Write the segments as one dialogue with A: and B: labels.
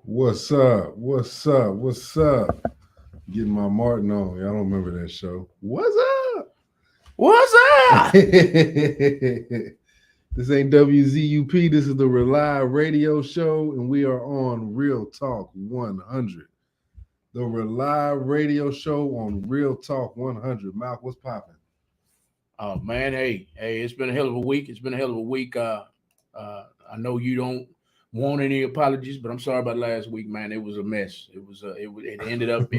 A: What's up? What's up? What's up? Getting my Martin on. Y'all don't remember that show. What's up?
B: What's up?
A: This ain't WZUP. This is the R.A.U.L.I radio show, and we are on Real Talk 100. The R.A.U.L.I radio show on Real Talk 100. Malk, what's popping?
B: Oh man, hey, it's been a hell of a week. It's been a hell of a week. I know you don't want any apologies, but I'm sorry about last week, man. It was a mess. It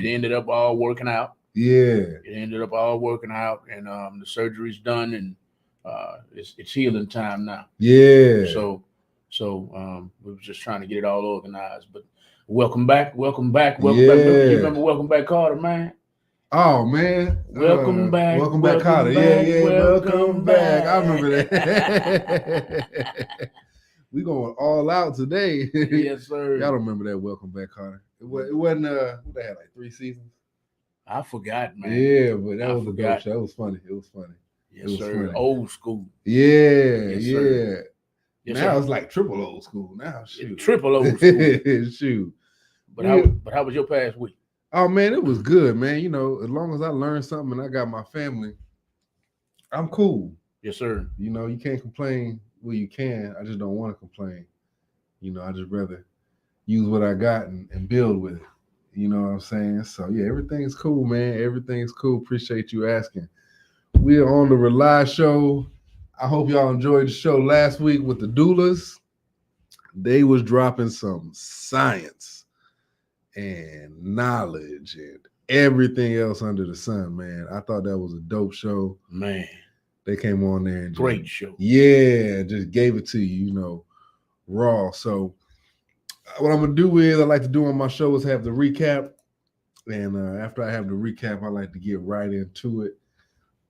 B: ended up all working out.
A: Yeah,
B: It ended up all working out, and the surgery's done, and it's healing time now.
A: yeah,
B: So we were just trying to get it all organized. But welcome back, welcome back, welcome back. Remember, you
A: yeah.
B: remember Welcome Back, Carter, man.
A: Oh man, welcome back, Carter.
B: Welcome
A: Yeah,
B: back,
A: yeah, welcome
B: welcome
A: back. I
B: back.
A: remember that. We going all out today.
B: Yes,
A: Y'all
B: sir.
A: don't remember that welcome back, Carter. It wasn't what they had like 3 seasons.
B: I forgot, man.
A: Yeah, but that
B: I
A: was a dope
B: forgot.
A: show. It was funny. It was funny. It
B: Yes,
A: was
B: sir.
A: funny.
B: Old school.
A: Yeah,
B: Yes, sir.
A: yeah.
B: Yes,
A: Now
B: sir.
A: it's like triple old school. Now shoot.
B: Triple old school.
A: Shoot.
B: But
A: We
B: how was your past week?
A: oh man, it was good, man. You know, as long as I learned something and I got my family, I'm cool.
B: Yes, sir.
A: You know, you can't complain. Well, you can. I just don't want to complain. You know, I just rather use what I got and build with it. You know what I'm saying? So yeah, everything's cool, man. Everything's cool. Appreciate you asking. We are on the R.A.U.L.I show. I hope y'all enjoyed the show last week with the doulas. They was dropping some science and knowledge and everything else under the sun, man. I thought that was a dope show.
B: Man,
A: They came on there and just,
B: great show.
A: yeah, just gave it to you, you know, raw. So what I'm gonna do is I like to do on my show is have the recap, and after I have the recap, I like to get right into it.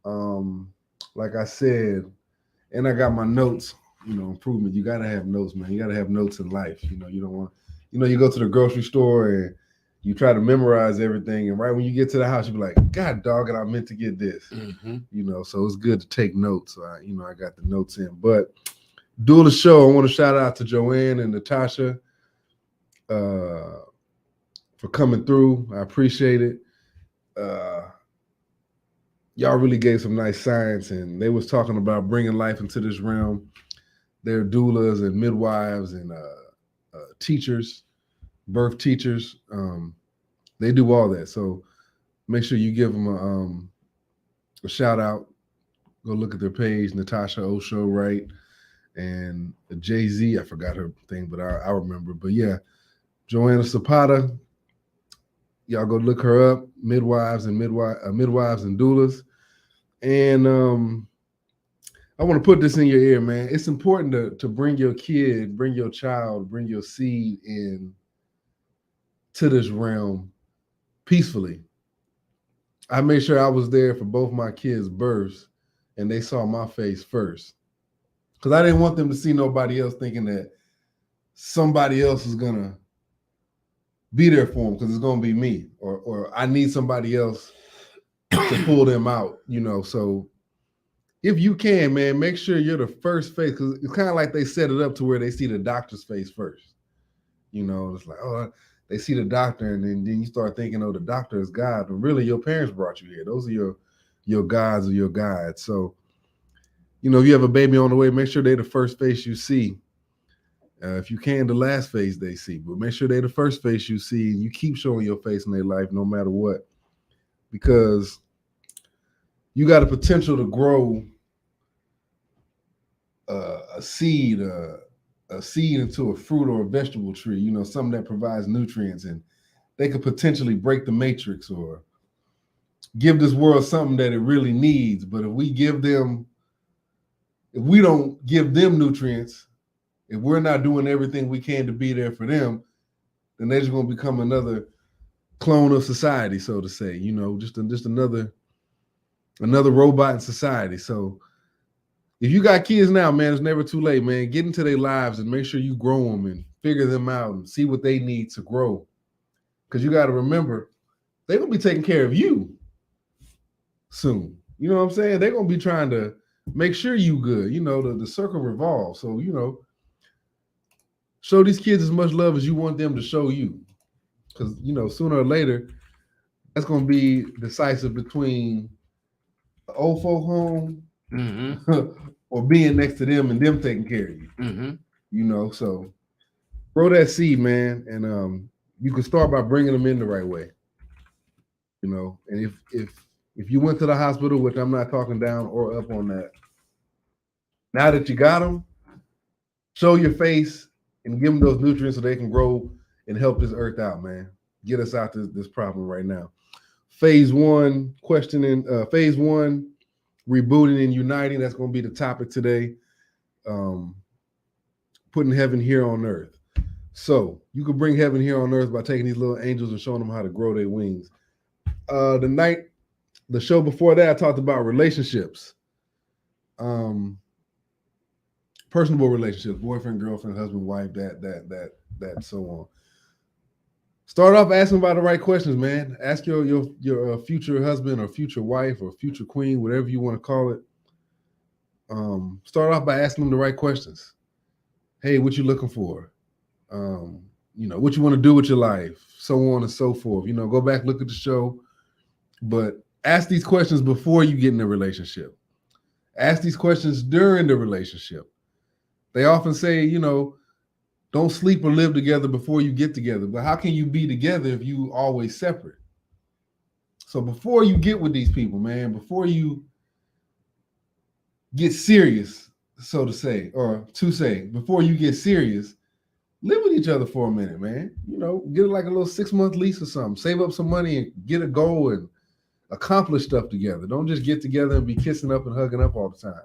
A: Um, like I said, and I got my notes. You know, improvement. You gotta have notes, man. You gotta have notes in life. You know, you don't want. You know, you go to the grocery store and you try to memorize everything, and right when you get to the house, you be like, "God, dog it, I meant to get this."
B: Mm-hmm.
A: You know, so it's good to take notes. So I got the notes in. But doing the show, I want to shout out to Joanne and Natasha uh, for coming through. I appreciate it. Uh, y'all really gave some nice science, and they was talking about bringing life into this realm. They're doulas and midwives and teachers, birth teachers. They do all that. So make sure you give them a shout out. Go look at their page, Natasha Osho, right? And Jay Z. I forgot her thing, but I remember. But yeah, Joanna Zapata. Y'all go look her up. Midwives and doulas. And I want to put this in your ear, man. It's important to bring your kid, bring your child, bring your seed in to this realm peacefully. I made sure I was there for both my kids' births, and they saw my face first, because I didn't want them to see nobody else thinking that somebody else is gonna be there for them because it's gonna be me, or I need somebody else to pull them out. You know, so if you can, man, make sure you're the first face, because it's kind of like they set it up to where they see the doctor's face first. You know, it's like, oh, they see the doctor, and then you start thinking, oh, the doctor is God, but really your parents brought you here. Those are your gods or your guides. So, you know, if you have a baby on the way, make sure they're the first face you see. If you can, the last face they see, but make sure they're the first face you see. You keep showing your face in their life, no matter what, because you got a potential to grow a seed, a seed into a fruit or a vegetable tree. You know, something that provides nutrients, and they could potentially break the matrix or give this world something that it really needs. But if we don't give them nutrients, if we're not doing everything we can to be there for them, then they're just going to become another clone of society, so to say. You know, just another robot in society. So if you got kids now, man, it's never too late, man. Get into their lives and make sure you grow them and figure them out and see what they need to grow. Because you got to remember, they're going to be taking care of you soon. You know what I'm saying? They're going to be trying to make sure you good. You know, the circle revolves. So, you know, Show these kids as much love as you want them to show you. Because, sooner or later, that's going to be decisive between the old folk home or being next to them and them taking care of you. So grow that seed, man. And you can start by bringing them in the right way. And if you went to the hospital, which I'm not talking down or up on that, now that you got them, show your face and give them those nutrients so they can grow and help this earth out, man. Get us out this problem right now. Phase 1, phase 1, rebooting and uniting. That's going to be the topic today. Putting heaven here on earth. So you can bring heaven here on earth by taking these little angels and showing them how to grow their wings. The show before that, I talked about relationships. Personable relationships, boyfriend, girlfriend, husband, wife, that, so on. Start off asking about the right questions, man. Ask your future husband or future wife or future queen, whatever you want to call it. Start off by asking them the right questions. Hey, what you looking for? What you want to do with your life, so on and so forth. Go back, look at the show, but ask these questions before you get in a relationship. Ask these questions during the relationship. They often say, don't sleep or live together before you get together. But how can you be together if you always separate? So before you get with these people, man, before you get serious, so to say, before you get serious, live with each other for a minute, man. Get like a little 6-month lease or something. Save up some money and get a goal and accomplish stuff together. Don't just get together and be kissing up and hugging up all the time.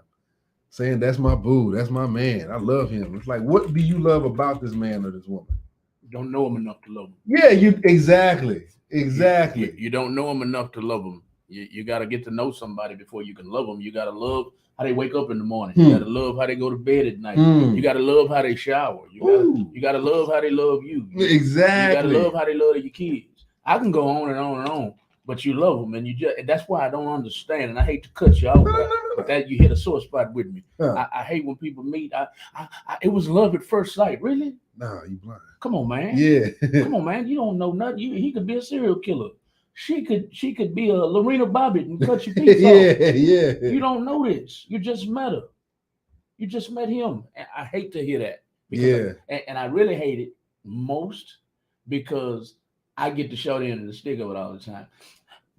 A: Saying that's my boo, that's my man, I love him. It's like, what do you love about this man or this woman?
B: You don't know him enough to love him.
A: Yeah, exactly.
B: You don't know him enough to love him. You got to get to know somebody before you can love them. You got to love how they wake up in the morning. You got to love how they go to bed at night. You got to love how they shower. You got to love how they love you.
A: Exactly.
B: You got to love how they love your kids. I can go on and on and on, but you love them, and that's why I don't understand, and I hate to cut you off, but that you hit a sore spot with me. I hate when people meet. It was love at first sight. Really?
A: No, you blind.
B: Come on, man.
A: Yeah.
B: Come on, man. You don't know nothing. He could be a serial killer. She could be a Lorena Bobbitt and cut your piece off.
A: Yeah.
B: You don't know this. You just met her. You just met him. And I hate to hear that. And I really hate it most because I get the short end of the stick of it all the time.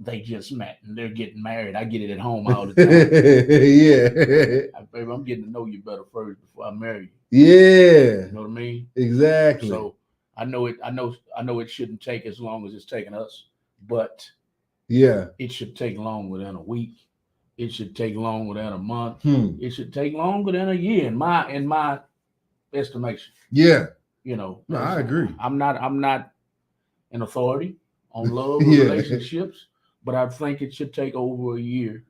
B: They just met and they're getting married. I get it at home all the time.
A: Yeah.
B: Baby, I'm getting to know you better first before I marry you.
A: Yeah.
B: You know what I mean?
A: Exactly.
B: So I know it shouldn't take as long as it's taken us, but it should take longer than a week. It should take longer than a month. It should take longer than a year in my estimation.
A: Yeah.
B: No,
A: I agree.
B: I'm not an authority on love or relationships, but I think it should take over a year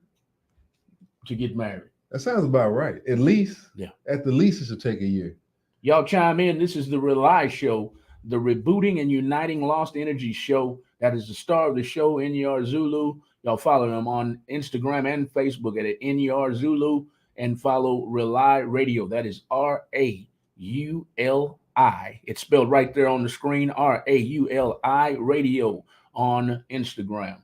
B: to get married.
A: That sounds about right. At least.
B: Yeah.
A: At the least, it should take a year.
B: Y'all chime in. This is the R.A.U.L.I show, the Rebooting and Uniting Lost Energy show. That is the star of the show, R.A.U.L.I. Y'all follow him on Instagram and Facebook at R.A.U.L.I and follow R.A.U.L.I Radio. That is R.A.U.L.I. It's spelled right there on the screen, R.A.U.L.I Radio on Instagram.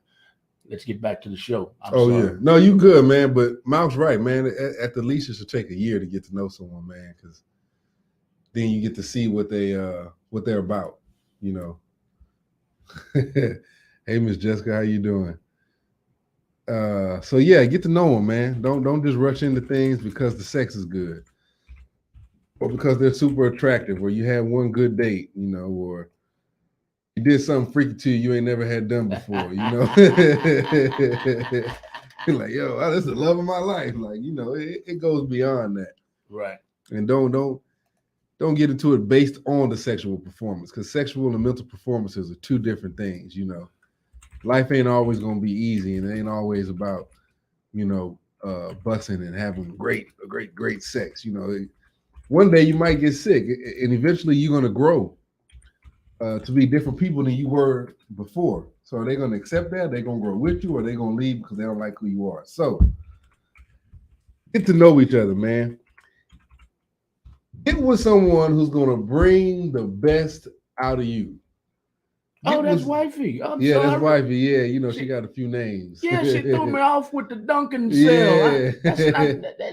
B: Let's get back to the show. I'm sorry.
A: Yeah. No, you good, man. But Mount's right, man. At the least, it should take a year to get to know someone, man, because then you get to see what they're about, Hey, Miss Jessica, how you doing? So yeah, get to know them, man. Don't just rush into things because the sex is good or because they're super attractive, or you had one good date, or you did something freaky to you ain't never had done before, You're like, yo, this is the love of my life. Like, it goes beyond that.
B: Right.
A: And don't get into it based on the sexual performance, because sexual and mental performances are two different things, Life ain't always gonna be easy, and it ain't always about, busting and having great sex. One day you might get sick, and eventually you're gonna grow to be different people than you were before. So are they gonna accept that? They're gonna grow with you, or are they gonna leave because they don't like who you are? So get to know each other, man. Get with someone who's gonna bring the best out of you.
B: Oh, that's wifey. I'm
A: yeah,
B: sorry.
A: that's wifey. Yeah, you know, she got a few names.
B: Yeah, she threw me off with the Duncan cell.
A: Yeah.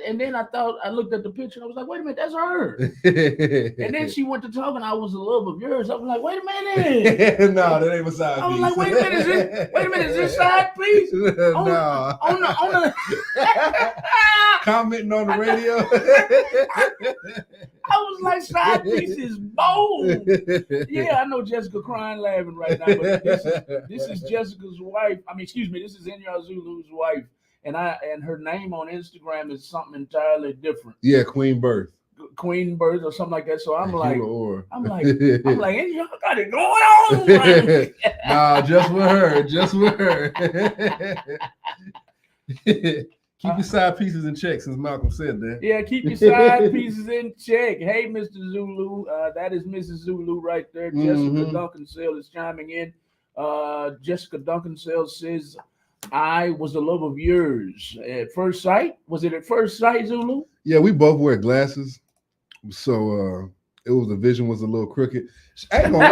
B: And then I looked at the picture and I was like, wait a minute, that's her. And then she went to talking, I was the love of yours. I was like, wait a minute.
A: No, that ain't a side piece.
B: I was like, wait a minute, is this side piece?
A: No.
B: On the
A: Commenting on the radio.
B: I was like, side piece is bold. Yeah, I know Jessica crying, laughing right now, but this is Jessica's wife. I mean, excuse me, this is Innergy Zulu's wife, and her name on Instagram is something entirely different.
A: Yeah, Queen Birth
B: or something like that. So I'm like,
A: y'all
B: got it going on.
A: Nah, just with her. Keep your side pieces in check, since Malcolm said that.
B: Yeah, keep your side pieces in check. Hey, Mr. Zulu, that is Mrs. Zulu right there. Jessica Duncansell is chiming in. Jessica Duncansell says, I was the love of yours at first sight. Was it at first sight, Zulu?
A: Yeah, we both wear glasses, so the vision was a little crooked. I ain't gonna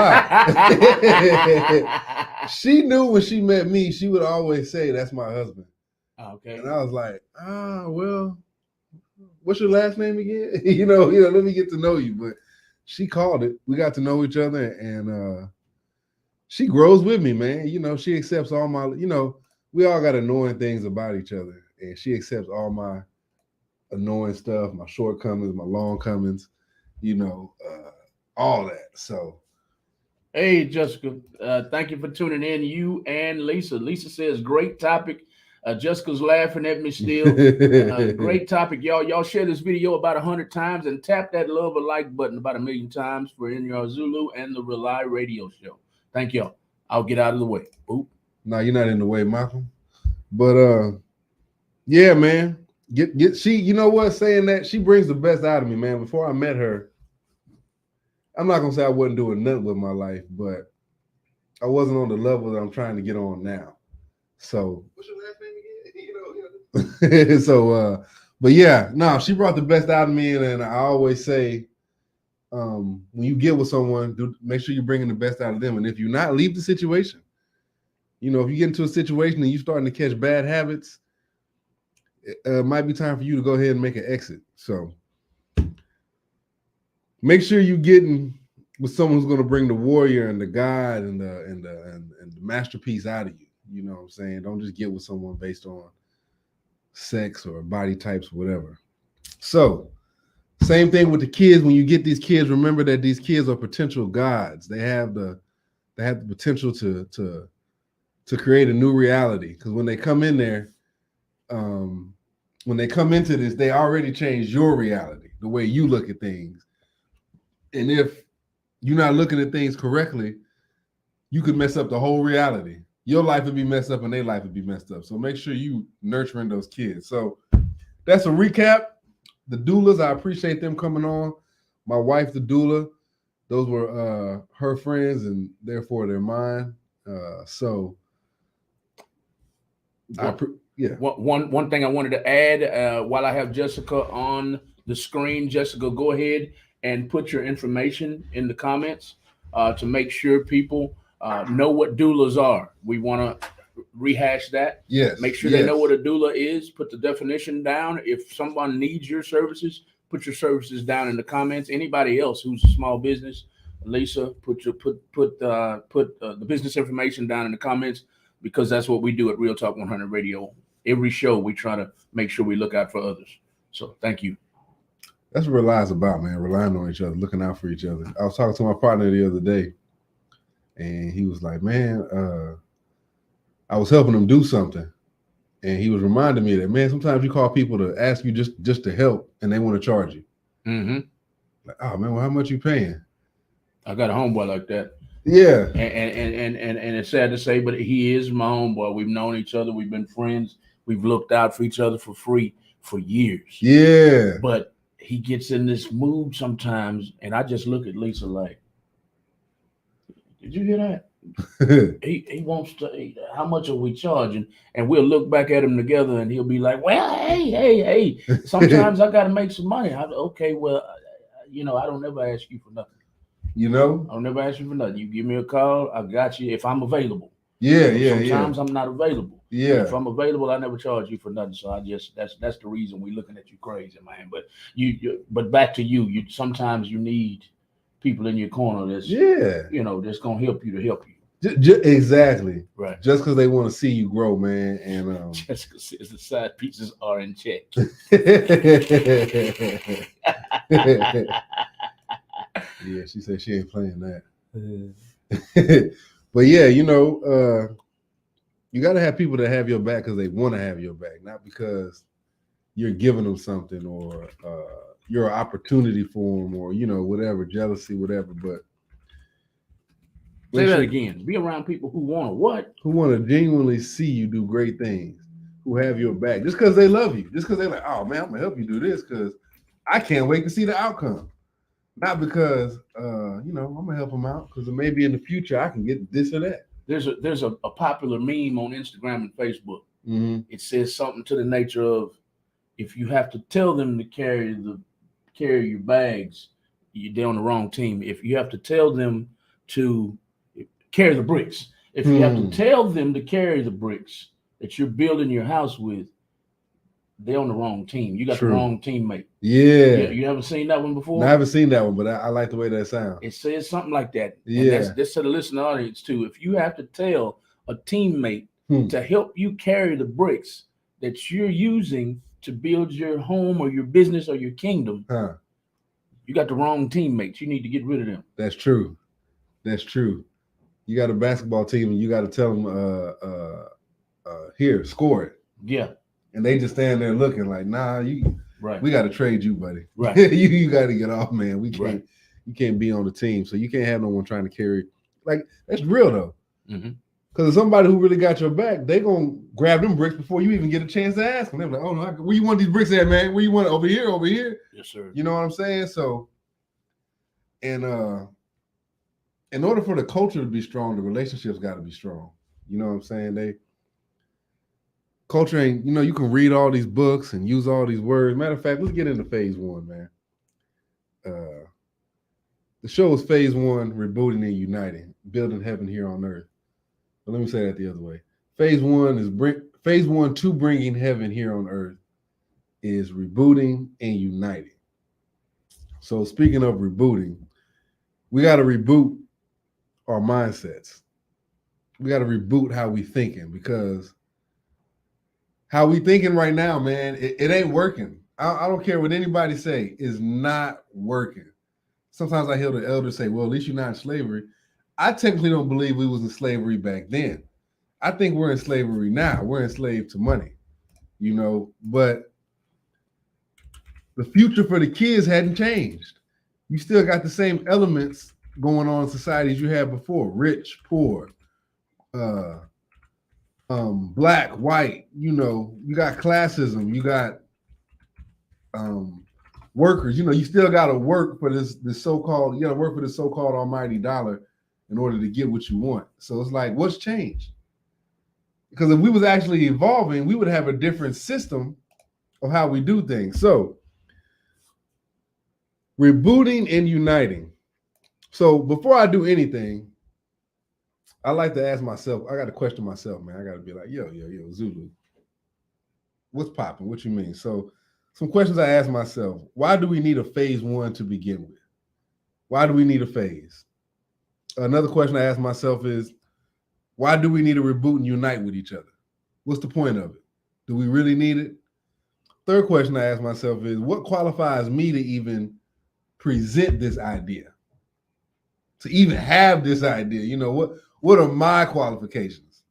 A: lie. She knew when she met me, she would always say, that's my husband.
B: Okay.
A: And I was like, well, what's your last name again? you know, let me get to know you. But she called it. We got to know each other, and she grows with me, man. You know, she accepts all my, we all got annoying things about each other, and she accepts all my annoying stuff, my shortcomings, my long comings, all that. So.
B: Hey, Jessica, thank you for tuning in. You and Lisa. Lisa says, great topic. Jessica's laughing at me still. Great topic, y'all. Y'all share this video about 100 times and tap that love or like button about 1 million times for Innergy Zulu and the R.A.U.L.I radio show. Thank y'all. I'll get out of the way. Boop.
A: No, you're not in the way, Malcolm. But yeah, man. She, you know what? Saying that, she brings the best out of me, man. Before I met her, I'm not gonna say I wasn't doing nothing with my life, but I wasn't on the level that I'm trying to get on now. So what's your last name again? So but yeah, no, she brought the best out of me, and I always say, when you get with someone, make sure you're bringing the best out of them. And if you're not, leave the situation. If you get into a situation and you're starting to catch bad habits, it might be time for you to go ahead and make an exit. So make sure you're getting with someone who's going to bring the warrior and the God and the masterpiece out of you. You know what I'm saying? Don't just get with someone based on sex or body types, whatever. So, same thing with the kids. When you get these kids, remember that these kids are potential gods. They have the potential to create a new reality. Because when they come in there, when they come into this, they already changed your reality, the way you look at things. And if you're not looking at things correctly, you could mess up the whole reality. Your life would be messed up and their life would be messed up. So make sure you nurturing those kids. So that's a recap. The doulas, I appreciate them coming on. My wife, the doula, those were her friends, and therefore they're mine. Yeah.
B: One thing I wanted to add while I have Jessica on the screen, Jessica, go ahead and put your information in the comments to make sure people know what doulas are. We want to rehash that.
A: Yes.
B: Make sure they know what a doula is. Put the definition down. If someone needs your services, put your services down in the comments. Anybody else who's a small business, Lisa, put the business information down in the comments, because that's what we do at Real Talk 100 Radio. Every show we try to make sure we look out for others. So thank you.
A: That's what R.A.U.L.I is about, man. Relying on each other, looking out for each other. I was talking to my partner the other day, and he was like, man, I was helping him do something. And he was reminding me that, man, sometimes you call people to ask you just to help, and they want to charge you.
B: Mm-hmm.
A: Like, oh, man, well, how much you paying?
B: I got a homeboy like that.
A: Yeah.
B: And it's sad to say, but he is my homeboy. We've known each other. We've been friends. We've looked out for each other for free for years.
A: Yeah.
B: But he gets in this mood sometimes, and I just look at Lisa like, did you hear that? he wants to, how much are we charging? And we'll look back at him together, and he'll be like, well, hey, sometimes I got to make some money. Okay, well, I don't never ask you for nothing.
A: You know?
B: I don't never ask you for nothing. You give me a call, I got you if I'm available.
A: Yeah,
B: Sometimes I'm not available.
A: Yeah.
B: If I'm available, I never charge you for nothing. So that's the reason we're looking at you crazy, man. But but back to you. You sometimes you need people in your corner that's that's gonna help you to help you.
A: Exactly.
B: Right.
A: Just because they want to see you grow, man. And
B: Jessica says the side pieces are in check.
A: Yeah, she said she ain't playing that. But yeah, you got to have people that have your back because they want to have your back, not because you're giving them something or you're an opportunity for them or whatever, jealousy, whatever. But
B: say that again. Be around people who want to what?
A: Who want to genuinely see you do great things, who have your back, just because they love you, just because they're like, oh man, I'm gonna help you do this because I can't wait to see the outcome. Not because I'm gonna help them out because maybe in the future I can get this or that.
B: There's a popular meme on Instagram and Facebook.
A: Mm-hmm.
B: It says something to the nature of, if you have to tell them to carry your bags, they're on the wrong team. If you have to tell them to carry the bricks, if you have to tell them to carry the bricks that you're building your house with, they're on the wrong team. You got the wrong teammate.
A: Yeah.
B: You haven't seen that one before?
A: No, I haven't seen that one, but I like the way that sounds.
B: It says something like that.
A: Yeah.
B: And that's to the listening audience too. If you have to tell a teammate to help you carry the bricks that you're using to build your home or your business or your kingdom, you got the wrong teammates. You need to get rid of them.
A: That's true. That's true. You got a basketball team and you got to tell them, here, score it.
B: Yeah.
A: And they just stand there looking like, nah, we got to trade you, buddy.
B: Right.
A: you got to get off, man. We can't. You can't be on the team, so you can't have no one trying to carry. Like that's real though. Because if somebody who really got your back, they gonna grab them bricks before you even get a chance to ask them. They're like, oh no, where you want these bricks at, man? Where you want it? Over here, over here?
B: Yes, sir.
A: You know what I'm saying? So, and in order for the culture to be strong, the relationships got to be strong. You know what I'm saying? Culture ain't, you can read all these books and use all these words. Matter of fact, let's get into phase 1, man. The show is phase 1, rebooting and uniting, building heaven here on earth. But let me say that the other way. Phase 1 to bringing heaven here on earth is rebooting and uniting. So speaking of rebooting, we got to reboot our mindsets. We got to reboot how we thinking, because how we thinking right now, man, it ain't working. I don't care what anybody say, it's not working. Sometimes I hear the elders say, well, at least you're not in slavery. I technically don't believe we was in slavery back then. I think we're in slavery now. We're enslaved to money, but the future for the kids hadn't changed. You still got the same elements going on in society as you had before: rich, poor, black, white. You got classism. You got workers. You still got to work for this so-called. You got to work for this so-called almighty dollar in order to get what you want. So it's like, what's changed? Because if we was actually evolving, we would have a different system of how we do things. So rebooting and uniting. So before I do anything, I like to ask myself, I got to question myself, man. I got to be like, yo, Zulu, what's popping? What you mean? So some questions I ask myself: why do we need a phase 1 to begin with? Why do we need a phase? Another question I ask myself is, why do we need to reboot and unite with each other? What's the point of it? Do we really need it? Third question I ask myself is, what qualifies me to even present this idea? To even have this idea, what are my qualifications?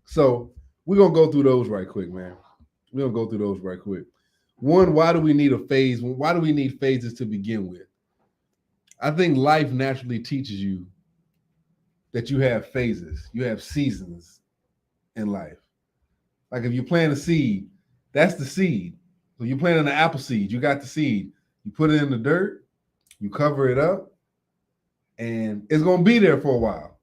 A: So we're going to go through those right quick, man. We're going to go through those right quick. One, why do we need a phase? Why do we need phases to begin with? I think life naturally teaches you that you have phases. You have seasons in life. Like if you plant a seed, that's the seed. So you planted an apple seed, you got the seed. You put it in the dirt, you cover it up, and it's going to be there for a while.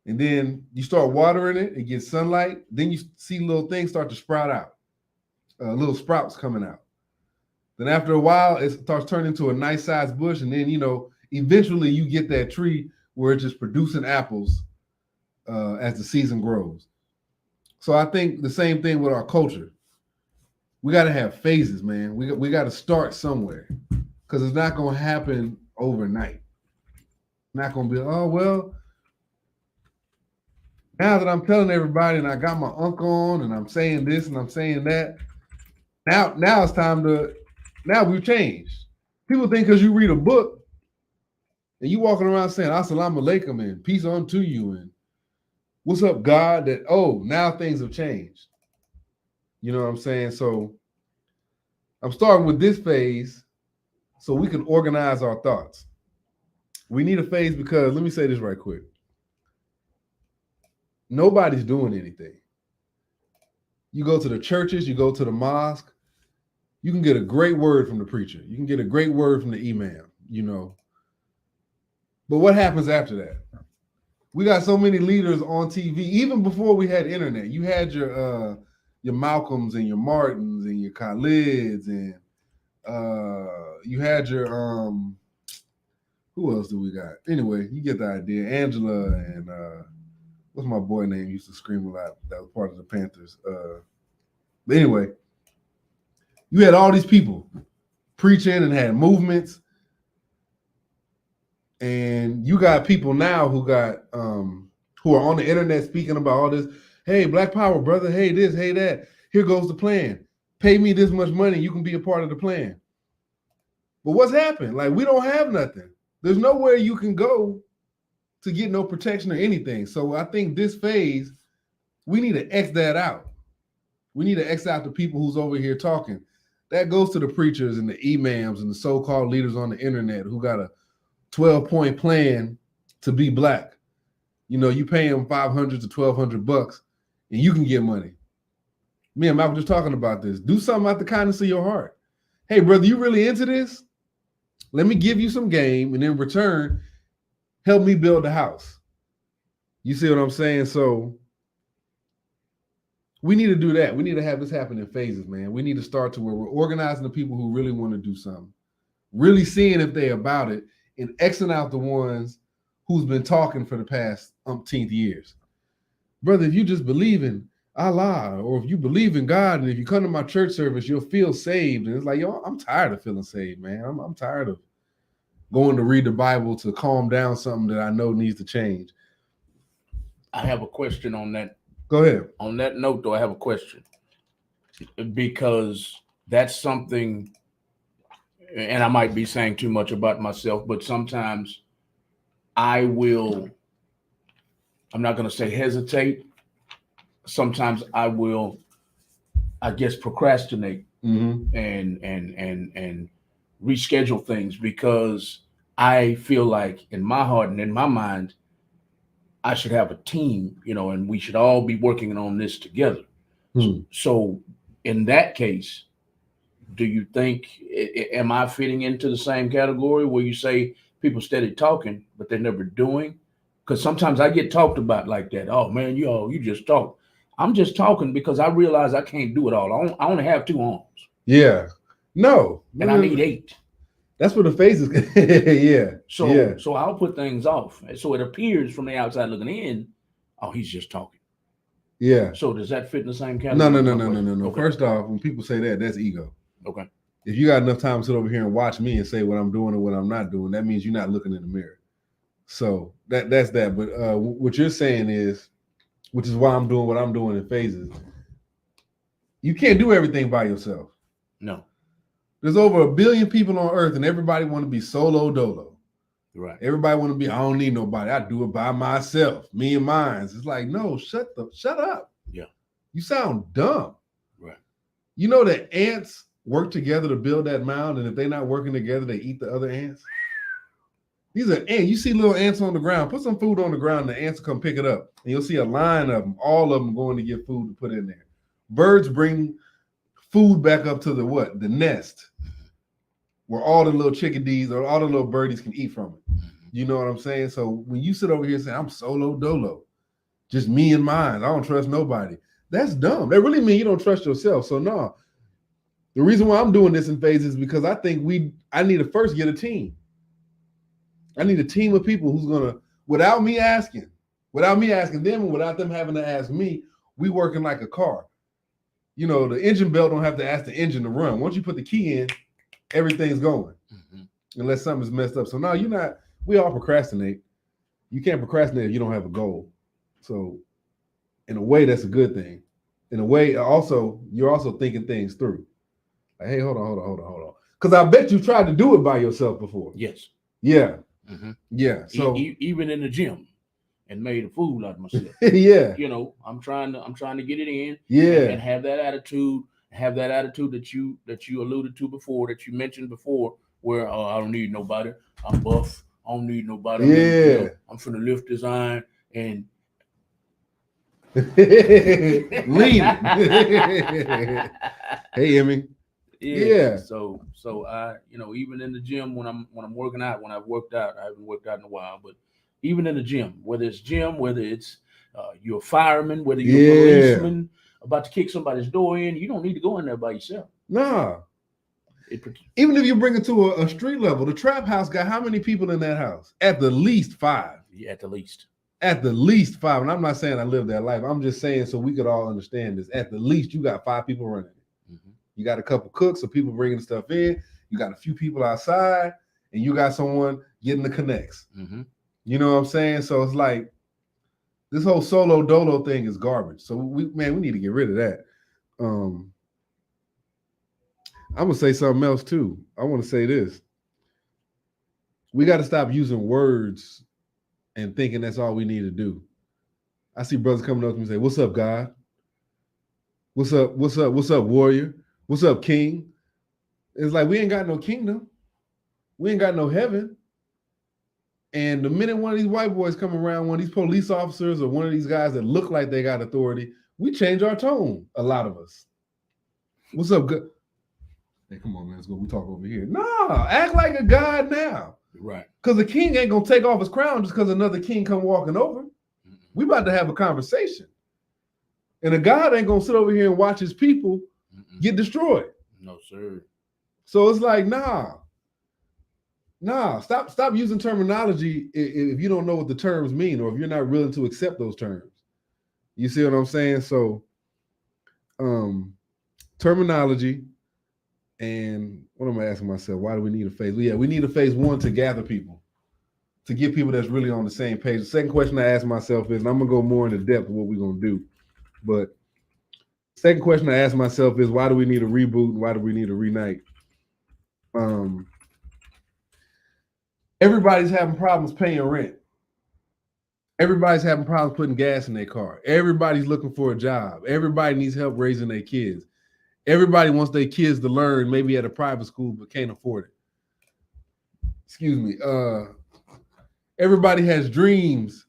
A: And then you start watering it, it gets sunlight, then you see little things start to sprout out, little sprouts coming out. Then after a while, it starts turning into a nice sized bush, and then eventually you get that tree where it's just producing apples as the season grows. So I think the same thing with our culture. We got to have phases, man. We got to start somewhere because it's not going to happen overnight. Not going to be, oh well. Now that I'm telling everybody, and I got my uncle on, and I'm saying this and I'm saying that. Now it's time to. Now we've changed. People think because you read a book and you walking around saying "Assalamu alaikum" and "Peace unto you" and "What's up, God?" that now things have changed. You know what I'm saying? So I'm starting with this phase so we can organize our thoughts. We need a phase because let me say this right quick. Nobody's doing anything. You go to the churches, you go to the mosque, you can get a great word from the preacher. You can get a great word from the imam, But what happens after that? We got so many leaders on TV. Even before we had internet, you had your Malcolms and your Martins and your Khalids and you had your who else do we got? Anyway, you get the idea. Angela and what's my boy name? Used to scream a lot. That was part of the Panthers. But anyway, you had all these people preaching and had movements. And you got people now who are on the internet speaking about all this. Hey, Black Power, brother. Hey, this, hey, that. Here goes the plan. Pay me this much money. You can be a part of the plan. But what's happened? Like, we don't have nothing. There's nowhere you can go to get no protection or anything. So I think this phase, we need to X that out. We need to X out the people who's over here talking. That goes to the preachers and the imams and the so-called leaders on the internet who got a 12-point plan to be black. You pay them $500 to $1,200 and you can get money. Me and Malcolm just talking about this. Do something out the kindness of your heart. Hey, brother, you really into this? Let me give you some game, and in return, help me build the house. You see what I'm saying? So we need to do that. We need to have this happen in phases, man. We need to start to where we're organizing the people who really want to do something, really seeing if they're about it, and Xing out the ones who's been talking for the past umpteenth years. Brother, if you just believe in Allah, or if you believe in God, and if you come to my church service, you'll feel saved. And it's like, I'm tired of feeling saved, man. I'm tired of going to read the Bible to calm down something that I know needs to change.
B: I have a question on that.
A: Go ahead.
B: On that note, though, I have a question. Because that's something, and I might be saying too much about myself, but sometimes I'm not going to say hesitate. Sometimes I will, I guess, procrastinate and reschedule things because I feel like in my heart and in my mind, I should have a team, and we should all be working on this together. So in that case, do you think, am I fitting into the same category where you say people steady talking, but they're never doing? Because sometimes I get talked about like that. Oh man, you just talk. I'm just talking because I realize I can't do it all. I only have 2 arms.
A: Yeah. No.
B: And I need 8.
A: That's where the phases. Yeah.
B: So I'll put things off. So it appears from the outside looking in, oh, he's just talking.
A: Yeah.
B: So does that fit in the same category?
A: No. Okay. First off, when people say that, that's ego.
B: Okay.
A: If you got enough time to sit over here and watch me and say what I'm doing and what I'm not doing, that means you're not looking in the mirror. So that's that. But what you're saying is, which is why I'm doing what I'm doing in phases. You can't do everything by yourself.
B: No.
A: There's over 1 billion people on earth and everybody want to be solo dolo.
B: Right.
A: Everybody want to be, I don't need nobody. I do it by myself, me and mine. It's like, no, shut up.
B: Yeah.
A: You sound dumb.
B: Right.
A: You know that ants work together to build that mound, and if they're not working together, they eat the other ants. These are ants. You see little ants on the ground. Put some food on the ground, and the ants will come pick it up. And you'll see a line of them, all of them going to get food to put in there. Birds bring food back up to the nest, where all the little chickadees or all the little birdies can eat from it. You know what I'm saying? So when you sit over here saying, I'm solo dolo, just me and mine, I don't trust nobody. That's dumb. That really means you don't trust yourself. So no, The reason why I'm doing this in phases is because I think I need to first get a team. I need a team of people who's gonna, without me asking them, and without them having to ask me, we working like a car. You know, the engine belt don't have to ask the engine to run. Once you put the key in, everything's going. Unless something's messed up. So now we all procrastinate. You can't procrastinate if you don't have a goal. So in a way, that's a good thing. In a way, also, you're also thinking things through. Like, hey, hold on. Because I bet you tried to do it by yourself before.
B: Yes.
A: Yeah. Yeah. So
B: even in the gym, and made a fool out of myself.
A: Yeah.
B: You know, I'm trying to get it in.
A: Yeah.
B: And have that attitude. Have that attitude that you alluded to before, that you mentioned before, where I don't need nobody. I'm buff. I don't need nobody.
A: Yeah.
B: I'm finna lift this iron and
A: lean. Hey, Emmy. Yeah.
B: So I, even in the gym when I'm working out, when I've worked out, I haven't worked out in a while, but even in the gym, whether it's you're a fireman, whether you're a policeman about to kick somebody's door in, you don't need to go in there by yourself.
A: Nah. Even if you bring it to a street level, the trap house got how many people in that house? At the least 5.
B: Yeah, at the least.
A: At the least 5. And I'm not saying I live that life. I'm just saying so we could all understand this. At the least, you got 5 people running it. You got a couple cooks, so people bringing stuff in. You got a few people outside, and you got someone getting the connects. You know what I'm saying? So it's like this whole solo dolo thing is garbage. So we need to get rid of that. I'm gonna say something else too. I want to say this. We got to stop using words and thinking that's all we need to do. I see brothers coming up to me and say, "What's up, God? What's up? What's up? What's up, warrior? What's up, king?" It's like we ain't got no kingdom. We ain't got no heaven. And the minute one of these white boys come around, one of these police officers or one of these guys that look like they got authority, we change our tone, a lot of us. What's up, good? Hey, come on, man, let's go. We talk over here. Nah, act like a god now.
B: Right.
A: Because the king ain't going to take off his crown just because another king come walking over. We about to have a conversation. And a god ain't going to sit over here and watch his people get destroyed.
B: No, sir.
A: So it's like, nah, stop using terminology if you don't know what the terms mean or if you're not willing to accept those terms. You see what I'm saying? So terminology, and what am I asking myself? Why do we need a phase? Well, yeah, we need a phase 1 to gather people, to get people that's really on the same page. The second question I ask myself is, and I'm going to go more into depth of what we're going to do, but second question I ask myself is, why do we need a reboot and why do we need a reunite? Everybody's having problems paying rent. Everybody's having problems putting gas in their car. Everybody's looking for a job. Everybody needs help raising their kids. Everybody wants their kids to learn maybe at a private school but can't afford it. Excuse me. Everybody has dreams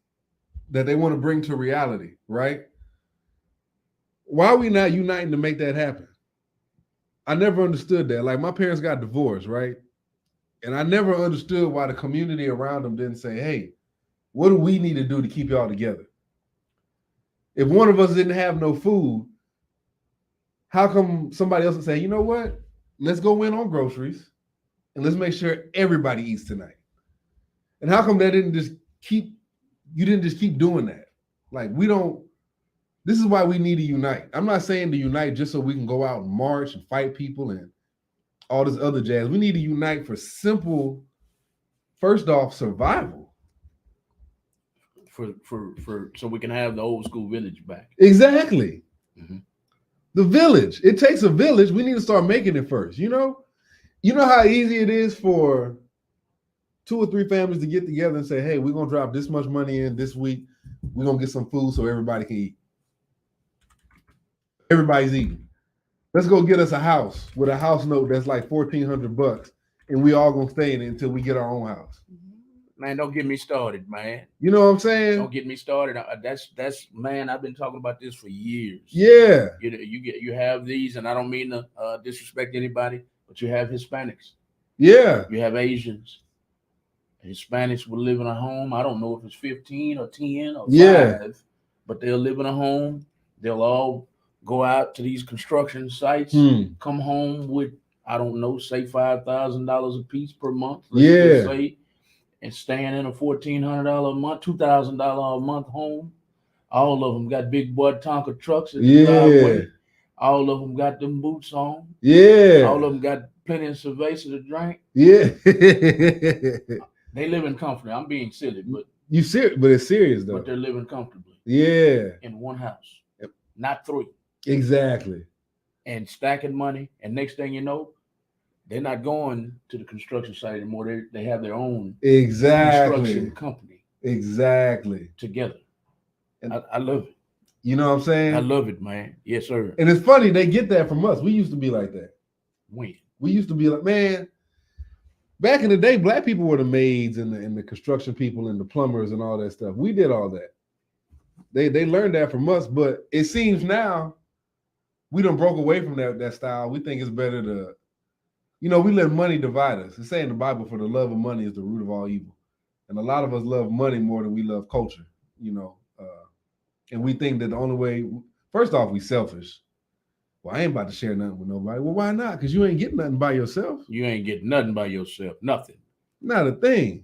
A: that they want to bring to reality, right? Why are we not uniting to make that happen? I never understood that. Like, my parents got divorced, right? And I never understood why the community around them didn't say, hey, what do we need to do to keep y'all together? If one of us didn't have no food, how come somebody else would say, you know what? Let's go in on groceries and let's make sure everybody eats tonight. And how come you didn't just keep doing that? Like, this is why we need to unite. I'm not saying to unite just so we can go out and march and fight people and all this other jazz. We need to unite for simple, first off, survival.
B: For so we can have the old school village back.
A: Exactly. The village. It takes a village. We need to start making it first. You know how easy it is for 2 or 3 families to get together and say, hey, we're going to drop this much money in this week. We're going to get some food so everybody can eat. Everybody's eating. Let's go get us a house with a house note that's like $1,400, and we all going to stay in it until we get our own house.
B: Man, don't get me started, man.
A: You know what I'm saying?
B: Don't get me started. That's man, I've been talking about this for years.
A: Yeah.
B: You have these, and I don't mean to disrespect anybody, but you have Hispanics.
A: Yeah.
B: You have Asians. Hispanics will live in a home. I don't know if it's 15 or 10 or 5, but they'll live in a home. They'll all go out to these construction sites, come home with, I don't know, say $5,000 a piece per month. Let's just say, and staying in a $1,400 a month, $2,000 a month home. All of them got big boy Tonka trucks in the driveway. All of them got them boots on. All of them got plenty of cerveza to drink. They live in comfort. I'm being silly, but
A: but it's serious though.
B: But they're living comfortably. In one house, not three.
A: Exactly.
B: And stacking money. And next thing you know, they're not going to the construction site anymore. They have their own construction company.
A: Exactly.
B: Together. And I love it.
A: You know what I'm saying?
B: I love it, man. Yes, sir.
A: And it's funny, they get that from us. We used to be like that.
B: When?
A: We used to be like, man, back in the day, black people were the maids and the construction people and the plumbers and all that stuff. We did all that. They learned that from us, but it seems now we done broke away from that style. We think it's better to, we let money divide us. It's saying in the Bible, for the love of money is the root of all evil. And a lot of us love money more than we love culture, and we think that the only way, first off, we selfish. Well, I ain't about to share nothing with nobody. Well, why not? Because you ain't getting nothing by yourself.
B: You ain't getting nothing by yourself. Nothing.
A: Not a thing.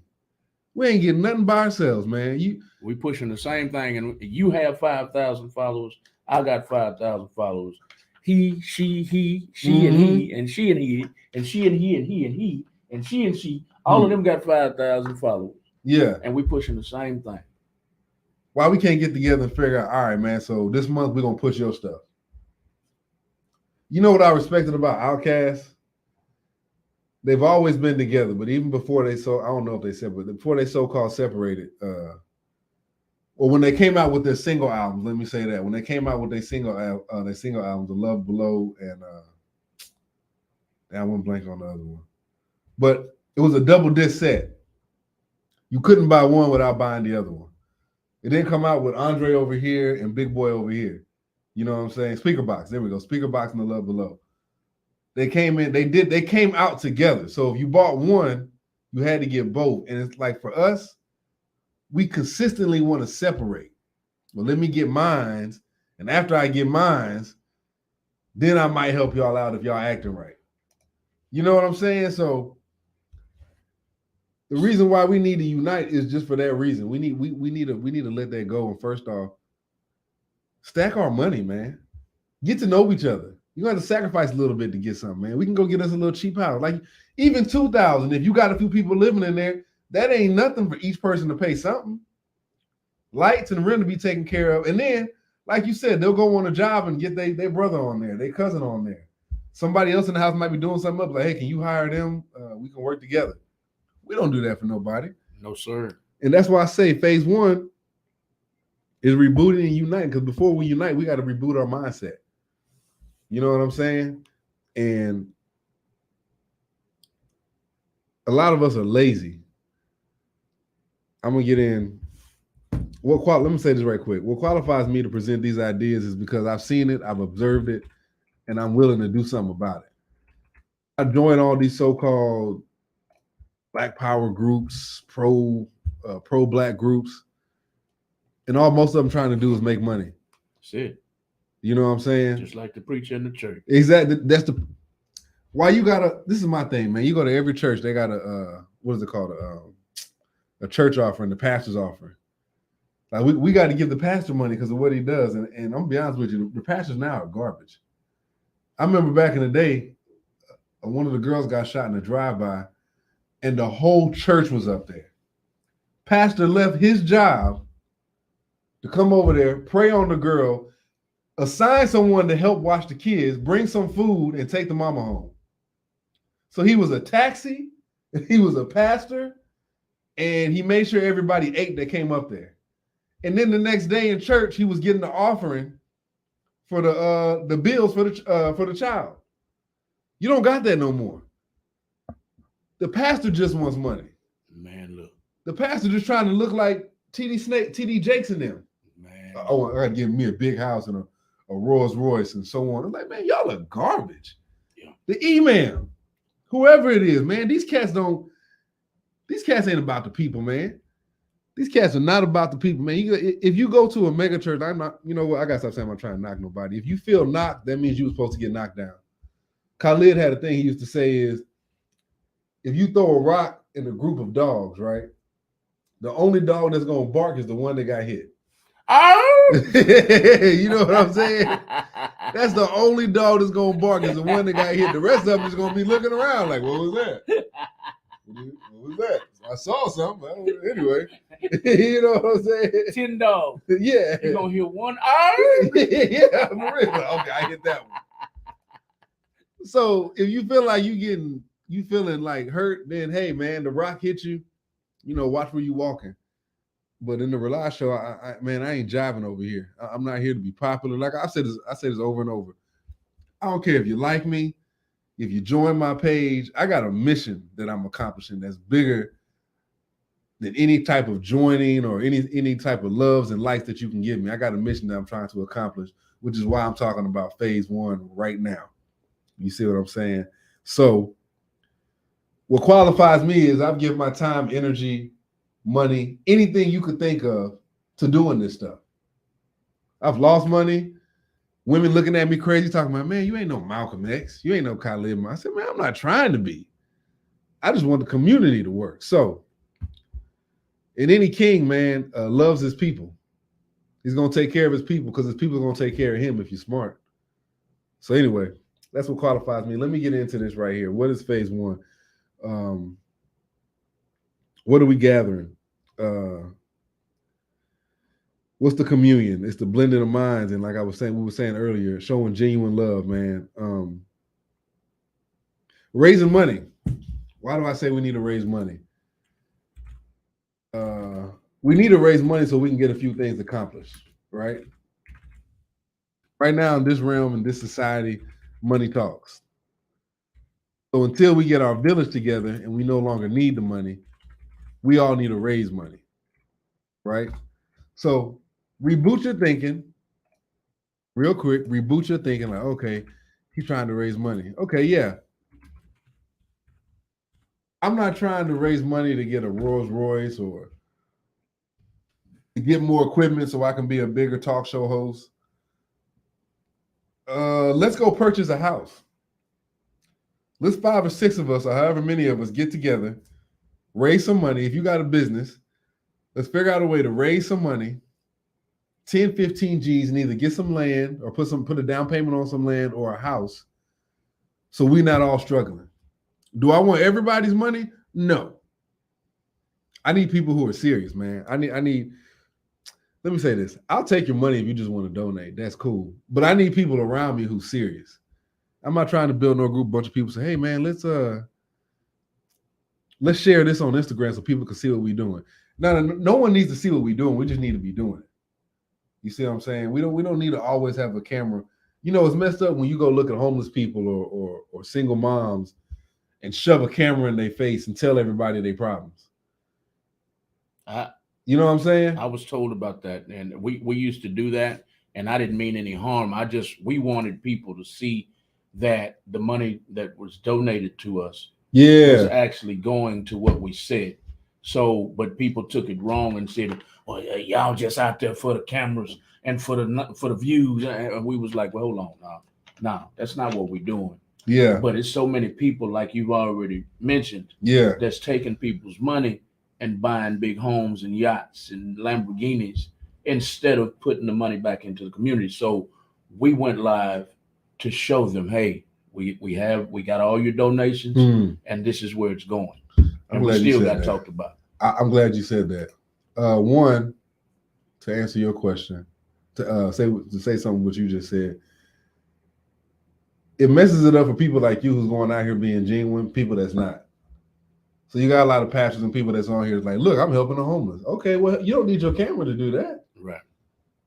A: We ain't getting nothing by ourselves, man.
B: We pushing the same thing, and you have 5,000 followers. I got 5,000 followers. He, she, and he, and she and he, and she and he, and he and he, and she and she. All of them got 5,000 followers.
A: Yeah.
B: And we pushing the same thing.
A: Why we can't get together and figure out, all right, man, so this month we're going to push your stuff. You know what I respected about Outkast? They've always been together, but even before I don't know if they separated, before they so-called separated, or when they came out with their single albums, let me say that. When they came out with their single albums, The Love Below, and I went blank on the other one. But it was a double disc set. You couldn't buy one without buying the other one. It didn't come out with Andre over here and Big Boy over here. You know what I'm saying? Speaker Box. There we go. Speaker Box and The Love Below. They came out together. So if you bought one, you had to get both. And it's like, for us, we consistently want to separate. Well, let me get mines. And after I get mines, then I might help y'all out if y'all acting right. You know what I'm saying? So the reason why we need to unite is just for that reason. We need to let that go. And first off, stack our money, man. Get to know each other. You got to sacrifice a little bit to get something, man. We can go get us a little cheap house. Like even $2,000, if you got a few people living in there, that ain't nothing for each person to pay something. Lights and rent to be taken care of. And then, like you said, they'll go on a job and get their brother on there, their cousin on there. Somebody else in the house might be doing something up, like, hey, can you hire them? We can work together. We don't do that for nobody.
B: No, sir.
A: And that's why I say phase one is rebooting and uniting, because before we unite, we got to reboot our mindset. You know what I'm saying? And a lot of us are lazy. I'm going to get in. Let me say this right quick. What qualifies me to present these ideas is because I've seen it, I've observed it, and I'm willing to do something about it. I join all these so-called Black power groups, pro-Black groups, and all most of them trying to do is make money.
B: That's it.
A: You know what I'm saying?
B: Just like the preacher in the church.
A: Exactly. That's why you gotta. This is my thing, man. You go to every church, they got what is it called? A church offering, the pastor's offering. Like we got to give the pastor money because of what he does. And I'm gonna be honest with you, the pastors now are garbage. I remember back in the day, one of the girls got shot in a drive-by, and the whole church was up there. Pastor left his job to come over there, pray on the girl, assign someone to help watch the kids, bring some food, and take the mama home. So he was a taxi, he was a pastor, and he made sure everybody ate that came up there. And then the next day in church, he was getting the offering for the bills for the child. You don't got that no more. The pastor just wants money.
B: Man, look.
A: The pastor just trying to look like TD Jakes and them.
B: Man.
A: Oh, I got to give me a big house and a Rolls Royce and so on. I'm like, man, y'all are garbage.
B: Yeah.
A: The email, whoever it is, man, these cats ain't about the people, man. These cats are not about the people, man. If you go to a mega church, I'm not, you know what? I got to stop saying I'm trying to knock nobody. If you feel knocked, that means you were supposed to get knocked down. Khalid had a thing he used to say is, if you throw a rock in a group of dogs, right? The only dog that's going to bark is the one that got hit.
B: Oh!
A: You know what I'm saying? That's the only dog that's going to bark is the one that got hit. The rest of them is going to be looking around like, what was that? What was that? I saw something. Anyway, you know what I'm saying?
B: 10 dogs.
A: Yeah.
B: You're going to hear one. Oh!
A: Yeah, for real. Okay, I hit that one. So if you feel like you feeling like hurt, then hey man, the rock hit you. You know, watch where you walking. But in the R.A.U.L.I show, I ain't jiving over here. I'm not here to be popular. Like I said this over and over. I don't care if you like me, if you join my page. I got a mission that I'm accomplishing that's bigger than any type of joining or any type of loves and likes that you can give me. I got a mission that I'm trying to accomplish, which is why I'm talking about phase 1 right now. You see what I'm saying? So what qualifies me is I've given my time, energy, money, anything you could think of to doing this stuff. I've lost money. Women looking at me crazy, talking about, man, you ain't no Malcolm X. You ain't no Khalid. I said, man, I'm not trying to be. I just want the community to work. So, and any king, man, loves his people. He's going to take care of his people because his people are going to take care of him if you're smart. So anyway, that's what qualifies me. Let me get into this right here. What is phase 1? What are we gathering? What's the communion? It's the blending of minds. And like we were saying earlier, showing genuine love, man. Raising money. Why do I say we need to raise money? We need to raise money so we can get a few things accomplished, right? Right now in this realm, in this society, money talks. So until we get our village together and we no longer need the money, we all need to raise money, right? So reboot your thinking real quick. Reboot your thinking like, okay, he's trying to raise money. Okay, yeah. I'm not trying to raise money to get a Rolls Royce or to get more equipment so I can be a bigger talk show host. Let's go purchase a house. Let's 5 or 6 of us, or however many of us, get together, raise some money. If you got a business, let's figure out a way to raise some money, 10, 15 G's, and either get some land or put a down payment on some land or a house so we're not all struggling. Do I want everybody's money? No. I need people who are serious, man. I need, let me say this. I'll take your money if you just want to donate. That's cool. But I need people around me who's serious. I'm not trying to build no group, bunch of people say, hey man, let's share this on Instagram so people can see what we're doing. No one needs to see what we're doing. We just need to be doing it. You see what I'm saying? We don't need to always have a camera. You know, it's messed up when you go look at homeless people or single moms and shove a camera in their face and tell everybody their problems. You know what I'm saying?
B: I was told about that, and we used to do that, and I didn't mean any harm. We wanted people to see that the money that was donated to us was actually going to what we said. So, but people took it wrong and said, well, y'all just out there for the cameras and for the views. And we was like, well, hold on. No, that's not what we're doing.
A: Yeah.
B: But it's so many people, like you've already mentioned, that's taking people's money and buying big homes and yachts and Lamborghinis instead of putting the money back into the community. So we went live to show them, hey, we got all your donations and this is where it's going. And we still got talked about.
A: I'm glad you said that. One, to answer your question, to say something what you just said, it messes it up for people like you who's going out here being genuine, people that's not. So you got a lot of pastors and people that's on here like, look, I'm helping the homeless. Okay, well, you don't need your camera to do that.
B: Right.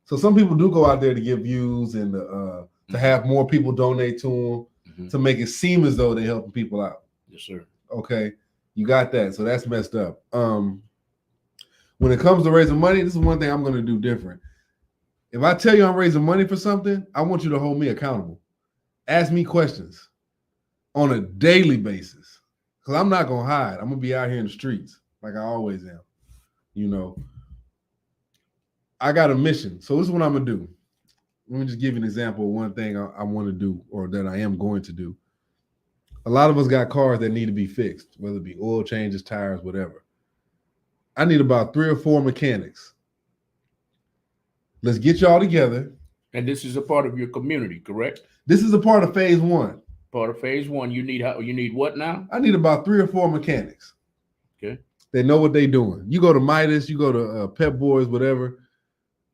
A: So some people do go out there to get views and to have more people donate to them to make it seem as though they're helping people out.
B: Yes, sir.
A: Okay, you got that. So that's messed up. When it comes to raising money, this is one thing I'm going to do different. If I tell you I'm raising money for something, I want you to hold me accountable. Ask me questions on a daily basis. Because I'm not going to hide. I'm going to be out here in the streets like I always am. You know, I got a mission. So this is what I'm gonna do. Let me just give you an example of one thing I want to do, or that I am going to do. A lot of us got cars that need to be fixed, whether it be oil changes, tires, whatever. I need about 3 or 4 mechanics. Let's get y'all together.
B: And this is a part of your community, correct?
A: This is a part of phase 1.
B: Part of phase 1. You need what now?
A: I need about 3 or 4 mechanics.
B: Okay.
A: They know what they're doing. You go to Midas, you go to Pep Boys, whatever.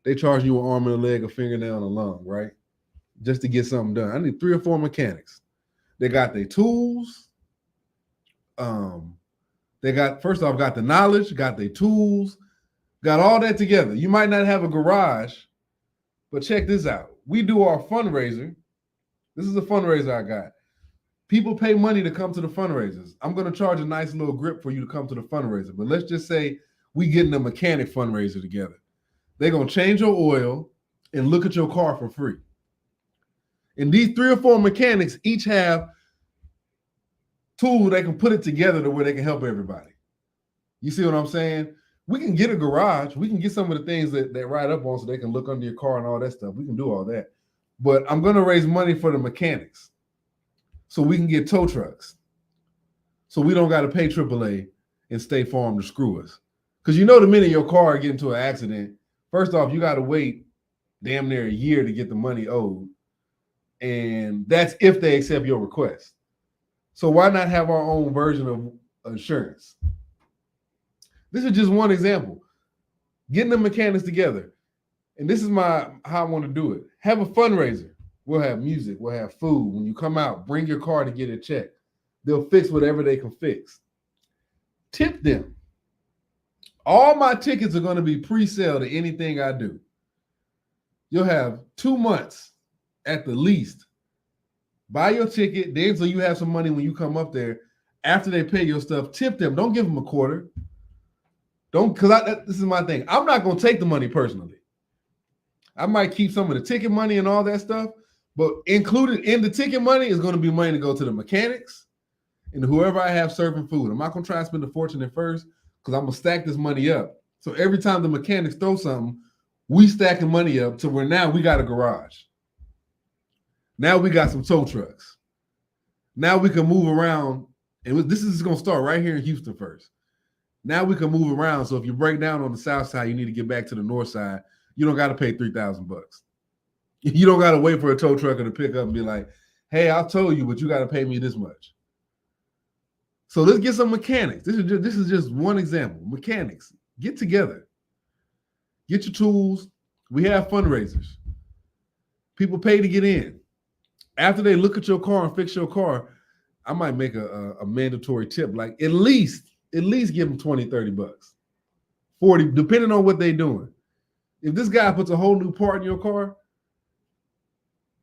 A: They charge you an arm and a leg, a fingernail, and a lung, right? Just to get something done. I need 3 or 4 mechanics. They got their tools. They got, first off, got the knowledge, got their tools, got all that together. You might not have a garage, but check this out. We do our fundraiser. This is a fundraiser I got. People pay money to come to the fundraisers. I'm going to charge a nice little grip for you to come to the fundraiser. But let's just say we getting a mechanic fundraiser together. They're going to change your oil and look at your car for free. And these 3 or 4 mechanics each have tools they can put it together to where they can help everybody. You see what I'm saying? We can get a garage. We can get some of the things that ride up on so they can look under your car and all that stuff. We can do all that. But I'm going to raise money for the mechanics so we can get tow trucks. So we don't got to pay AAA and State Farm to screw us. Because you know the minute your car get into an accident, first off, you got to wait damn near a year to get the money owed. And that's if they accept your request. So why not have our own version of insurance? This is just one example. Getting the mechanics together. And this is how I want to do it. Have a fundraiser. We'll have music. We'll have food. When you come out, bring your car to get it checked. They'll fix whatever they can fix. Tip them. All my tickets are going to be pre-sale to anything I do. You'll have 2 months at the least. Buy your ticket, then so you have some money when you come up there. After they pay your stuff, tip them. Don't give them a quarter. Don't, because this is my thing. I'm not going to take the money personally. I might keep some of the ticket money and all that stuff, but included in the ticket money is going to be money to go to the mechanics and whoever I have serving food. I'm not going to try to spend a fortune at first because I'm going to stack this money up. So every time the mechanics throw something, we stacking money up to where now we got a garage. Now we got some tow trucks. Now we can move around. And this is going to start right here in Houston first. Now we can move around. So if you break down on the south side, you need to get back to the north side. You don't got to pay $3,000. You don't got to wait for a tow trucker to pick up and be like, hey, I'll tow you, but you got to pay me this much. So let's get some mechanics. This is just one example. Mechanics, get together. Get your tools. We have fundraisers. People pay to get in. After they look at your car and fix your car, I might make a mandatory tip, like at least give them 20, 30 bucks, 40, depending on what they're doing. If this guy puts a whole new part in your car,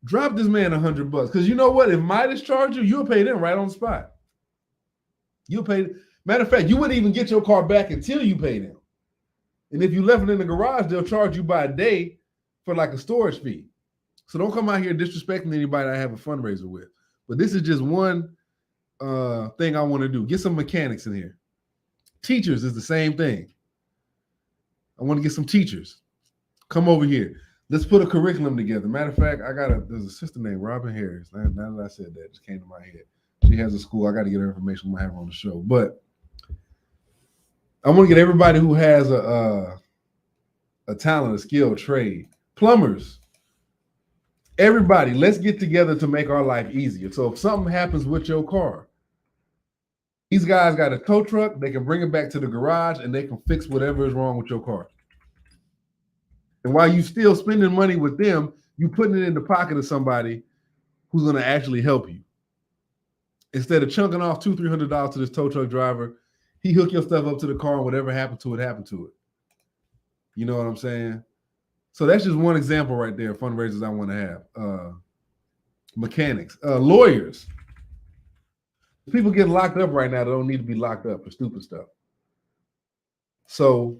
A: drop this man $100 bucks. Because you know what? If Midas charge you, you'll pay them right on the spot. You'll pay. Matter of fact, you wouldn't even get your car back until you pay them. And if you left it in the garage, they'll charge you by a day for like a storage fee. So don't come out here disrespecting anybody I have a fundraiser with. But this is just one thing I want to do. Get some mechanics in here. Teachers is the same thing. I want to get some teachers. Come over here. Let's put a curriculum together. Matter of fact, there's a sister named Robin Harris. Now that I said that, it just came to my head. She has a school. I got to get her information. I'm going to have her on the show. But I want to get everybody who has a talent, a skill, trade. Plumbers. Everybody, let's get together to make our life easier. So if something happens with your car, these guys got a tow truck. They can bring it back to the garage and they can fix whatever is wrong with your car. And while you still spending money with them, you putting it in the pocket of somebody who's going to actually help you. Instead of chunking off $200-$300 to this tow truck driver, he hook your stuff up to the car and whatever happened to it, happened to it. You know what I'm saying? So that's just one example right there of fundraisers I want to have. Mechanics, lawyers. People getting locked up right now that don't need to be locked up for stupid stuff. So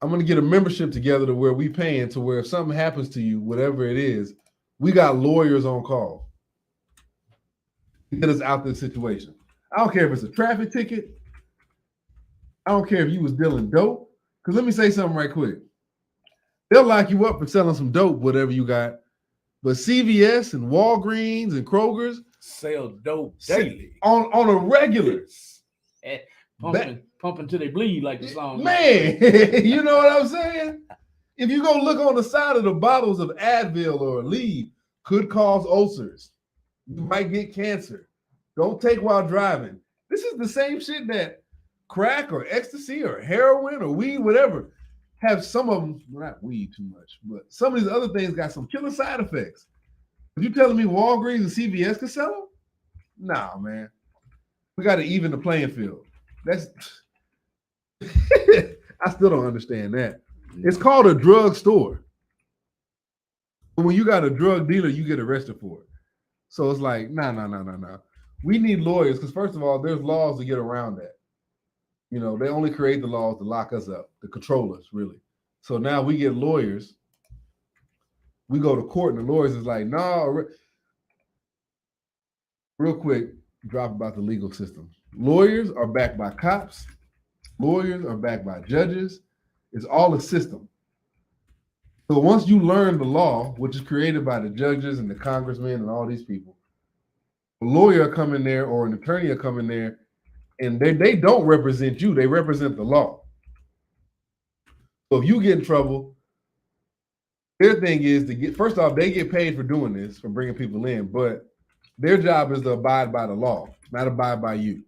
A: I'm going to get a membership together to where we paying to where if something happens to you, whatever it is, we got lawyers on call to get us out of this situation. I don't care if it's a traffic ticket. I don't care if you was dealing dope. Because let me say something right quick. They'll lock you up for selling some dope, whatever you got. But CVS and Walgreens and Kroger's
B: sell dope daily
A: on a regular.
B: Pumping till they bleed, like the song.
A: Man, you know what I'm saying? If you go look on the side of the bottles of Advil or Aleve, could cause ulcers. You might get cancer. Don't take while driving. This is the same shit that crack or ecstasy or heroin or weed, whatever, have some of them, well, not weed too much, but some of these other things got some killer side effects. Are you telling me Walgreens and CVS can sell them? Nah, man. We got to even the playing field. That's I still don't understand that. It's called a drug store. But when you got a drug dealer, you get arrested for it. So it's like, no. We need lawyers because, first of all, there's laws to get around that. You know, they only create the laws to lock us up, to control us, really. So now we get lawyers. We go to court, and the lawyers is like, no. Real quick, drop about the legal system. Lawyers are backed by cops. Lawyers are backed by judges. It's all a system. So once you learn the law, which is created by the judges and the congressmen and all these people, a lawyer will come in there or an attorney will come in there, and they don't represent you. They represent the law. So if you get in trouble, their thing is to get, first off, they get paid for doing this, for bringing people in, but their job is to abide by the law, not abide by you.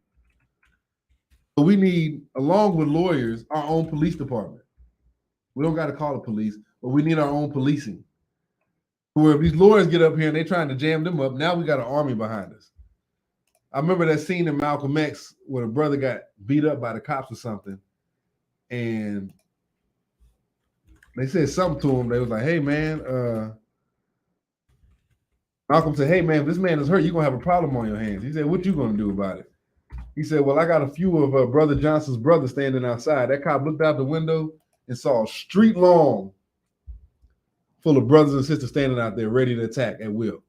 A: So we need, along with lawyers, our own police department. We don't got to call the police, but we need our own policing. Where if these lawyers get up here and they're trying to jam them up, now we got an army behind us. I remember that scene in Malcolm X where the brother got beat up by the cops or something, and they said something to him. They was like, hey, man, Malcolm said, hey, man, if this man is hurt, you're going to have a problem on your hands. He said, what you going to do about it? He said, well, I got a few of Brother Johnson's brothers standing outside. That cop looked out the window and saw a street long full of brothers and sisters standing out there ready to attack at will.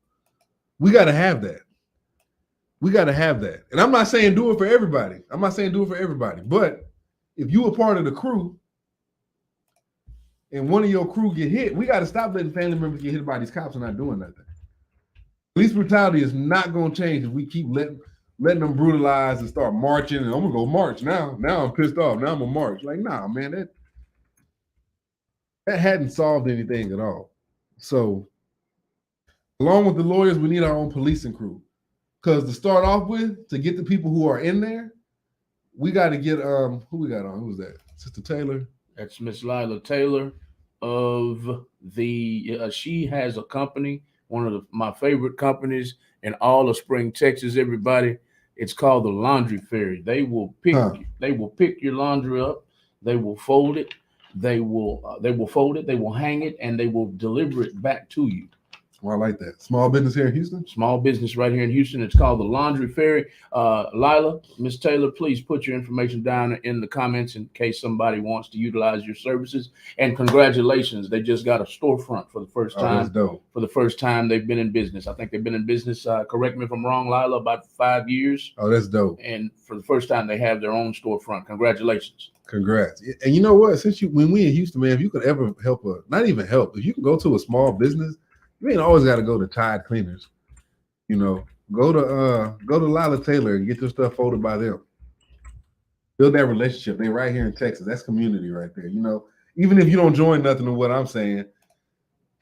A: We got to have that. We got to have that. And I'm not saying do it for everybody. But if you were part of the crew and one of your crew get hit, we got to stop letting family members get hit by these cops and not doing nothing. Police brutality is not going to change if we keep letting them brutalize and start marching. And I'm going to go march now. Now I'm pissed off. Now I'm going to march. Like, nah, man, that hadn't solved anything at all. So along with the lawyers, we need our own policing crew. Because to start off with, to get the people who are in there, we got to get, who we got on? Who's that? Sister Taylor?
B: That's Miss Lila Taylor of the, she has a company, one of my favorite companies in all of Spring, Texas, everybody. It's called the Laundry Ferry. They will pick your laundry up. They will fold it. They will fold it. They will hang it, and they will deliver it back to you.
A: Well, I like that. Small business here in Houston?
B: Small business right here in Houston. It's called the Laundry Ferry. Lila, Miss Taylor, please put your information down in the comments in case somebody wants to utilize your services. And congratulations, they just got a storefront for the first time.
A: That's dope.
B: For the first time they've been in business. I think they've been in business, correct me if I'm wrong, Lila, about 5 years.
A: Oh, that's dope.
B: And for the first time, they have their own storefront. Congratulations.
A: Congrats. And you know what? When we in Houston, man, if you could ever help not even help, if you can go to a small business, you ain't always got to go to Tide Cleaners. You know, go to Lila Taylor and get your stuff folded by them. Build that relationship. They right here in Texas. That's community right there. You know, even if you don't join nothing of what I'm saying,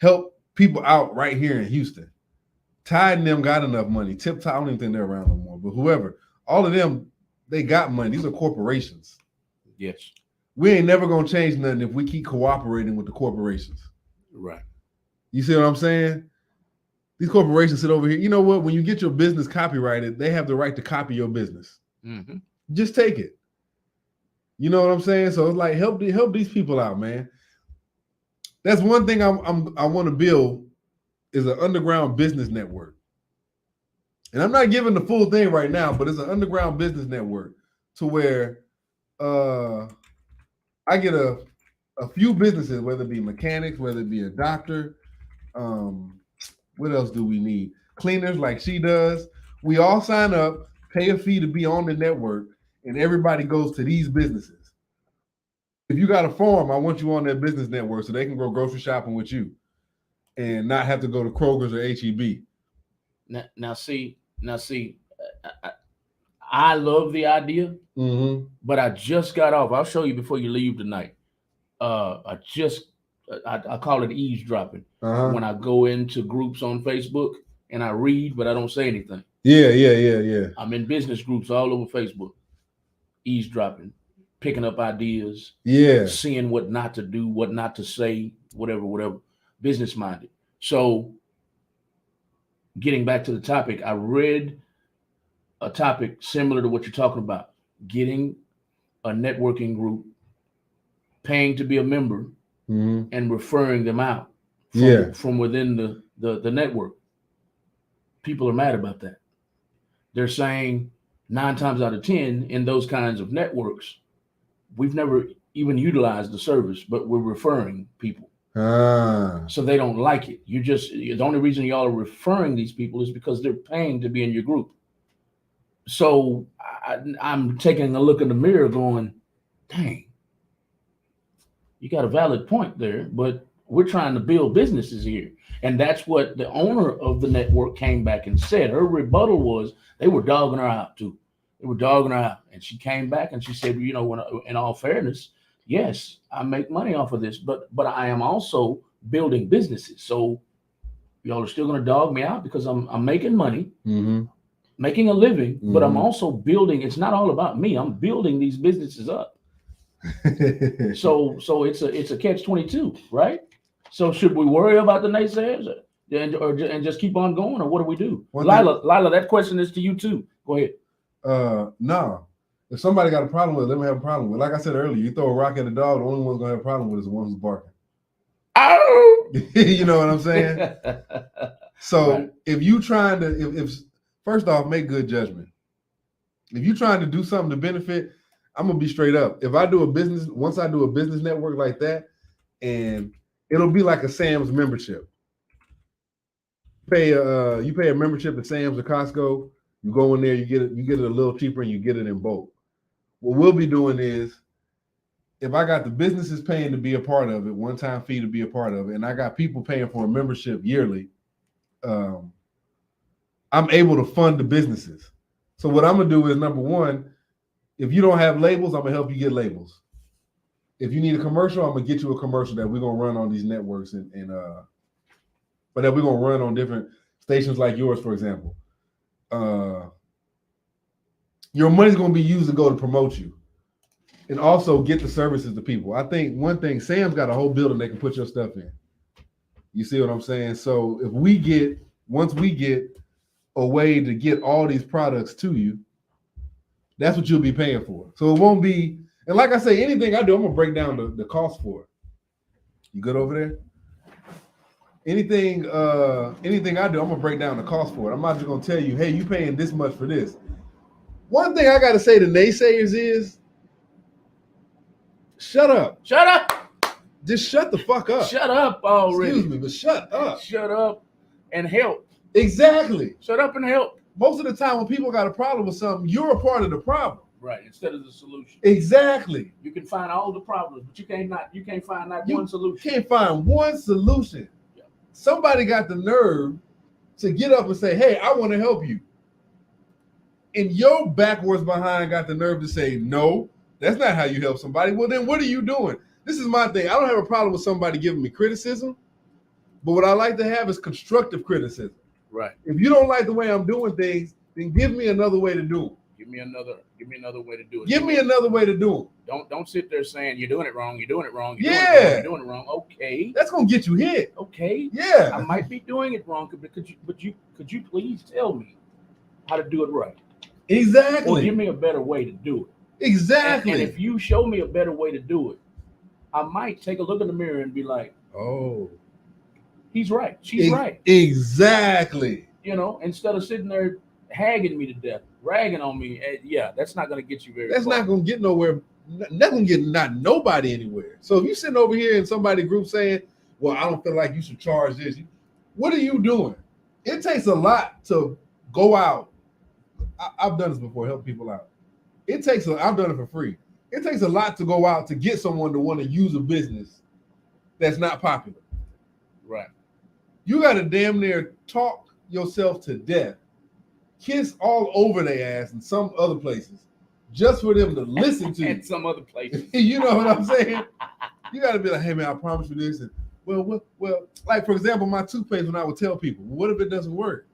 A: help people out right here in Houston. Tide and them got enough money. Tip Top, I don't even think they're around no more. But whoever, all of them, they got money. These are corporations.
B: Yes.
A: We ain't never gonna change nothing if we keep cooperating with the corporations.
B: Right.
A: You see what I'm saying? These corporations sit over here. You know what? When you get your business copyrighted, they have the right to copy your business.
B: Mm-hmm.
A: Just take it. You know what I'm saying? So it's like help these people out, man. That's one thing I want to build is an underground business network. And I'm not giving the full thing right now, but it's an underground business network to where I get a few businesses, whether it be mechanics, whether it be a doctor. What else do we need? Cleaners like she does. We all sign up, pay a fee to be on the network, and everybody goes to these businesses. if you got a farm, I want you on their business network so they can go grocery shopping with you and not have to go to Kroger's or HEB.
B: Now see, I love the idea, but I just got off. I'll show you before you leave tonight. I call it eavesdropping when I go into groups on Facebook and I read, but I don't say anything.
A: Yeah.
B: I'm in business groups all over Facebook, eavesdropping, picking up ideas, seeing what not to do, what not to say, whatever, business minded. So, getting back to the topic, I read a topic similar to what you're talking about, getting a networking group, paying to be a member, and referring them out from within the network. People are mad about that. They're saying 9 times out of 10 in those kinds of networks, we've never even utilized the service, but we're referring people. So they don't like it. The only reason y'all are referring these people is because they're paying to be in your group. So I'm taking a look in the mirror going, dang, you got a valid point there, but we're trying to build businesses here. And that's what the owner of the network came back and said. Her rebuttal was they were dogging her out too. They were dogging her out. And she came back and she said, you know, in all fairness, yes, I make money off of this, but I am also building businesses. So y'all are still going to dog me out because I'm making money, making a living, but I'm also building. It's not all about me. I'm building these businesses up. So it's a catch-22, right? So should we worry about the naysayers and just keep on going, or what do we do? Lila, that question is to you too. Go ahead.
A: No. If somebody got a problem with it, let me have a problem with it. Like I said earlier, you throw a rock at a dog, the only one's gonna have a problem with it is the one who's barking.
B: Oh!
A: You know what I'm saying? So if you trying to, if first off, make good judgment. If you trying to do something to benefit, I'm gonna be straight up. If I do a business, once I do a business network like that, and it'll be like a Sam's membership. You pay a membership at Sam's or Costco. You go in there, you get it a little cheaper, and you get it in bulk. What we'll be doing is, if I got the businesses paying to be a part of it, one-time fee to be a part of it, and I got people paying for a membership yearly, I'm able to fund the businesses. So what I'm gonna do is, number one, if you don't have labels, I'm gonna help you get labels. If you need a commercial, I'm gonna get you a commercial that we're gonna run on these networks but that we're gonna run on different stations like yours, for example. Your money's gonna be used to go to promote you, and also get the services to people. I think one thing, Sam's got a whole building they can put your stuff in. You see what I'm saying? So once we get a way to get all these products to you, that's what you'll be paying for. So it won't be, and like I say, anything I do, I'm gonna break down the cost for it. You good over there? Anything I do, I'm gonna break down the cost for it. I'm not just gonna tell you, hey, you paying this much for this. One thing I gotta say to naysayers is, shut up.
B: Shut up.
A: Just shut the fuck up.
B: Shut up already.
A: Excuse me, but shut up.
B: Shut up and help.
A: Exactly.
B: Shut up and help.
A: Most of the time when people got a problem with something, you're a part of the problem.
B: Right, instead of the solution.
A: Exactly.
B: You can find all the problems, but you can't find one solution.
A: You can't find one solution. Yeah. Somebody got the nerve to get up and say, hey, I want to help you. And your backwards behind got the nerve to say, no, that's not how you help somebody. Well, then what are you doing? This is my thing. I don't have a problem with somebody giving me criticism, but what I like to have is constructive criticism.
B: Right.
A: If you don't like the way I'm doing things, then give me another way to do them.
B: Give me another way to do it.
A: Give me another way to do them.
B: Don't sit there saying you're doing it wrong. You're doing it wrong.
A: You're
B: doing it wrong. Okay.
A: That's gonna get you hit.
B: Okay.
A: Yeah.
B: I might be doing it wrong, but could you please tell me how to do it right?
A: Exactly.
B: Or give me a better way to do it.
A: Exactly.
B: And if you show me a better way to do it, I might take a look in the mirror and be like, oh, he's right. She's right.
A: Exactly.
B: You know, instead of sitting there hagging me to death, ragging on me, yeah, that's not going to get you very far.
A: That's not going to get nowhere. That's going to get nobody anywhere. So if you're sitting over here in somebody's group saying, well, I don't feel like you should charge this, what are you doing? It takes a lot to go out. I've done this before, help people out. I've done it for free. It takes a lot to go out to get someone to want to use a business that's not popular.
B: Right.
A: You got to damn near talk yourself to death, kiss all over their ass in some other places, just for them to listen to you.
B: In some other places.
A: You know what I'm saying? You got to be like, hey man, I promise you this. And well, like for example, my toothpaste, when I would tell people, what if it doesn't work?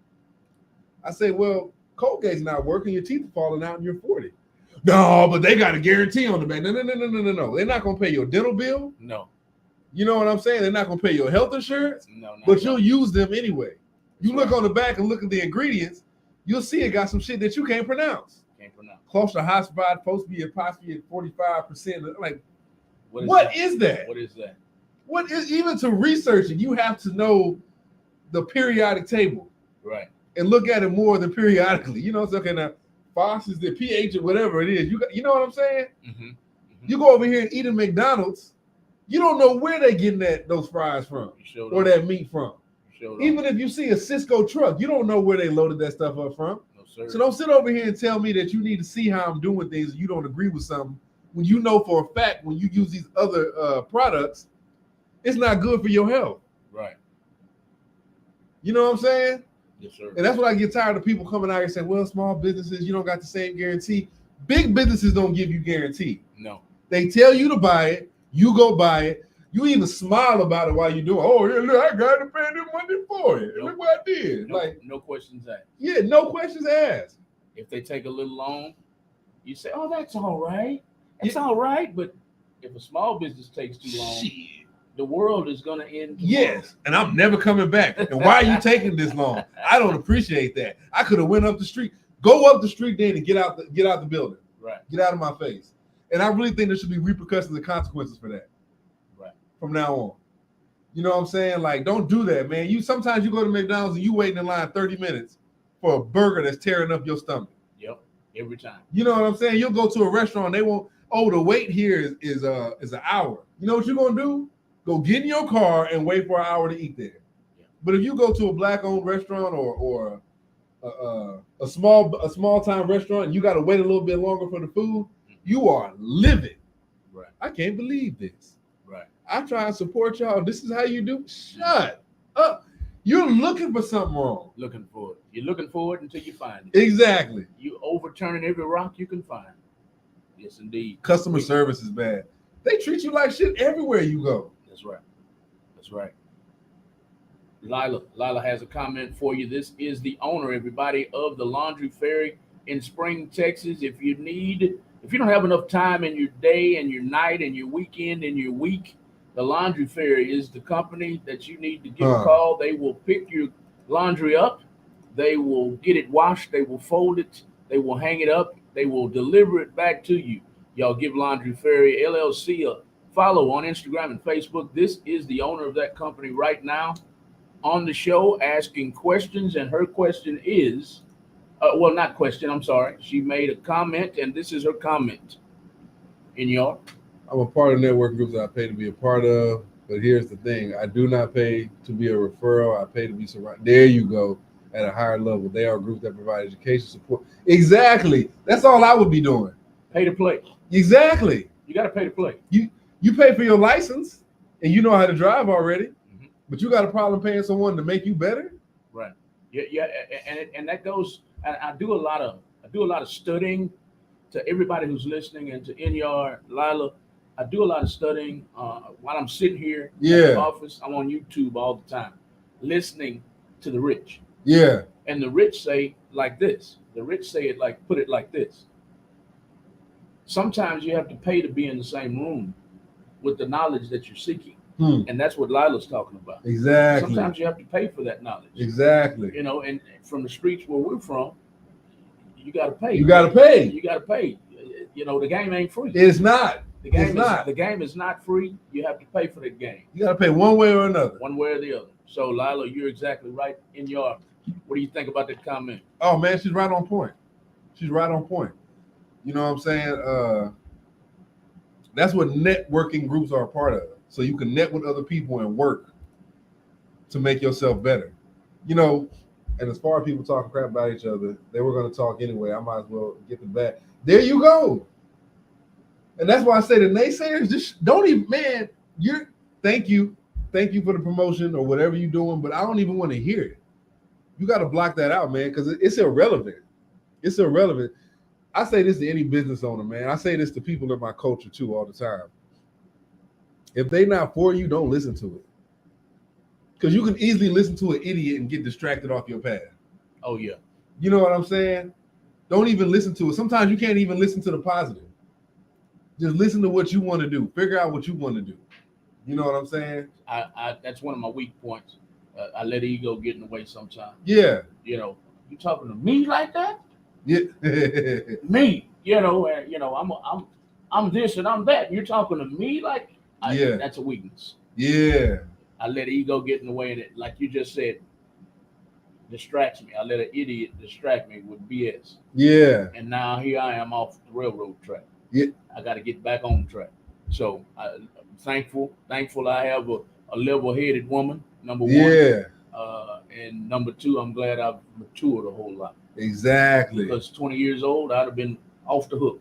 A: I say, well, Colgate's not working, your teeth are falling out and you're 40. No, but they got a guarantee on the back. No. They're not going to pay your dental bill.
B: No.
A: You know what I'm saying? They're not going to pay your health insurance.
B: No.
A: But you'll use them anyway. You look on the back and look at the ingredients, you'll see it got some shit that you can't pronounce. Close to hospital, supposed to be apostrophe at 45%. Like, what is that?
B: What is that?
A: What is, even to research it, you have to know the periodic table.
B: Right.
A: And look at it more than periodically. You know, it's okay now. Phos is the pH or whatever it is. You know what I'm saying?
B: Mm-hmm.
A: You go over here and eat at McDonald's, you don't know where they're getting those fries from or that meat from. Even if you see a Cisco truck, you don't know where they loaded that stuff up from.
B: No, sir.
A: So don't sit over here and tell me that you need to see how I'm doing things and you don't agree with something when you know for a fact when you use these other products, it's not good for your health.
B: Right.
A: You know what I'm saying?
B: Yes, sir.
A: And that's what I get tired of people coming out here saying, well, small businesses, you don't got the same guarantee. Big businesses don't give you guarantee.
B: No.
A: They tell you to buy it. You go buy it. You even smile about it while you're doing, oh, yeah, look, I got to pay them money for it. Look what I did.
B: No questions asked.
A: Yeah, no questions asked.
B: If they take a little long, you say, oh, that's all right. It's all right. But if a small business takes too long, the world is going to end tomorrow.
A: Yes, and I'm never coming back. And why are you taking this long? I don't appreciate that. I could have went up the street. Go up the street then and get out the building.
B: Right.
A: Get out of my face. And I really think there should be repercussions and consequences for that.
B: Right.
A: From now on. You know what I'm saying? Like, don't do that, man. Sometimes you go to McDonald's and you waiting in line 30 minutes for a burger that's tearing up your stomach.
B: Yep. Every time.
A: You know what I'm saying? You'll go to a restaurant, they won't, the wait here is an hour. You know what you're gonna do? Go get in your car and wait for an hour to eat there. Yeah. But if you go to a black-owned restaurant or a small time restaurant and you got to wait a little bit longer for the food, you are livid.
B: Right.
A: I can't believe this.
B: Right.
A: I try and support y'all. This is how you do. Shut up. You're looking for something wrong.
B: Looking for it. You're looking for it until you find it.
A: Exactly.
B: You overturning every rock you can find. Yes, indeed.
A: Customer service is bad. They treat you like shit everywhere you go.
B: That's right. That's right. Lila has a comment for you. This is the owner, everybody, of the Laundry Ferry in Spring, Texas. If you don't have enough time in your day and your night and your weekend and your week, the Laundry Ferry is the company that you need to give a call. They will pick your laundry up. They will get it washed. They will fold it. They will hang it up. They will deliver it back to you. Y'all give Laundry Ferry LLC a follow on Instagram and Facebook. This is the owner of that company right now on the show asking questions. And her question is, not question, I'm sorry. She made a comment, and this is her comment. I'm
A: a part of network groups that I pay to be a part of, but here's the thing. I do not pay to be a referral. I pay to be surrounded. There you go. At a higher level. They are groups that provide education support. Exactly. That's all I would be doing.
B: Pay to play.
A: Exactly.
B: You got to pay to play.
A: You pay for your license and you know how to drive already, but you got a problem paying someone to make you better?
B: Right. Yeah, and that goes. I do a lot of studying. To everybody who's listening and to Inyar, Lila, I do a lot of studying while I'm sitting here in the office. I'm on YouTube all the time, listening to the rich.
A: Yeah.
B: And the rich say like this. The rich say it like, put it like this. Sometimes you have to pay to be in the same room with the knowledge that you're seeking. And that's what Lila's talking about.
A: Exactly.
B: Sometimes you have to pay for that knowledge.
A: Exactly.
B: You know, and from the streets where we're from, you got to pay.
A: You got to pay.
B: You got to pay. You know, the game ain't free.
A: It's not.
B: The game is not free. You have to pay for the game.
A: You got to pay one way or another.
B: One way or the other. So, Lila, you're exactly right in your. What do you think about that comment?
A: Oh, man, she's right on point. She's right on point. You know what I'm saying? That's what networking groups are a part of. So you can net with other people and work to make yourself better. You know, and as far as people talking crap about each other, they were going to talk anyway. I might as well get them back. There you go. And that's why I say the naysayers just don't even, man, thank you for the promotion or whatever you're doing, but I don't even want to hear it. You got to block that out, man, because it's irrelevant. It's irrelevant. I say this to any business owner, man. I say this to people in my culture too all the time. If they not for you, don't listen to it. Because you can easily listen to an idiot and get distracted off your path.
B: Oh, yeah.
A: You know what I'm saying? Don't even listen to it. Sometimes you can't even listen to the positive. Just listen to what you want to do. Figure out what you want to do. You know what I'm saying?
B: That's one of my weak points. I let ego get in the way sometimes.
A: Yeah.
B: You know, you talking to me like that?
A: Yeah.
B: Me, I'm this and I'm that. You're talking to me like,
A: yeah.
B: That's a weakness.
A: Yeah.
B: I let ego get in the way, and it, like you just said, distracts me. I let an idiot distract me with BS.
A: Yeah.
B: And now here I am off the railroad track.
A: Yeah.
B: I got to get back on track. So I'm thankful I have a level-headed woman, number one.
A: Yeah.
B: And number two, I'm glad I've matured a whole lot.
A: Exactly.
B: Because 20 years old, I'd have been off the hook.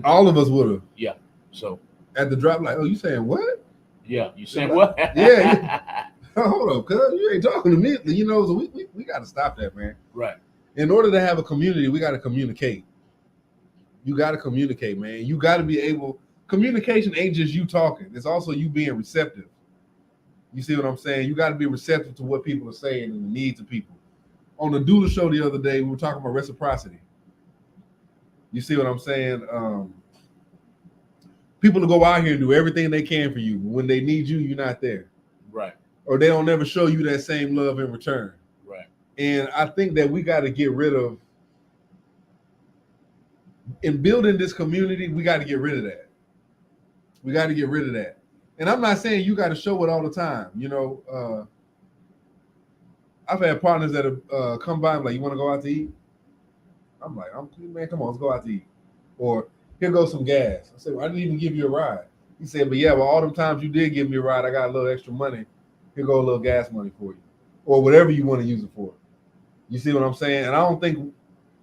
A: All of us would have.
B: Yeah. So
A: at the drop, like, oh, you saying what?
B: Yeah. You saying what?
A: Yeah. Hold on, cuz you ain't talking to me. You know, so we got to stop that, man.
B: Right.
A: In order to have a community, we got to communicate. You got to communicate, man. You got to be able. Communication ain't just you talking. It's also you being receptive. You see what I'm saying? You got to be receptive to what people are saying and the needs of people. On the Doula show the other day, we were talking about reciprocity. You see what I'm saying? People will go out here and do everything they can for you. But when they need you, you're not there.
B: Right.
A: Or they don't ever show you that same love in return.
B: Right. And
A: I think that we got to get rid of, in building this community, we got to get rid of that. We got to get rid of that. And I'm not saying you got to show it all the time. You know, I've had partners that have come by and like, you want to go out to eat? I'm like, man, come on, let's go out to eat. Or here goes some gas. I said, well, I didn't even give you a ride. He said, but yeah, well, all them times you did give me a ride, I got a little extra money. Here go a little gas money for you. Or whatever you want to use it for. You see what I'm saying? And I don't think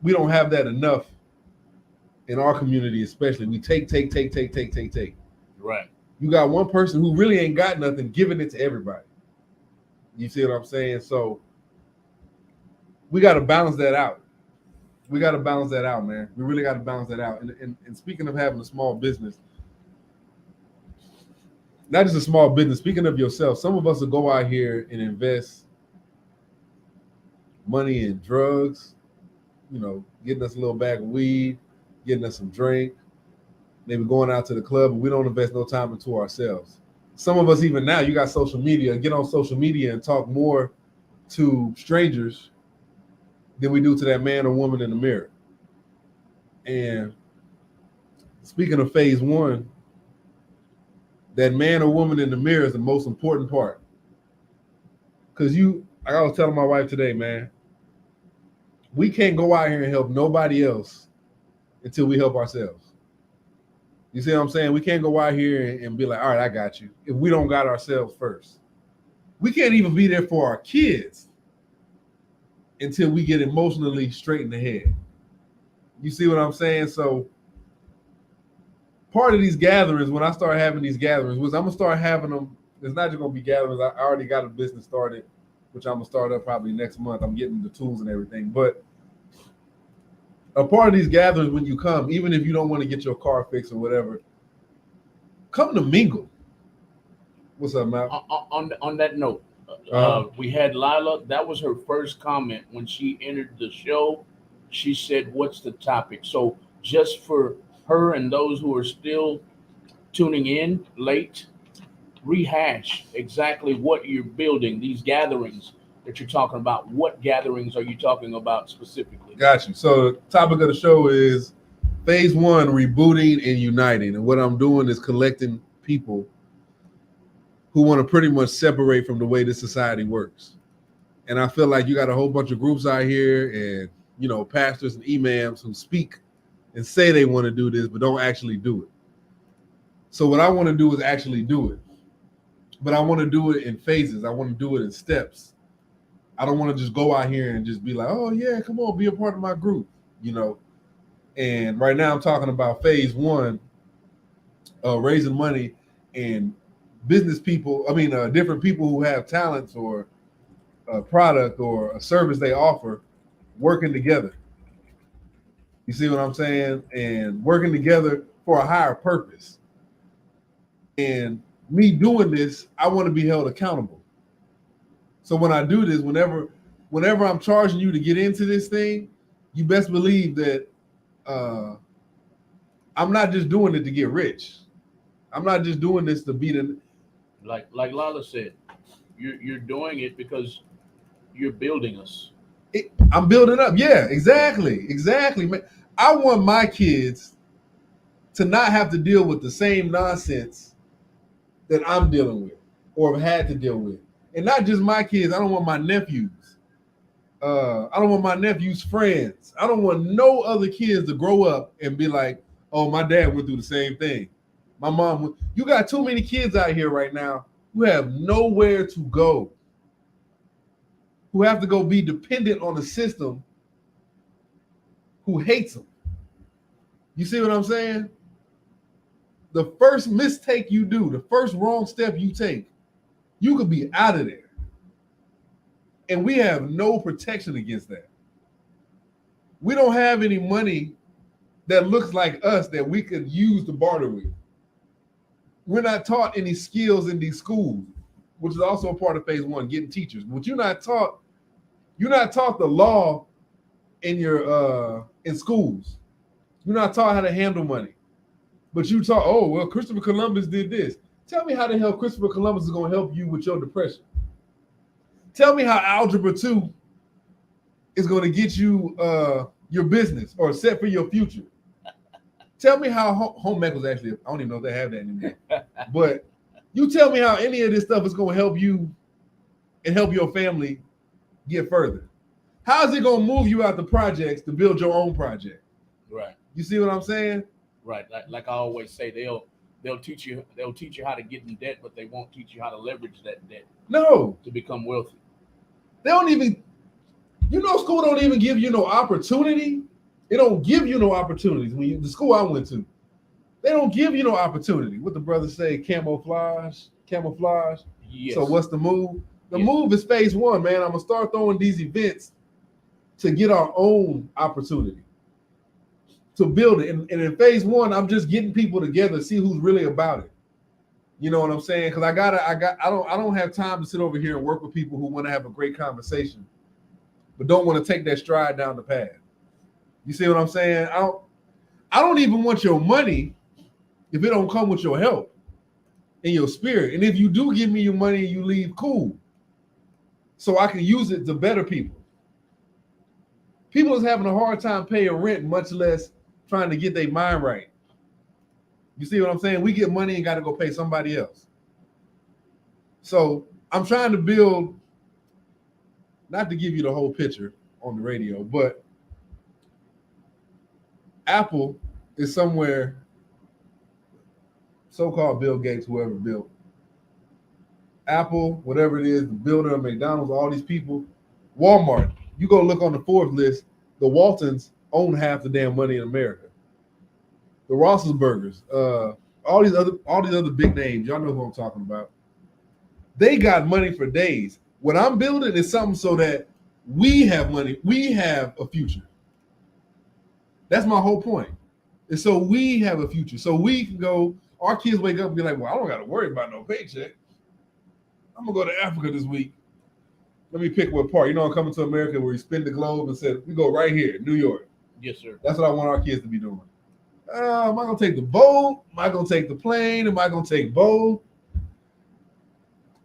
A: we don't have that enough in our community, especially. We take.
B: Right.
A: You got one person who really ain't got nothing giving it to everybody. You see what I'm saying? So we got to balance that out. We got to balance that out, man. We really got to balance that out. And speaking of having a small business, not just a small business, speaking of yourself, some of us will go out here and invest money in drugs, you know, getting us a little bag of weed, getting us some drink, maybe going out to the club, and we don't invest no time into ourselves. Some of us, even now, you got social media, get on social media and talk more to strangers than we do to that man or woman in the mirror. And speaking of phase one, that man or woman in the mirror is the most important part. Because I was telling my wife today, man, we can't go out here and help nobody else until we help ourselves. You see what I'm saying? We can't go out here and be like, all right, I got you, if we don't got ourselves first. We can't even be there for our kids until we get emotionally straight in the head. You see what I'm saying? So part of these gatherings, when I start having these gatherings, was I'm going to start having them. It's not just going to be gatherings. I already got a business started, which I'm going to start up probably next month. I'm getting the tools and everything. But a part of these gatherings, when you come, even if you don't want to get your car fixed or whatever, come to mingle. What's up, Mal?
B: On that note, we had Lila. That was her first comment when she entered the show. She said, what's the topic? So just for her and those who are still tuning in late, rehash exactly what you're building, these gatherings that you're talking about. What gatherings are you talking about specifically?
A: Got you. So the topic of the show is phase one, rebooting and uniting. And what I'm doing is collecting people who want to pretty much separate from the way this society works. And I feel like you got a whole bunch of groups out here and, you know, pastors and imams who speak and say they want to do this, but don't actually do it. So what I want to do is actually do it. But I want to do it in phases. I want to do it in steps. I don't want to just go out here and just be like, oh, yeah, come on, be a part of my group. You know, And right now I'm talking about phase one, raising money and business people. I mean, different people who have talents or a product or a service they offer working together. You see what I'm saying? And working together for a higher purpose. And me doing this, I want to be held accountable. So when I do this, whenever I'm charging you to get into this thing, you best believe that I'm not just doing it to get rich. I'm not just doing this to be the
B: like Lala said, you're doing it because you're building us.
A: I'm building up. Yeah, exactly, man. I want my kids to not have to deal with the same nonsense that I'm dealing with or have had to deal with. And not just my kids, I don't want my nephews. I don't want my nephew's friends. I don't want no other kids to grow up and be like, oh, my dad went through the same thing. My mom went. You got too many kids out here right now who have nowhere to go, who have to go be dependent on a system who hates them. You see what I'm saying? The first mistake you do, the first wrong step you take, you could be out of there. And we have no protection against that. We don't have any money that looks like us that we could use to barter with. We're not taught any skills in these schools, which is also a part of phase one, getting teachers. But you're not taught the law in your in schools. You're not taught how to handle money. But you taught, oh, well, Christopher Columbus did this. Tell me how the hell Christopher Columbus is going to help you with your depression. Tell me how Algebra 2 is going to get you your business or set for your future. Tell me how home ec was actually, I don't even know if they have that anymore. But you tell me how any of this stuff is going to help you and help your family get further. How is it going to move you out the projects to build your own project?
B: Right.
A: You see what I'm saying?
B: Right. Like I always say, they'll teach you how to get in debt, but they won't teach you how to leverage that debt.
A: No.
B: To become wealthy.
A: They don't even, school don't even give you no opportunity. It don't give you no opportunities. The school I went to, they don't give you no opportunity. What the brothers say, camouflage.
B: Yes.
A: So what's the move? The move is phase one, man. I'm gonna start throwing these events to get our own opportunity, to build it. And in phase one, I'm just getting people together, see who's really about it. You know what I'm saying? Because I don't have time to sit over here and work with people who want to have a great conversation, but don't want to take that stride down the path. You see what I'm saying? I don't even want your money if it don't come with your help and your spirit. And if you do give me your money and you leave, cool. So I can use it to better people. People is having a hard time paying rent, much less trying to get their mind right. You see what I'm saying? We get money and got to go pay somebody else. So I'm trying to build, not to give you the whole picture on the radio, but Apple is somewhere, so-called Bill Gates, whoever built Apple, whatever it is, the builder of McDonald's, all these people, Walmart. You go look on the Forbes list, the Waltons own half the damn money in America. The Roethlisbergers, all these other big names, y'all know who I'm talking about. They got money for days. What I'm building is something so that we have money, we have a future. That's my whole point. And so we have a future. So we can go, our kids wake up and be like, well, I don't got to worry about no paycheck. I'm going to go to Africa this week. Let me pick what part. I'm coming to America where we spin the globe and said, we go right here, New York.
B: Yes, sir.
A: That's what I want our kids to be doing. Am I going to take the boat? Am I going to take the plane? Am I going to take both?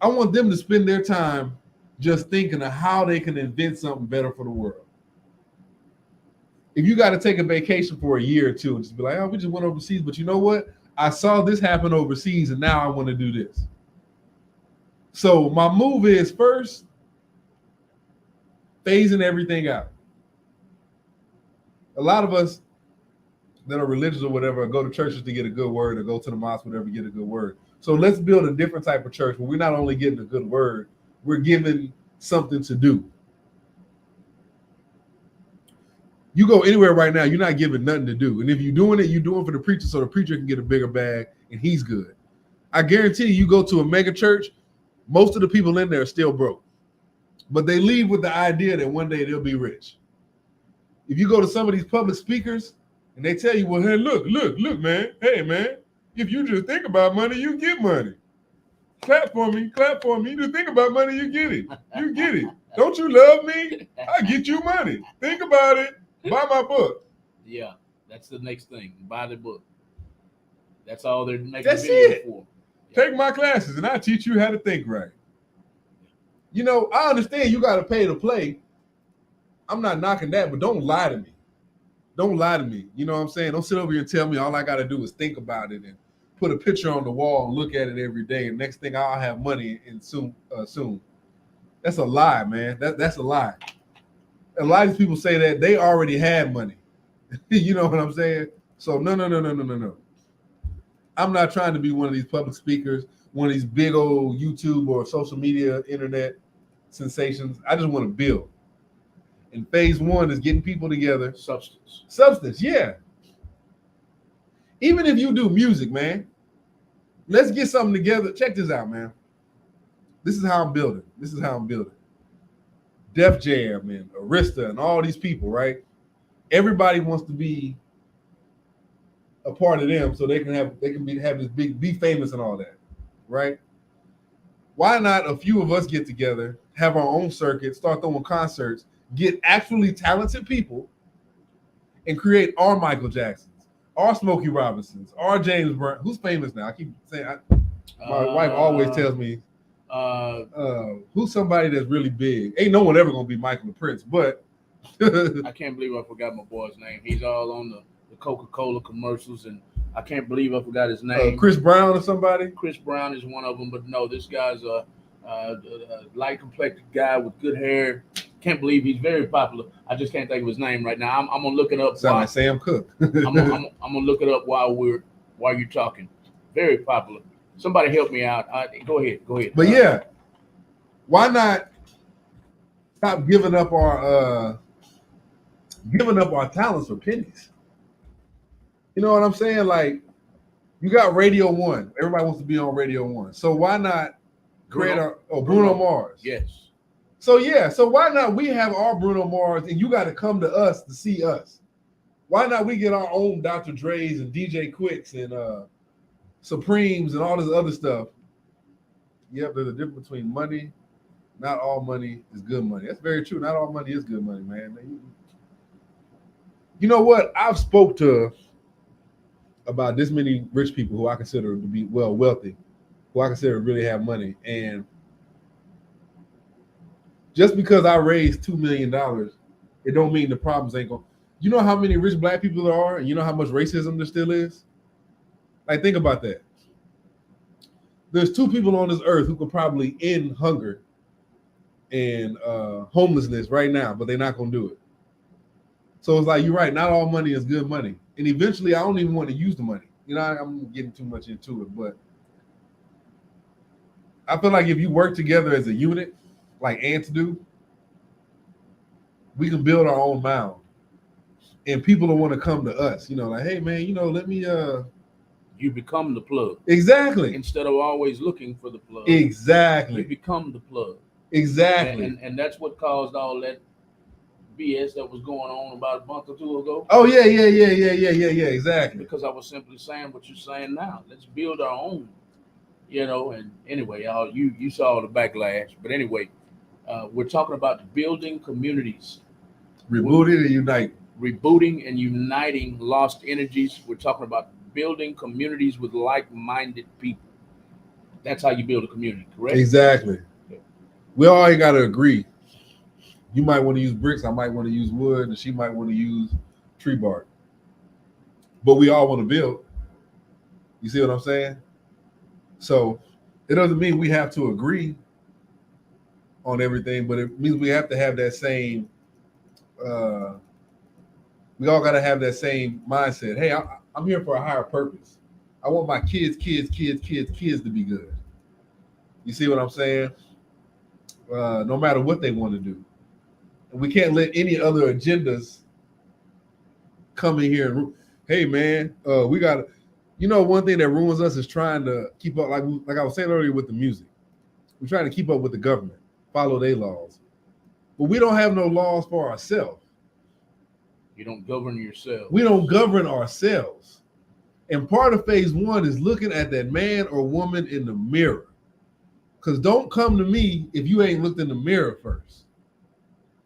A: I want them to spend their time just thinking of how they can invent something better for the world. If you got to take a vacation for a year or two and just be like, oh, we just went overseas, but you know what? I saw this happen overseas and now I want to do this. So my move is first, phasing everything out. A lot of us that are religious or whatever go to churches to get a good word or go to the mosque, whatever, get a good word. So let's build a different type of church where we're not only getting a good word, we're given something to do. You go anywhere right now, you're not given nothing to do. And if you're doing it, you're doing it for the preacher so the preacher can get a bigger bag and he's good. I guarantee you go to a mega church, most of the people in there are still broke. But they leave with the idea that one day they'll be rich. If you go to some of these public speakers and they tell you, well, hey, look, man. Hey, man, if you just think about money, you get money. Clap for me. You just think about money, you get it. You get it. Don't you love me? I get you money. Think about it. Buy my book.
B: Yeah, that's the next thing. Buy the book. That's all they're making
A: That's
B: video
A: it.
B: for.
A: Yeah. Take my classes and I'll teach you how to think right. You know, I understand you got to pay to play. I'm not knocking that, but don't lie to me. Don't lie to me. You know what I'm saying? Don't sit over here and tell me all I got to do is think about it and put a picture on the wall and look at it every day. And next thing I'll have money and soon. That's a lie, man. That's a lie. A lot of these people say that they already had money. You know what I'm saying? So no. I'm not trying to be one of these public speakers, one of these big old YouTube or social media internet sensations. I just want to build. And phase one is getting people together. Substance, yeah. Even if you do music, man, let's get something together. Check this out, man. This is how I'm building. Def Jam and Arista and all these people, right? Everybody wants to be a part of them so they can have this big, be famous and all that, right? Why not a few of us get together, have our own circuit, start throwing concerts, get actually talented people, and create our Michael Jacksons, our Smokey Robinsons, our James Brown. Who's famous now? I keep saying my wife always tells me who's somebody that's really big. Ain't no one ever gonna be Michael the Prince, but
B: I can't believe I forgot my boy's name. He's all on the Coca-Cola commercials, and I can't believe I forgot his name.
A: Chris Brown or somebody?
B: Chris Brown is one of them, but no, this guy's a light-complected guy with good hair. Can't believe he's very popular. I just can't think of his name right now. I'm gonna look it up.
A: Sound like Sam Cooke.
B: I'm gonna look it up while you're talking. Very popular. Somebody help me out. Go ahead.
A: But yeah, why not stop giving up our talents for pennies? You know what I'm saying? Like, you got Radio 1. Everybody wants to be on Radio 1. So why not create Bruno Mars?
B: Yes.
A: So why not we have our Bruno Mars and you got to come to us to see us? Why not we get our own Dr. Dre's and DJ Quicks and Supremes and all this other stuff? Yep, there's a difference between money. Not all money is good money. That's very true. Not all money is good money, man. You know what? I've spoke to about this many rich people who I consider to be wealthy, who I consider really have money. And just because I raised $2 million, it don't mean the problems ain't going. You know how many rich black people there are, and you know how much racism there still is? Like, think about that. There's 2 people on this earth who could probably end hunger and homelessness right now, but they're not going to do it. So it's like, you're right, not all money is good money. And eventually, I don't even want to use the money. You know, I'm getting too much into it, but I feel like if you work together as a unit, like ants do, we can build our own mound. And people will want to come to us, you know, like, hey, man, you know, let me...
B: You become the plug.
A: Exactly.
B: Instead of always looking for the plug.
A: Exactly.
B: You become the plug.
A: Exactly.
B: And that's what caused all that BS that was going on about a month or 2 ago.
A: Oh, yeah, exactly.
B: Because I was simply saying what you're saying now. Let's build our own, you know, and anyway, y'all, you saw the backlash. But anyway, we're talking about building communities.
A: Rebooting and uniting.
B: Rebooting and uniting lost energies. We're talking about building communities with like-minded people. That's how you build a community, correct?
A: Exactly. Yeah. We all ain't got to agree. You might want to use bricks. I might want to use wood. And she might want to use tree bark. But we all want to build. You see what I'm saying? So it doesn't mean we have to agree on everything, but it means we have to have that same, we all got to have that same mindset. Hey, I'm here for a higher purpose. I want my kids to be good. You see what I'm saying? No matter what they want to do. And we can't let any other agendas come in here and, hey man, we got to, one thing that ruins us is trying to keep up, like I was saying earlier with the music. We're trying to keep up with the government, follow their laws. But we don't have no laws for ourselves.
B: You don't govern yourself.
A: We don't govern ourselves. And part of phase one is looking at that man or woman in the mirror. Because don't come to me if you ain't looked in the mirror first.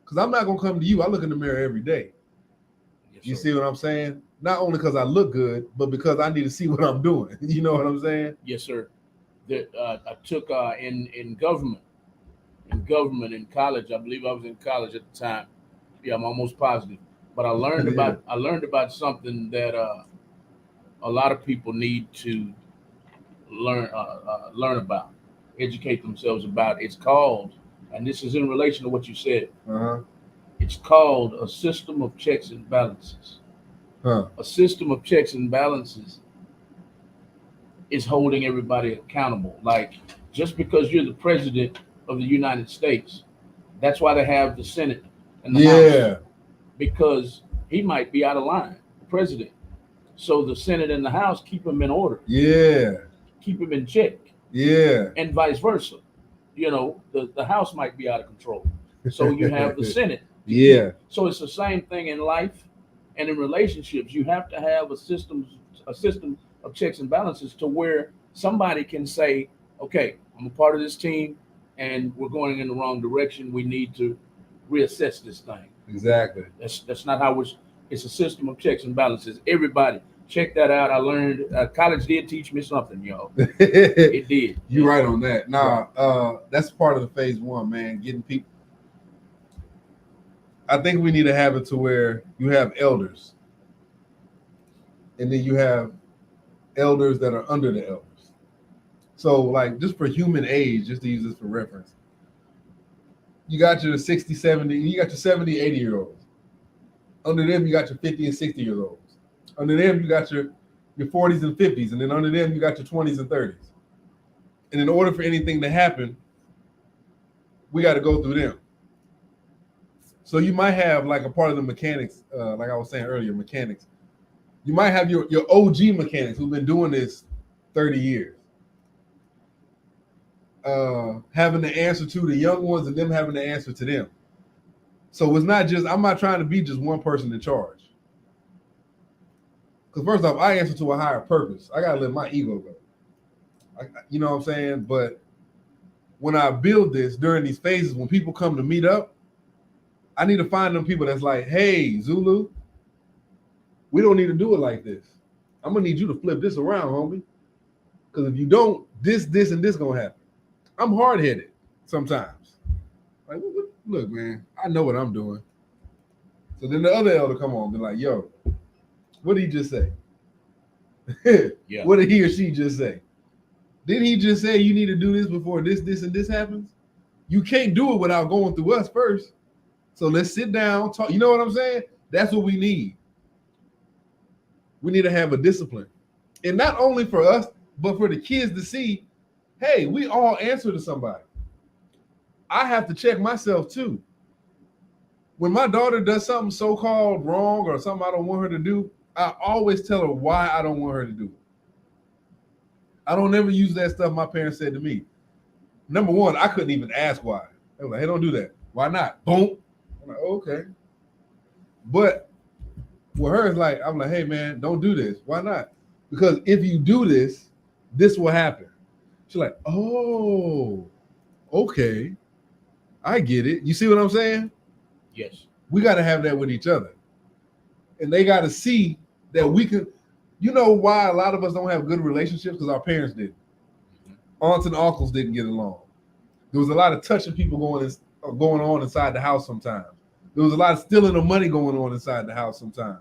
A: Because I'm not going to come to you. I look in the mirror every day. Yes, you see what I'm saying? Not only because I look good, but because I need to see what I'm doing. You know what I'm saying?
B: Yes, sir. I took in government. In college, I believe I was in college at the time. Yeah, I'm almost positive. But I learned about something that a lot of people need to learn about, educate themselves about. It's called, and this is in relation to what you said. It's called a system of checks and balances. A system of checks and balances is holding everybody accountable. Like, just because you're the president of the United States, that's why they have the Senate and the House, because he might be out of line, the president. So the Senate and the House keep him in order. Keep him in check. And vice versa. The House might be out of control. So you have the Senate. So it's the same thing in life and in relationships. You have to have a system of checks and balances to where somebody can say, okay, I'm a part of this team and we're going in the wrong direction. We need to reassess this thing.
A: Exactly.
B: That's not how it's a system of checks and balances. Everybody check that out. I learned college did teach me something, y'all. It did.
A: You're right on that. That's part of the phase one, man. Getting people. I think we need to have it to where you have elders, and then you have elders that are under the elders. So, like, just for human age, just to use this for reference, you got your 60, 70, you got your 70, 80-year-olds. Under them, you got your 50 and 60-year-olds. Under them, you got your 40s and 50s. And then under them, you got your 20s and 30s. And in order for anything to happen, we got to go through them. So you might have, like, a part of the mechanics, like I was saying earlier, mechanics. You might have your OG mechanics who've been doing this 30 years. Having the answer to the young ones and them having the answer to them. So it's not just, I'm not trying to be just one person in charge. Because first off, I answer to a higher purpose. I got to let my ego go. You know what I'm saying? But when I build this during these phases, when people come to meet up, I need to find them people that's like, hey, Zulu, we don't need to do it like this. I'm going to need you to flip this around, homie. Because if you don't, this, and this going to happen. I'm hard-headed sometimes. Like, look, man, I know what I'm doing. So then the other elder come on and be like, yo, what did he just say? Yeah. What did he or she just say? Didn't he just say you need to do this before this, and this happens? You can't do it without going through us first. So let's sit down, talk. You know what I'm saying? That's what we need. We need to have a discipline. And not only for us, but for the kids to see, hey, we all answer to somebody. I have to check myself too. When my daughter does something so-called wrong or something I don't want her to do, I always tell her why I don't want her to do it. I don't ever use that stuff my parents said to me. Number one, I couldn't even ask why. They were like, hey, don't do that. Why not? Boom. I'm like, okay. But with her, it's like, I'm like, hey, man, don't do this. Why not? Because if you do this, this will happen. She's like, oh, okay. I get it. You see what I'm saying?
B: Yes.
A: We got to have that with each other. And they got to see that we can. You know why a lot of us don't have good relationships? Because our parents didn't. Aunts and uncles didn't get along. There was a lot of touching people going on inside the house sometimes. There was a lot of stealing of money going on inside the house sometimes.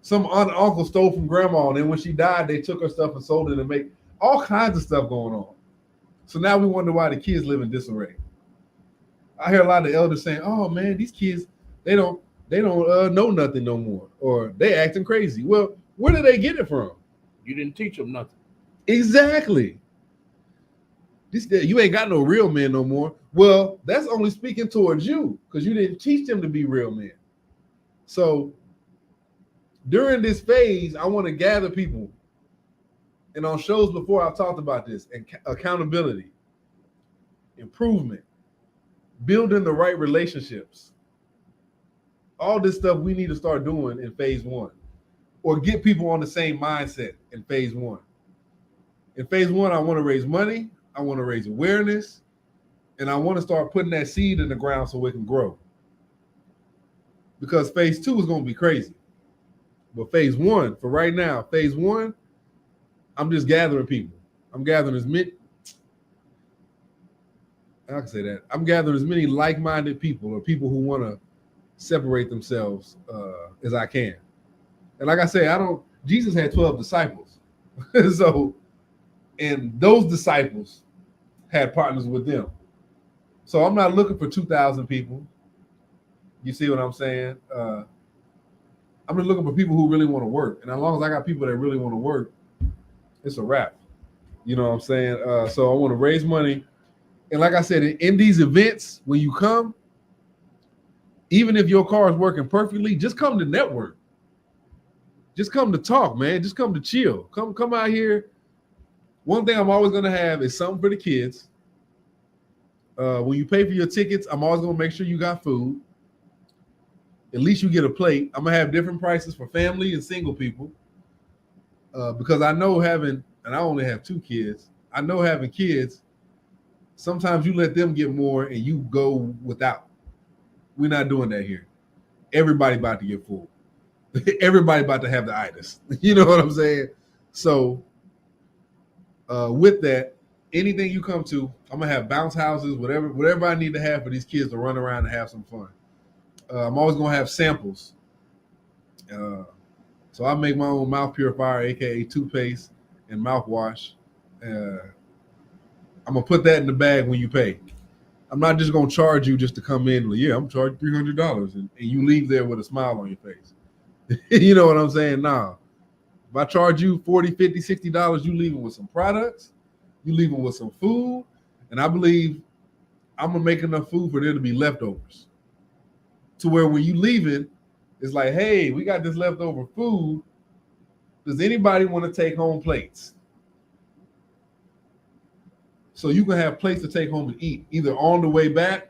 A: Some aunt and uncle stole from grandma, and then when she died, they took her stuff and sold it and make all kinds of stuff going on. So now we wonder why the kids live in disarray. I hear a lot of elders saying, oh man, these kids, they don't know nothing no more, or they acting crazy. Well, where did they get it from?
B: You didn't teach them nothing.
A: Exactly. You ain't got no real men no more. Well, that's only speaking towards you because you didn't teach them to be real men. So During this phase, I want to gather people. And on shows before, I've talked about this and accountability, improvement, building the right relationships. All this stuff we need to start doing in phase one, or get people on the same mindset in phase one. In phase one, I want to raise money, I want to raise awareness, and I want to start putting that seed in the ground so it can grow. Because phase two is going to be crazy. But phase one, for right now, phase one, I'm just gathering people. I'm gathering as many, I can say that. I'm gathering as many like-minded people or people who want to separate themselves as I can. And like I say, Jesus had 12 disciples. So, and those disciples had partners with them. So I'm not looking for 2,000 people. You see what I'm saying? I'm just looking for people who really want to work. And as long as I got people that really want to work, it's a wrap. You know what I'm saying? So I want to raise money. And like I said, in these events, when you come, even if your car is working perfectly, just come to network. Just come to talk, man. Just come to chill. Come out here. One thing I'm always going to have is something for the kids. When you pay for your tickets, I'm always going to make sure you got food. At least you get a plate. I'm going to have different prices for family and single people. Because I know and I only have 2 kids, I know having kids, sometimes you let them get more and you go without. We're not doing that here. Everybody about to get full. Everybody about to have the itis. You know what I'm saying? So with that, anything you come to, I'm going to have bounce houses, whatever I need to have for these kids to run around and have some fun. I'm always going to have samples. So I make my own mouth purifier, aka toothpaste and mouthwash. I'm gonna put that in the bag when you pay. I'm not just gonna charge you just to come in. Like, yeah, I'm charging $300, and you leave there with a smile on your face. You know what I'm saying? Nah. If I charge you $40, $50, $60, you leaving with some products, you leaving with some food, and I believe I'm gonna make enough food for there to be leftovers. To where when you leaving, it's like, hey, we got this leftover food. Does anybody want to take home plates? So you can have plates to take home and eat, either on the way back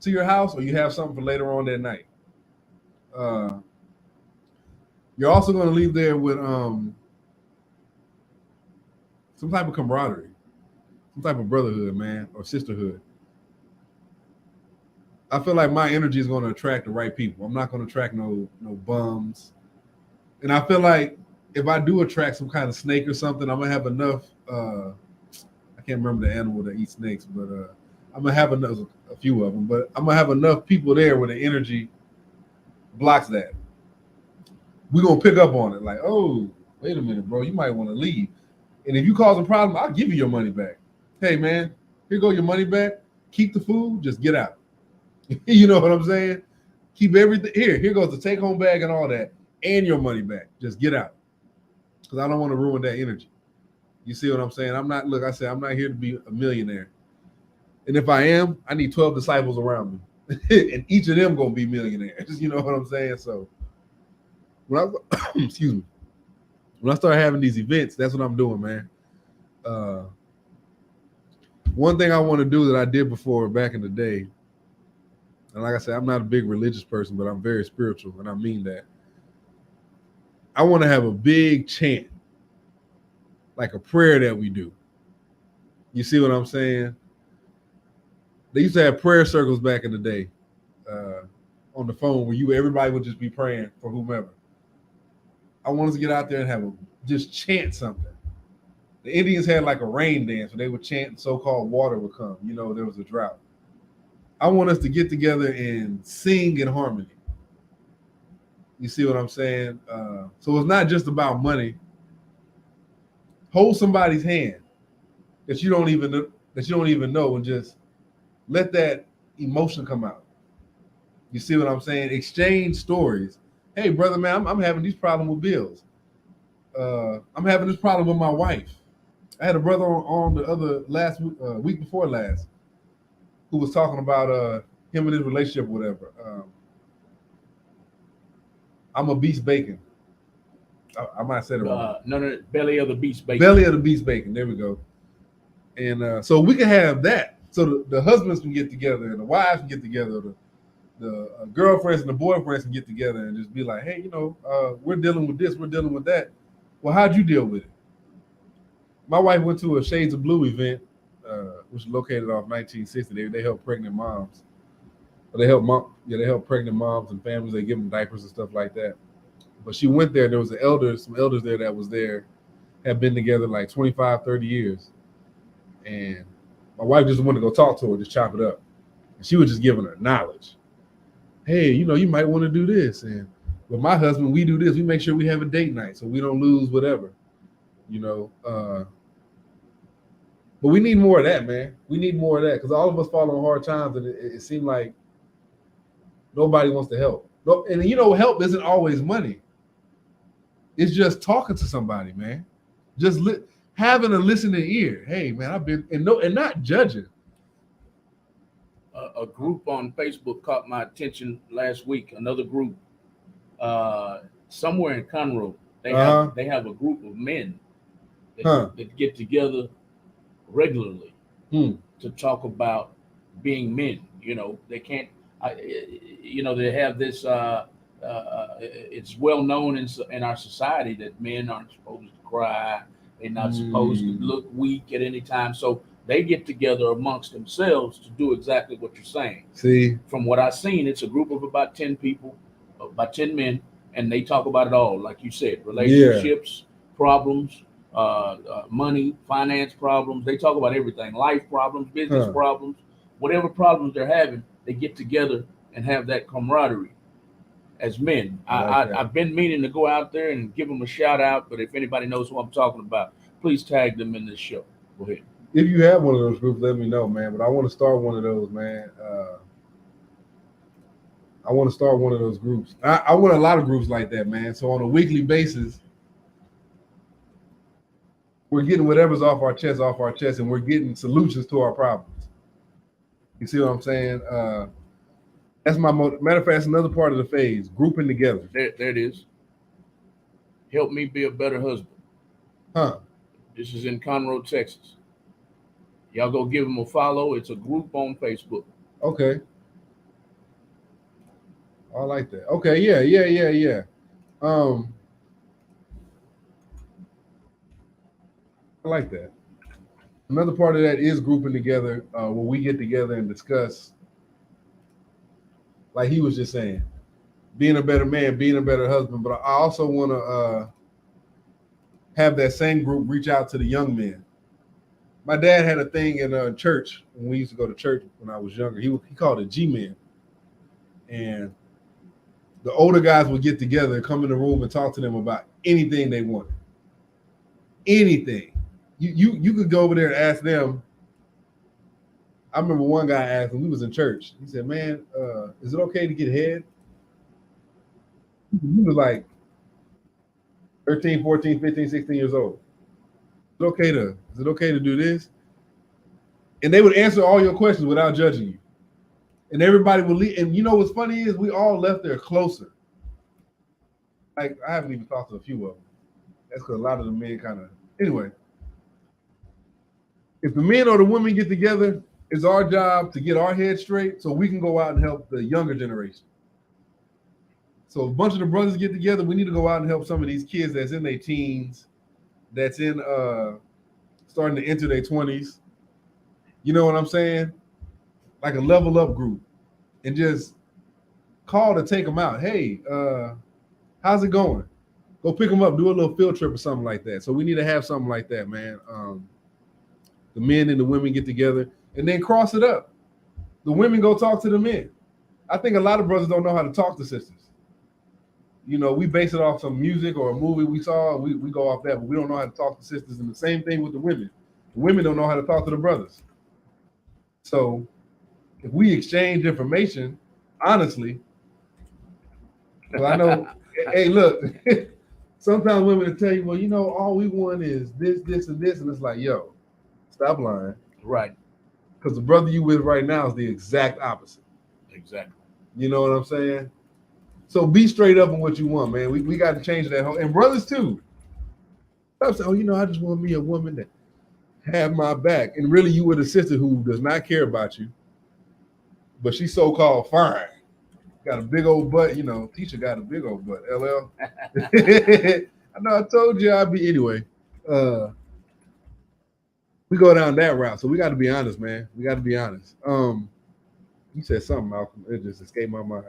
A: to your house or you have something for later on that night. You're also going to leave there with some type of camaraderie, some type of brotherhood, man, or sisterhood. I feel like my energy is going to attract the right people. I'm not going to attract no bums. And I feel like if I do attract some kind of snake or something, I'm going to have enough I can't remember the animal that eats snakes, but I'm gonna have a few of them. But I'm gonna have enough people there where the energy blocks that. We're gonna pick up on it, like, oh, wait a minute, bro, you might want to leave. And if you cause a problem, I'll give you your money back. Hey, man, here go your money back. Keep the food, just get out. You know what I'm saying? Keep everything here. Here goes the take home bag and all that, and your money back. Just get out, because I don't want to ruin that energy. You see what I'm saying? I'm not here to be a millionaire. And if I am, I need 12 disciples around me. And each of them going to be millionaires. You know what I'm saying? So when excuse me, when I start having these events, that's what I'm doing, man. One thing I want to do that I did before back in the day, and like I said, I'm not a big religious person, but I'm very spiritual, and I mean that. I want to have a big chant, like a prayer that we do. You see what I'm saying? They used to have prayer circles back in the day on the phone where everybody would just be praying for whomever. I want us to get out there and just chant something. The Indians had like a rain dance where they would chant and so-called water would come. You know, there was a drought. I want us to get together and sing in harmony. You see what I'm saying? So it's not just about money. Hold somebody's hand that you don't even know and just let that emotion come out. You see what I'm saying? Exchange stories. Hey, brother, man, I'm having these problems with bills. I'm having this problem with my wife. I had a brother on the other week before last who was talking about him and his relationship, whatever. I'm a beast bacon. I might have said it wrong.
B: No, belly of the beast bacon.
A: Belly of the beast bacon. There we go. And so we can have that. So the husbands can get together and the wives can get together. The girlfriends and the boyfriends can get together and just be like, hey, we're dealing with this, we're dealing with that. Well, how'd you deal with it? My wife went to a Shades of Blue event, which is located off 1960. They help pregnant moms. They help pregnant moms and families. They give them diapers and stuff like that. But she went there. There was some elders there that was there, had been together like 25, 30 years. And my wife just wanted to go talk to her, just chop it up. And she was just giving her knowledge. Hey, you might want to do this. And with my husband, we do this. We make sure we have a date night so we don't lose whatever. But we need more of that, man. We need more of that because all of us fall on hard times, and it seemed like nobody wants to help. And help isn't always money. It's just talking to somebody, man. Just having a listening ear. Hey, man, I've been and not judging.
B: A group on Facebook caught my attention last week. Another group, somewhere in Conroe, they have a group of men that get together regularly to talk about being men. They can't. They have this. It's well known in our society that men aren't supposed to cry. They're not supposed to look weak at any time. So they get together amongst themselves to do exactly what you're saying.
A: See,
B: from what I've seen, it's a group of about 10 people, about 10 men, and they talk about it all, like you said, relationships, problems, money, finance problems. They talk about everything, life problems, business problems, whatever problems they're having. They get together and have that camaraderie as men. I've been meaning to go out there and give them a shout out, but if anybody knows who I'm talking about, please tag them in this show. Go ahead.
A: If you have one of those groups, let me know, man. But I want to start one of those, man. I want to start one of those groups. I want a lot of groups like that, man. So on a weekly basis, we're getting whatever's off our chest, and we're getting solutions to our problems. You see what I'm saying? That's my matter of fact, that's another part of the phase, grouping together.
B: There it is. Help me be a better husband. This is in Conroe, Texas. Y'all go give them a follow. It's a group on Facebook.
A: Okay. I like that. Okay, yeah. I like that. Another part of that is grouping together where we get together and discuss, like he was just saying, being a better man, being a better husband. But I also want to have that same group reach out to the young men. My dad had a thing in church when we used to go to church when I was younger. He called it G-Men. And the older guys would get together and come in the room and talk to them about anything they wanted. Anything. You could go over there and ask them. I remember one guy asked when we was in church. He said, man, is it okay to get head? He was like 13, 14, 15, 16 years old. Is it okay to do this? And they would answer all your questions without judging you. And everybody would leave. And you know what's funny is we all left there closer. Like I haven't even talked to a few of them. That's because a lot of the men kind of anyway. If the men or the women get together, it's our job to get our heads straight so we can go out and help the younger generation. So a bunch of the brothers get together. We need to go out and help some of these kids that's in their teens, that's in starting to enter their 20s. You know what I'm saying? Like a level up group, and just call to take them out. Hey, how's it going? Go pick them up, do a little field trip or something like that. So we need to have something like that, man. The men and the women get together and then cross it up. The women go talk to the men. I think a lot of brothers don't know how to talk to sisters. We base it off some music or a movie we saw. We go off that, but we don't know how to talk to sisters. And the same thing with the women. The women don't know how to talk to the brothers. So if we exchange information, honestly, well, I know, hey, look, sometimes women will tell you, well, all we want is this, this, and this. And it's like, yo, stop lying.
B: Right.
A: Because the brother you with right now is the exact opposite.
B: Exactly.
A: You know what I'm saying? So be straight up on what you want, man. We got to change that whole, and brothers too. Stop saying, oh, I just want me a woman that have my back. And really you with a sister who does not care about you, but she's so-called fine. Got a big old butt, teacher got a big old butt. LL. I know I told you I'd be anyway. We go down that route. So we got to be honest, man. We got to be honest. You said something, Malcolm. It just escaped my mind.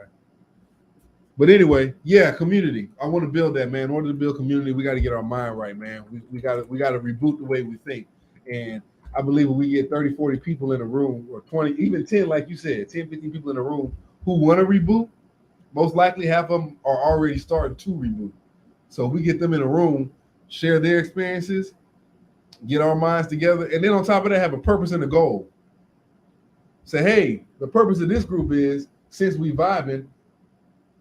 A: But anyway, yeah, community. I want to build that, man. In order to build community, we got to get our mind right, man. We got to reboot the way we think. And I believe if we get 30, 40 people in a room, or 20, even 10, like you said, 10, 15 people in a room who want to reboot, most likely half of them are already starting to reboot. So we get them in a room, share their experiences, get our minds together, and then on top of that, have a purpose and a goal. Say, hey, the purpose of this group is, since we vibing,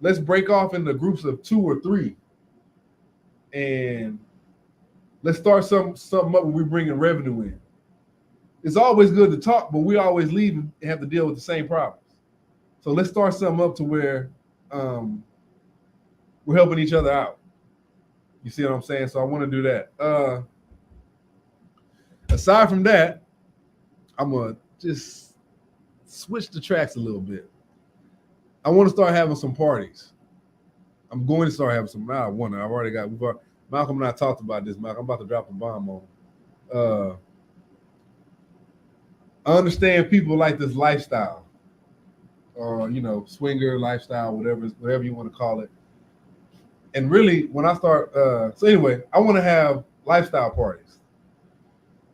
A: let's break off into groups of 2 or 3, and let's start something up when we bring in revenue in. It's always good to talk, but we always leave and have to deal with the same problems. So let's start something up to where we're helping each other out. You see what I'm saying? So I want to do that. Aside from that, I'm going to just switch the tracks a little bit. I want to start having some parties. I'm going to start having some. Now I want to. I've already got. Malcolm and I talked about this. Malcolm, I'm about to drop a bomb on. I understand people like this lifestyle, or swinger lifestyle, whatever you want to call it. And really, when I start, so anyway, I want to have lifestyle parties,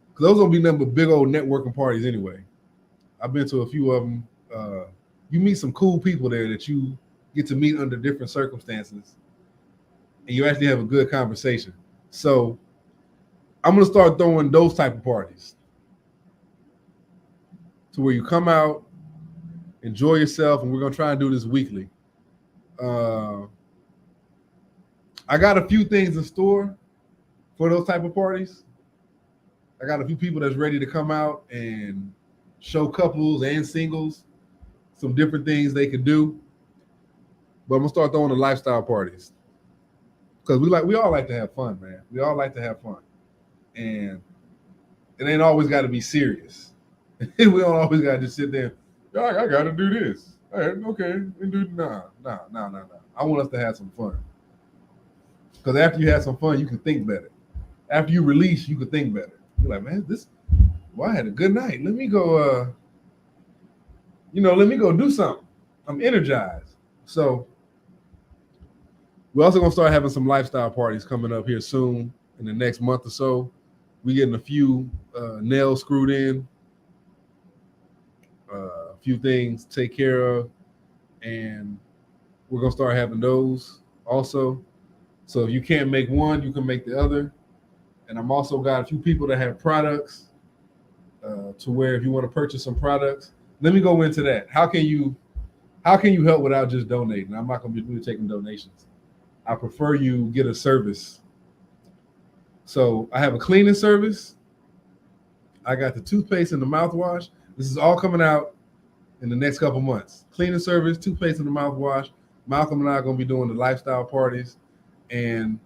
A: because those gonna be nothing but big old networking parties anyway. I've been to a few of them. You meet some cool people there that you get to meet under different circumstances, and you actually have a good conversation. So I'm gonna start throwing those type of parties, to where you come out, enjoy yourself, and we're gonna try and do this weekly. I got a few things in store for those type of parties. I got a few people that's ready to come out and show couples and singles some different things they could do. But I'm gonna start throwing the lifestyle parties, because we all like to have fun, man. We all like to have fun, and it ain't always got to be serious. We don't always got to just sit there. I got to do this. All right, okay, and do nah. I want us to have some fun, because after you have some fun, you can think better. After you release, you can think better. You're like, man, I had a good night. Let me go. Let me go do something. I'm energized. So we're also gonna start having some lifestyle parties coming up here soon in the next month or so. We getting a few nails screwed in, a few things to take care of, and we're gonna start having those also. So if you can't make one, you can make the other. And I'm also got a few people that have products, to where if you want to purchase some products, let me go into that. How can you help without just donating? I'm not going to be really taking donations. I prefer you get a service. So I have a cleaning service. I got the toothpaste and the mouthwash. This is all coming out in the next couple months. Cleaning service, toothpaste and the mouthwash. Malcolm and I are going to be doing the lifestyle parties. And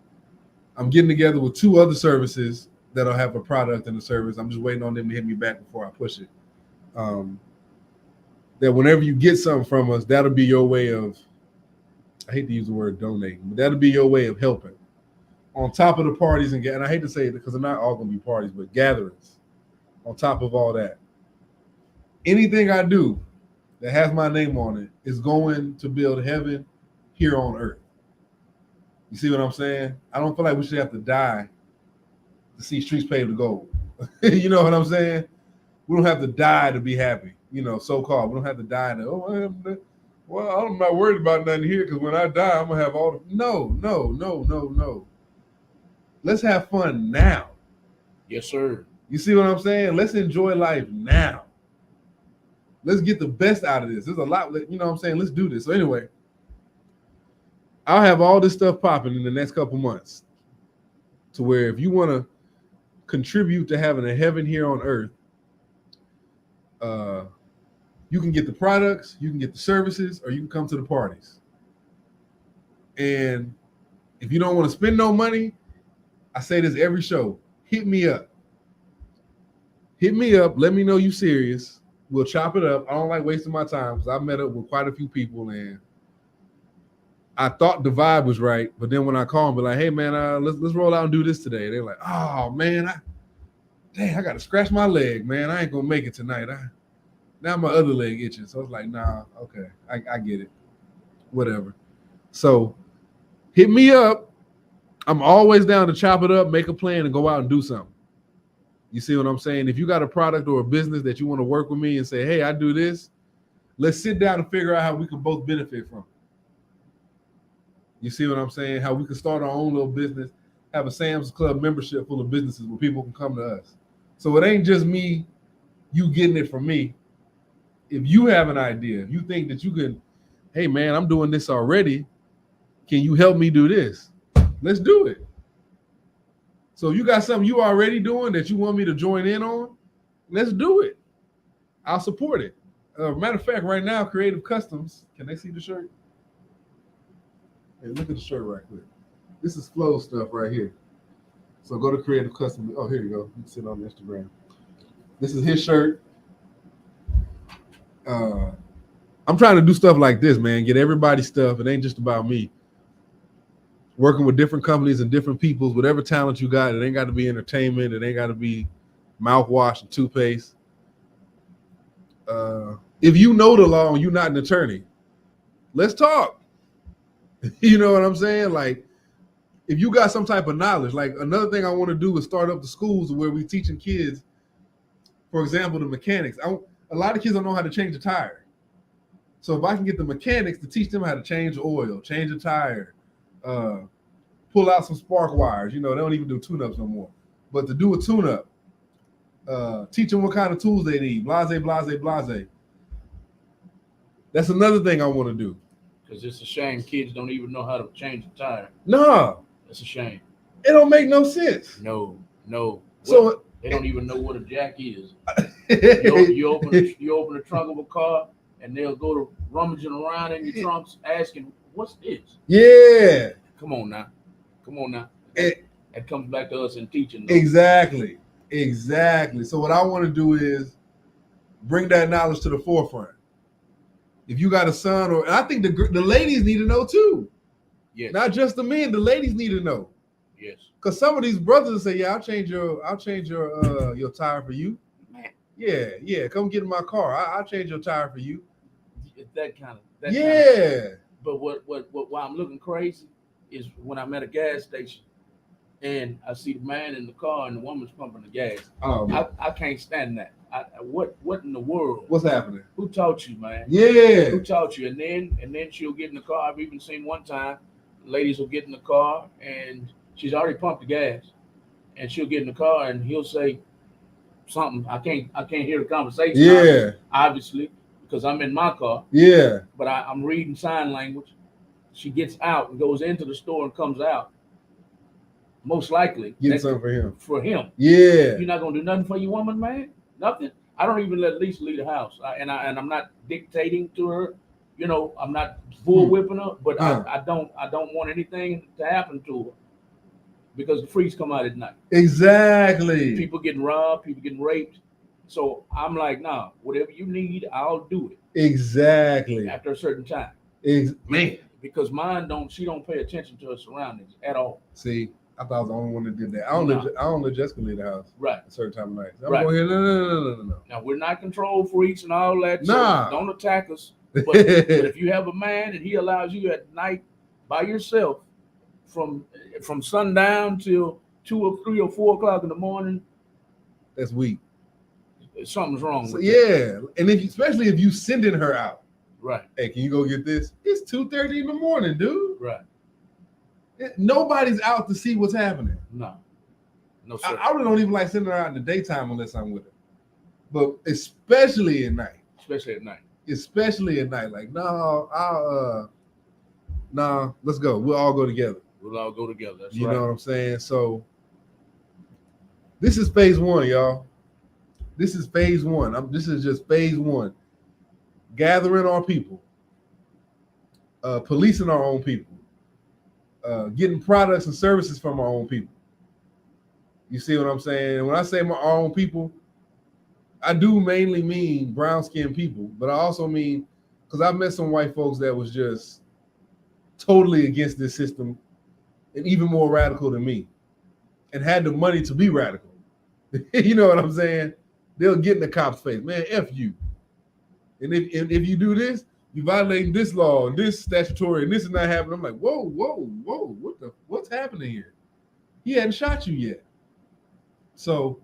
A: I'm getting together with 2 other services that'll have a product in the service. I'm just waiting on them to hit me back before I push it. That whenever you get something from us, that'll be your way of, I hate to use the word donating, but that'll be your way of helping. On top of the parties, and I hate to say it because they're not all going to be parties, but gatherings. On top of all that, anything I do that has my name on it is going to build heaven here on earth. You see what I'm saying? I don't feel like we should have to die to see streets paved with gold. You know what I'm saying? We don't have to die to be happy. So-called. We don't have to die to, I'm not worried about nothing here, because when I die, I'm going to have all the... No. Let's have fun now.
B: Yes, sir.
A: You see what I'm saying? Let's enjoy life now. Let's get the best out of this. There's a lot, you know what I'm saying? Let's do this. So anyway, I'll have all this stuff popping in the next couple months, to where if you want to contribute to having a heaven here on earth, you can get the products, you can get the services, or you can come to the parties. And if you don't want to spend no money, I say this every show, hit me up. Hit me up. Let me know you serious. We'll chop it up. I don't like wasting my time because I met up with quite a few people and I thought the vibe was right, but then when I call them, be like, "Hey man, let's roll out and do this today." They're like, "Oh man, I got to scratch my leg, man. I ain't gonna make it tonight. Now my other leg itching." So I was like, "Nah, okay, I get it, whatever." So hit me up. I'm always down to chop it up, make a plan, and go out and do something. You see what I'm saying? If you got a product or a business that you want to work with me and say, "Hey, I do this," let's sit down and figure out how we can both benefit from it. You see what I'm saying? How we can start our own little business, have a Sam's Club membership full of businesses where people can come to us. So it ain't just me, you getting it from me. If you have an idea, if you think that you can, hey man, I'm doing this already. Can you help me do this? Let's do it. So you got something you already doing that you want me to join in on? Let's do it. I'll support it. Matter of fact, right now, Creative Customs, can they see the shirt? Hey, look at the shirt right quick. This is Flow stuff right here. So go to Creative Custom. Oh, here you go. You can see it on Instagram. This is his shirt. I'm trying to do stuff like this, man. Get everybody's stuff. It ain't just about me. Working with different companies and different peoples, whatever talent you got. It ain't got to be entertainment. It ain't got to be mouthwash and toothpaste. If you know the law and you're not an attorney, let's talk. You know what I'm saying? Like, if you got some type of knowledge, like another thing I want to do is start up the schools where we're teaching kids, for example, the mechanics. A lot of kids don't know how to change a tire. So if I can get the mechanics to teach them how to change the oil, change a tire, pull out some spark wires, they don't even do tune-ups no more. But to do a tune-up, teach them what kind of tools they need, blase, blase, blase. That's another thing I want to do.
B: Because it's a shame kids don't even know how to change a tire.
A: No.
B: That's a shame.
A: It don't make no sense.
B: No.
A: So
B: they don't even know what a jack is. You open the trunk of a car and they'll go to rummaging around in your trunks asking, "What's this?"
A: Yeah.
B: Come on now. That comes back to us in teaching. Though.
A: Exactly. So what I want to do is bring that knowledge to the forefront. If you got a son, and I think the ladies need to know too.
B: Yes.
A: Not just the men, the ladies need to know.
B: Yes.
A: Because some of these brothers say, "Yeah, I'll change your tire for you."
B: Man.
A: Yeah. Come get in my car. I'll change your tire for you.
B: That kind of. But why I'm looking crazy is when I'm at a gas station and I see the man in the car and the woman's pumping the gas. I can't stand that. What in the world?
A: What's happening?
B: Who taught you, man?
A: Yeah.
B: Who taught you? And then she'll get in the car. I've even seen one time, ladies will get in the car and she's already pumped the gas, and she'll get in the car and he'll say something. I can't hear the conversation.
A: Yeah.
B: Obviously, because I'm in my car.
A: Yeah.
B: But I'm reading sign language. She gets out and goes into the store and comes out. Most likely.
A: Get something for him.
B: For him.
A: Yeah.
B: You're not gonna do nothing for your woman, man. Nothing. I don't even let Lisa leave the house, and I'm not dictating to her. I'm not full whipping her, but I don't want anything to happen to her because the freaks come out at night.
A: Exactly.
B: People getting robbed, people getting raped. So I'm like, nah, whatever you need, I'll do it.
A: Exactly.
B: After a certain time.
A: Man.
B: Because she don't pay attention to her surroundings at all.
A: See, I thought I was the only one that did that. I don't let Jessica leave the house.
B: Right.
A: At a certain time of night. I'm
B: right.
A: going here. No.
B: Now we're not control freaks and all that.
A: Nah.
B: So don't attack us. But if you have a man and he allows you at night by yourself from sundown till 2 or 3 or 4 o'clock in the morning,
A: that's weak.
B: Something's wrong with
A: that. And especially if you sending her out.
B: Right.
A: Hey, can you go get this? It's 2:30 in the morning, dude.
B: Right.
A: Nobody's out to see what's happening.
B: No, sir.
A: I really don't even like sending her out in the daytime unless I'm with her. But especially at night. Like, no, let's go. We'll all go together.
B: That's
A: you
B: right.
A: know what I'm saying? So this is phase 1, y'all. This is phase 1. This is just phase 1. Gathering our people. Policing our own people. getting products and services from our own people. You see what I'm saying? And when I say our own people, I do mainly mean brown-skinned people, but I also mean, because I've met some white folks that was just totally against this system and even more radical than me and had the money to be radical. You know what I'm saying? They'll get in the cop's face, man, F you. And if you do this, you violating this law and this statutory and this is not happening. I'm like, whoa, what's happening here? He hadn't shot you yet. So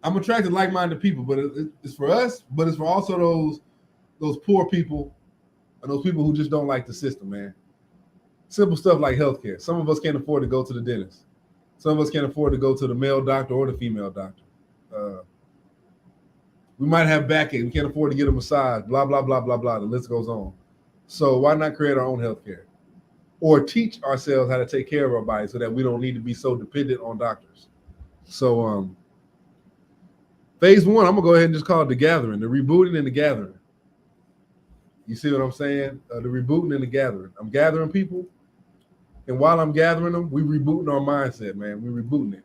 A: I'm attracted to like-minded people, but it's for us, but it's for also those poor people and those people who just don't like the system, man. Simple stuff like healthcare. Some of us can't afford to go to the dentist. Some of us can't afford to go to the male doctor or the female doctor. We might have backache. We can't afford to get a massage, blah, blah, blah, blah, blah. The list goes on. So why not create our own healthcare? Or teach ourselves how to take care of our bodies so that we don't need to be so dependent on doctors. So phase one, I'm going to go ahead and just call it the gathering, the rebooting and the gathering. You see what I'm saying? The rebooting and the gathering. I'm gathering people. And while I'm gathering them, we rebooting our mindset, man. We rebooting it.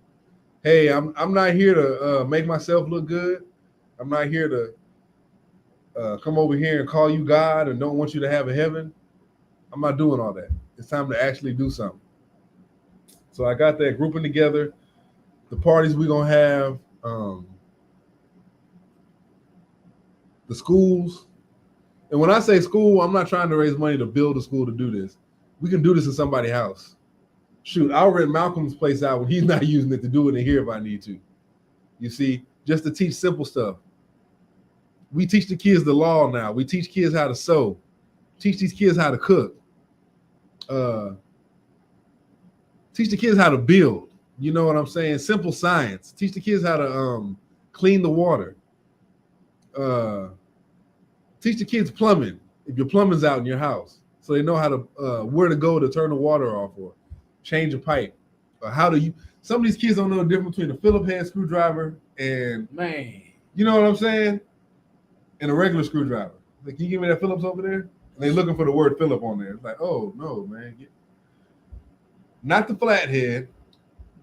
A: Hey, I'm not here to make myself look good. I'm not here to come over here and call you God and don't want you to have a heaven. I'm not doing all that. It's time to actually do something. So I got that grouping together. The parties we're going to have, the schools. And when I say school, I'm not trying to raise money to build a school to do this. We can do this in somebody's house. Shoot, I'll rent Malcolm's place out when he's not using it to do it in here if I need to. You see, just to teach simple stuff. We teach the kids the law now. We teach kids how to sew. Teach these kids how to cook. Teach the kids how to build. You know what I'm saying? Simple science. Teach the kids how to clean the water. Teach the kids plumbing if your plumbing's out in your house, so they know how to where to go to turn the water off or change a pipe. How do you? Some of these kids don't know the difference between a Phillips head screwdriver and you know what I'm saying, and a regular screwdriver. Like, can you give me that Phillips over there? And they're looking for the word Phillip on there. It's like, oh no, man, not the flathead,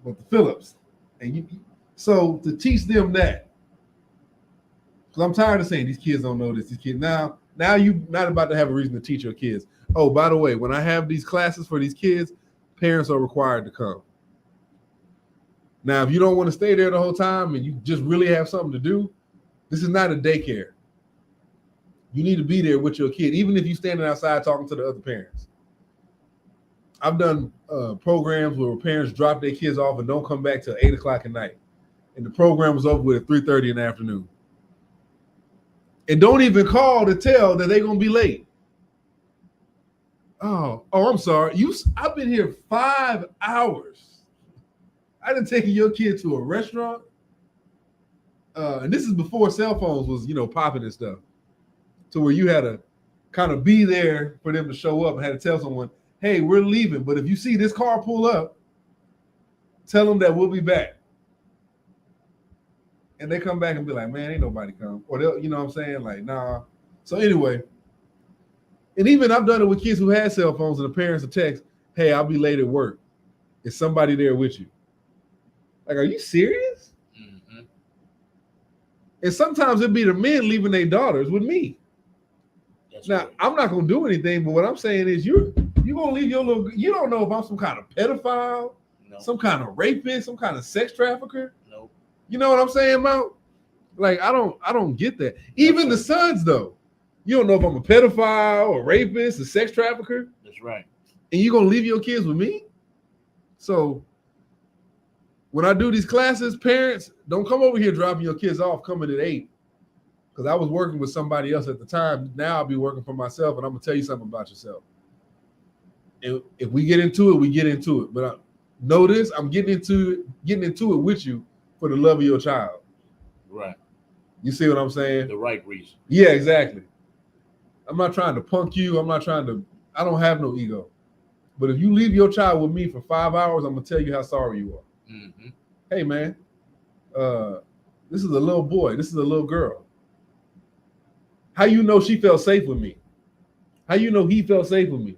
A: but the Phillips. And so to teach them that. Because I'm tired of saying these kids don't know this. These kids now you're not about to have a reason to teach your kids. Oh, by the way, when I have these classes for these kids, parents are required to come. Now, if you don't want to stay there the whole time and you just really have something to do, this is not a daycare. You need to be there with your kid, even if you're standing outside talking to the other parents. I've done programs where parents drop their kids off and don't come back till 8 o'clock at night. And the program was over with at 3:30 in the afternoon. And don't even call to tell that they're going to be late. Oh, I'm sorry. I've been here 5 hours. I done taken your kid to a restaurant. And this is before cell phones was, popping and stuff. To where you had to kind of be there for them to show up and had to tell someone, hey, we're leaving. But if you see this car pull up, tell them that we'll be back. And they come back and be like, man, ain't nobody come. Or they'll, you know what I'm saying? Like, nah. So anyway, and even I've done it with kids who had cell phones and the parents will text, hey, I'll be late at work. Is somebody there with you? Like, are you serious? Mm-hmm. And sometimes it'd be the men leaving their daughters with me. That's now, right. I'm not going to do anything, but what I'm saying is you're going to leave your little, you don't know if I'm some kind of pedophile, some kind of rapist, some kind of sex trafficker. No. You know what I'm saying, Mount? Like, I don't get that. Even the sons, though. You don't know if I'm a pedophile, a rapist, a sex trafficker.
B: That's right.
A: And you're going to leave your kids with me? So when I do these classes, parents, don't come over here dropping your kids off coming at 8. Because I was working with somebody else at the time. Now I'll be working for myself, and I'm going to tell you something about yourself. And if we get into it, we get into it. But know this, I'm getting into it with you for the love of your child.
B: Right.
A: You see what I'm saying?
B: The right reason. Yeah,
A: exactly. I'm not trying to punk you. I don't have no ego. But if you leave your child with me for 5 hours, I'm going to tell you how sorry you are. Mm-hmm. Hey, man, this is a little boy. This is a little girl. How you know she felt safe with me? How you know he felt safe with me?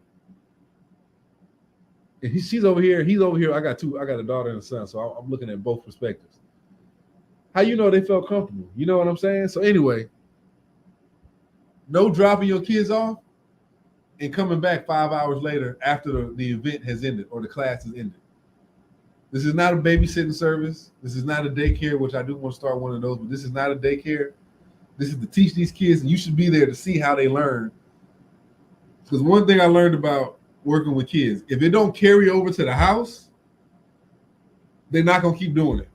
A: And she's over here. He's over here. I got a daughter and a son, so I'm looking at both perspectives. How you know they felt comfortable? You know what I'm saying? So anyway, no dropping your kids off and coming back 5 hours later after the event has ended or the class has ended. This is not a babysitting service. This is not a daycare, which I do want to start one of those, but this is not a daycare. This is to teach these kids, and you should be there to see how they learn. Because one thing I learned about working with kids, if it don't carry over to the house, they're not going to keep doing it.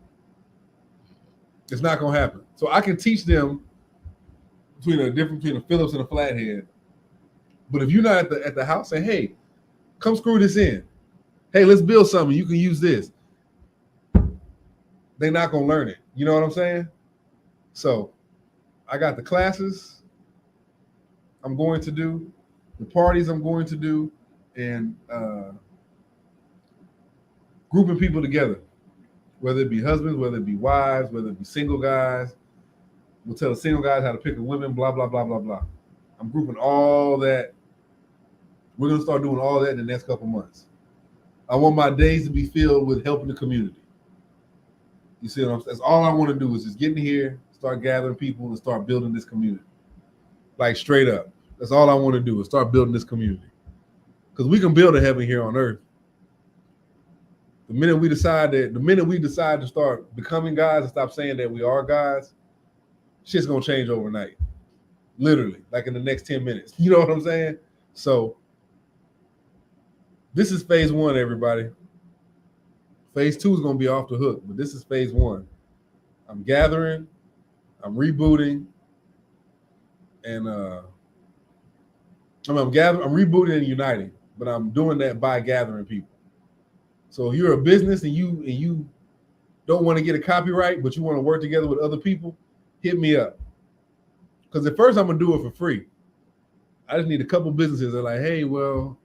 A: It's not going to happen. So I can teach them between a difference between a Phillips and a flathead. But if you're not at the house, say, hey, come screw this in. Hey, let's build something. You can use this. They're not going to learn it. You know what I'm saying? So I got the classes I'm going to do, the parties I'm going to do, and grouping people together, whether it be husbands, whether it be wives, whether it be single guys. We'll tell the single guys how to pick a women, blah, blah, blah, blah, blah. I'm grouping all that. We're going to start doing all that in the next couple months. I want my days to be filled with helping the community. You see what I'm saying? That's all I want to do is just get in here, start gathering people, and start building this community. Like straight up. That's all I want to do is start building this community. Because we can build a heaven here on earth. The minute we decide to start becoming guys and stop saying that we are guys, shit's gonna change overnight. Literally, like in the next 10 minutes. You know what I'm saying? So this is phase 1, everybody. Phase 2 is gonna be off the hook, but this is phase 1. I'm gathering, I'm rebooting, and I'm rebooting and uniting, but I'm doing that by gathering people. So if you're a business and you don't want to get a copyright, but you want to work together with other people, hit me up. Because at first I'm gonna do it for free. I just need a couple businesses that are like, hey, well,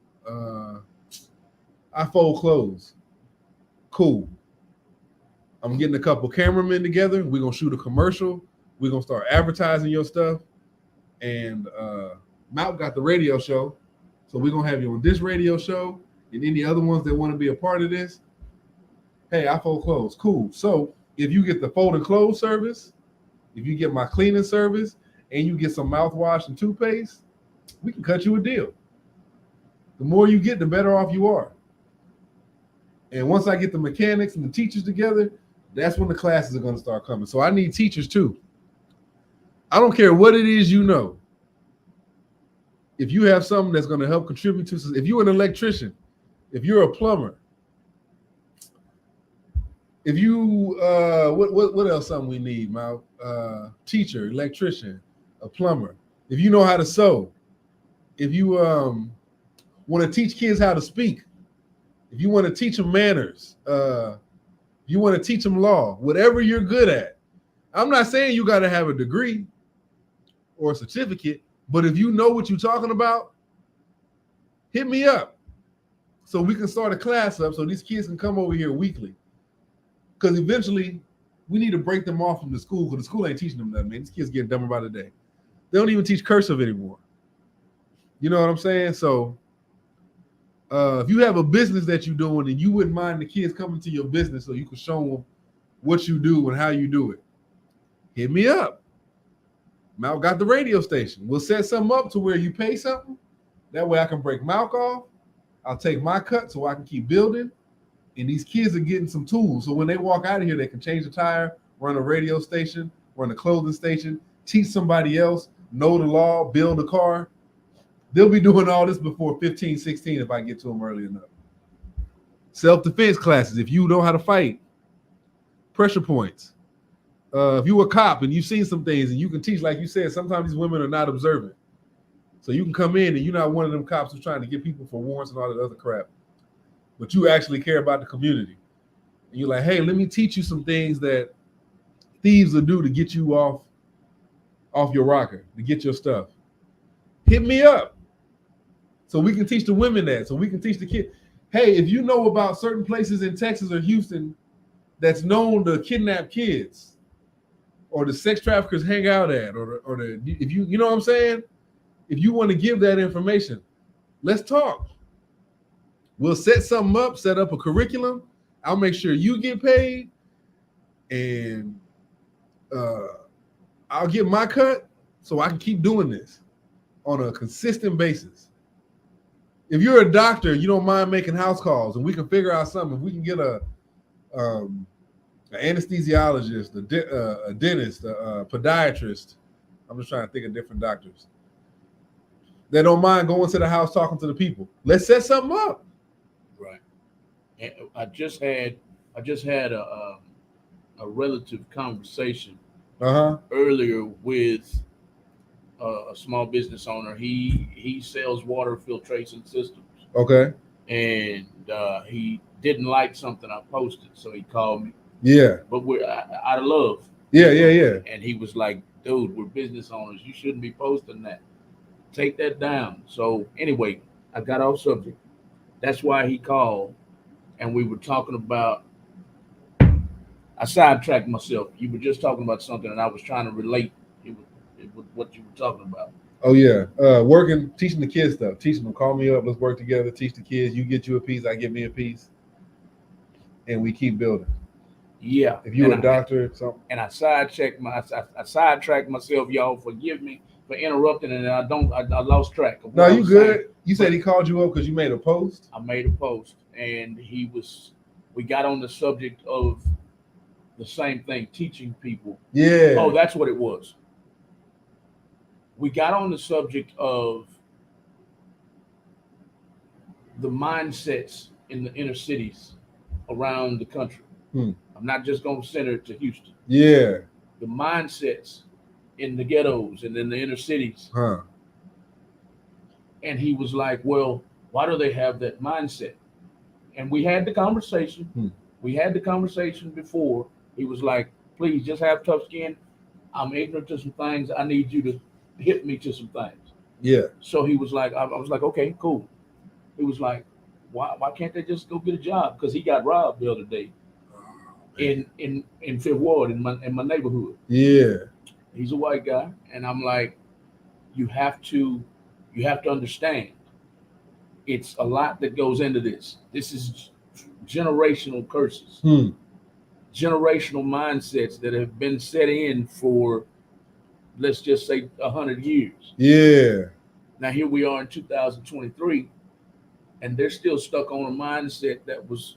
A: I fold clothes. Cool. I'm getting a couple cameramen together. We're gonna shoot a commercial. We're gonna start advertising your stuff. And Malk got the radio show. So we're gonna have you on this radio show and any other ones that want to be a part of this. Hey, I fold clothes. Cool. So if you get the folding clothes service, if you get my cleaning service, and you get some mouthwash and toothpaste, we can cut you a deal. The more you get, the better off you are. And once I get the mechanics and the teachers together, that's when the classes are going to start coming. So I need teachers too. I don't care what it is you know. If you have something that's going to help contribute to, if you're an electrician, if you're a plumber, if you, what else something we need, Mal? Teacher, electrician, a plumber. If you know how to sew, if you want to teach kids how to speak, if you want to teach them manners, you want to teach them law, whatever you're good at. I'm not saying you got to have a degree or a certificate, but if you know what you're talking about, hit me up so we can start a class up so these kids can come over here weekly. Because eventually we need to break them off from the school because the school ain't teaching them nothing, man. These kids getting dumber by the day. They don't even teach cursive anymore. You know what I'm saying? So if you have a business that you're doing and you wouldn't mind the kids coming to your business so you can show them what you do and how you do it, hit me up. Malk got the radio station. We'll set something up to where you pay something. That way I can break Malk off. I'll take my cut so I can keep building. And these kids are getting some tools. So when they walk out of here, they can change the tire, run a radio station, run a clothing station, teach somebody else, know the law, build a car. They'll be doing all this before 15, 16 if I get to them early enough. Self-defense classes, if you know how to fight. Pressure points. If you're a cop and you've seen some things and you can teach, like you said, sometimes these women are not observant. So you can come in and you're not one of them cops who's trying to get people for warrants and all that other crap. But you actually care about the community. And you're like, hey, let me teach you some things that thieves will do to get you off your rocker, to get your stuff. Hit me up so we can teach the women that, so we can teach the kids. Hey, if you know about certain places in Texas or Houston that's known to kidnap kids or the sex traffickers hang out at, if you know what I'm saying? If you want to give that information, let's talk. We'll set something up, set up a curriculum. I'll make sure you get paid, and I'll get my cut so I can keep doing this on a consistent basis. If you're a doctor, you don't mind making house calls, and we can figure out something. If we can get an anesthesiologist, a dentist, a podiatrist. I'm just trying to think of different doctors. They don't mind going to the house talking to the people. Let's set something up.
B: Right. And I just had a relative conversation earlier with a small business owner. He sells water filtration systems.
A: Okay.
B: And he didn't like something I posted, so he called me.
A: Yeah.
B: But we're out of love.
A: Yeah, yeah, yeah.
B: And he was like, dude, we're business owners. You shouldn't be posting that. Take that down. So anyway, I got off subject. That's why he called, and we were talking about. I sidetracked myself. You were just talking about something, and I was trying to relate it with what you were talking about.
A: Oh yeah, working, teaching the kids stuff. Teaching them, call me up, let's work together. Teach the kids. You get you a piece, I get me a piece, and we keep building.
B: Yeah.
A: If you're a doctor, something.
B: And I sidetracked myself. Y'all forgive me for interrupting, and I lost track of
A: what No, you good. Saying. You said he called you up because you made a post.
B: I made a post, and we got on the subject of the same thing, teaching people.
A: Yeah.
B: Oh, that's what it was. We got on the subject of the mindsets in the inner cities around the country. I'm not just going to center it to Houston.
A: Yeah.
B: The mindsets in the ghettos and in the inner cities. And he was like, well, why do they have that mindset? And we had the conversation. We had the conversation before. He was like, please just have tough skin. I'm ignorant to some things. I need you to hit me to some things.
A: Yeah.
B: So he was like, I was like, okay, cool. He was like, why can't they just go get a job? Because he got robbed the other day in Fifth Ward in my neighborhood.
A: Yeah.
B: He's a white guy, and I'm like, you have to understand. It's a lot that goes into this. This is generational curses. Generational mindsets that have been set in for, let's just say, 100 years.
A: Yeah.
B: Now here we are in 2023, and they're still stuck on a mindset that was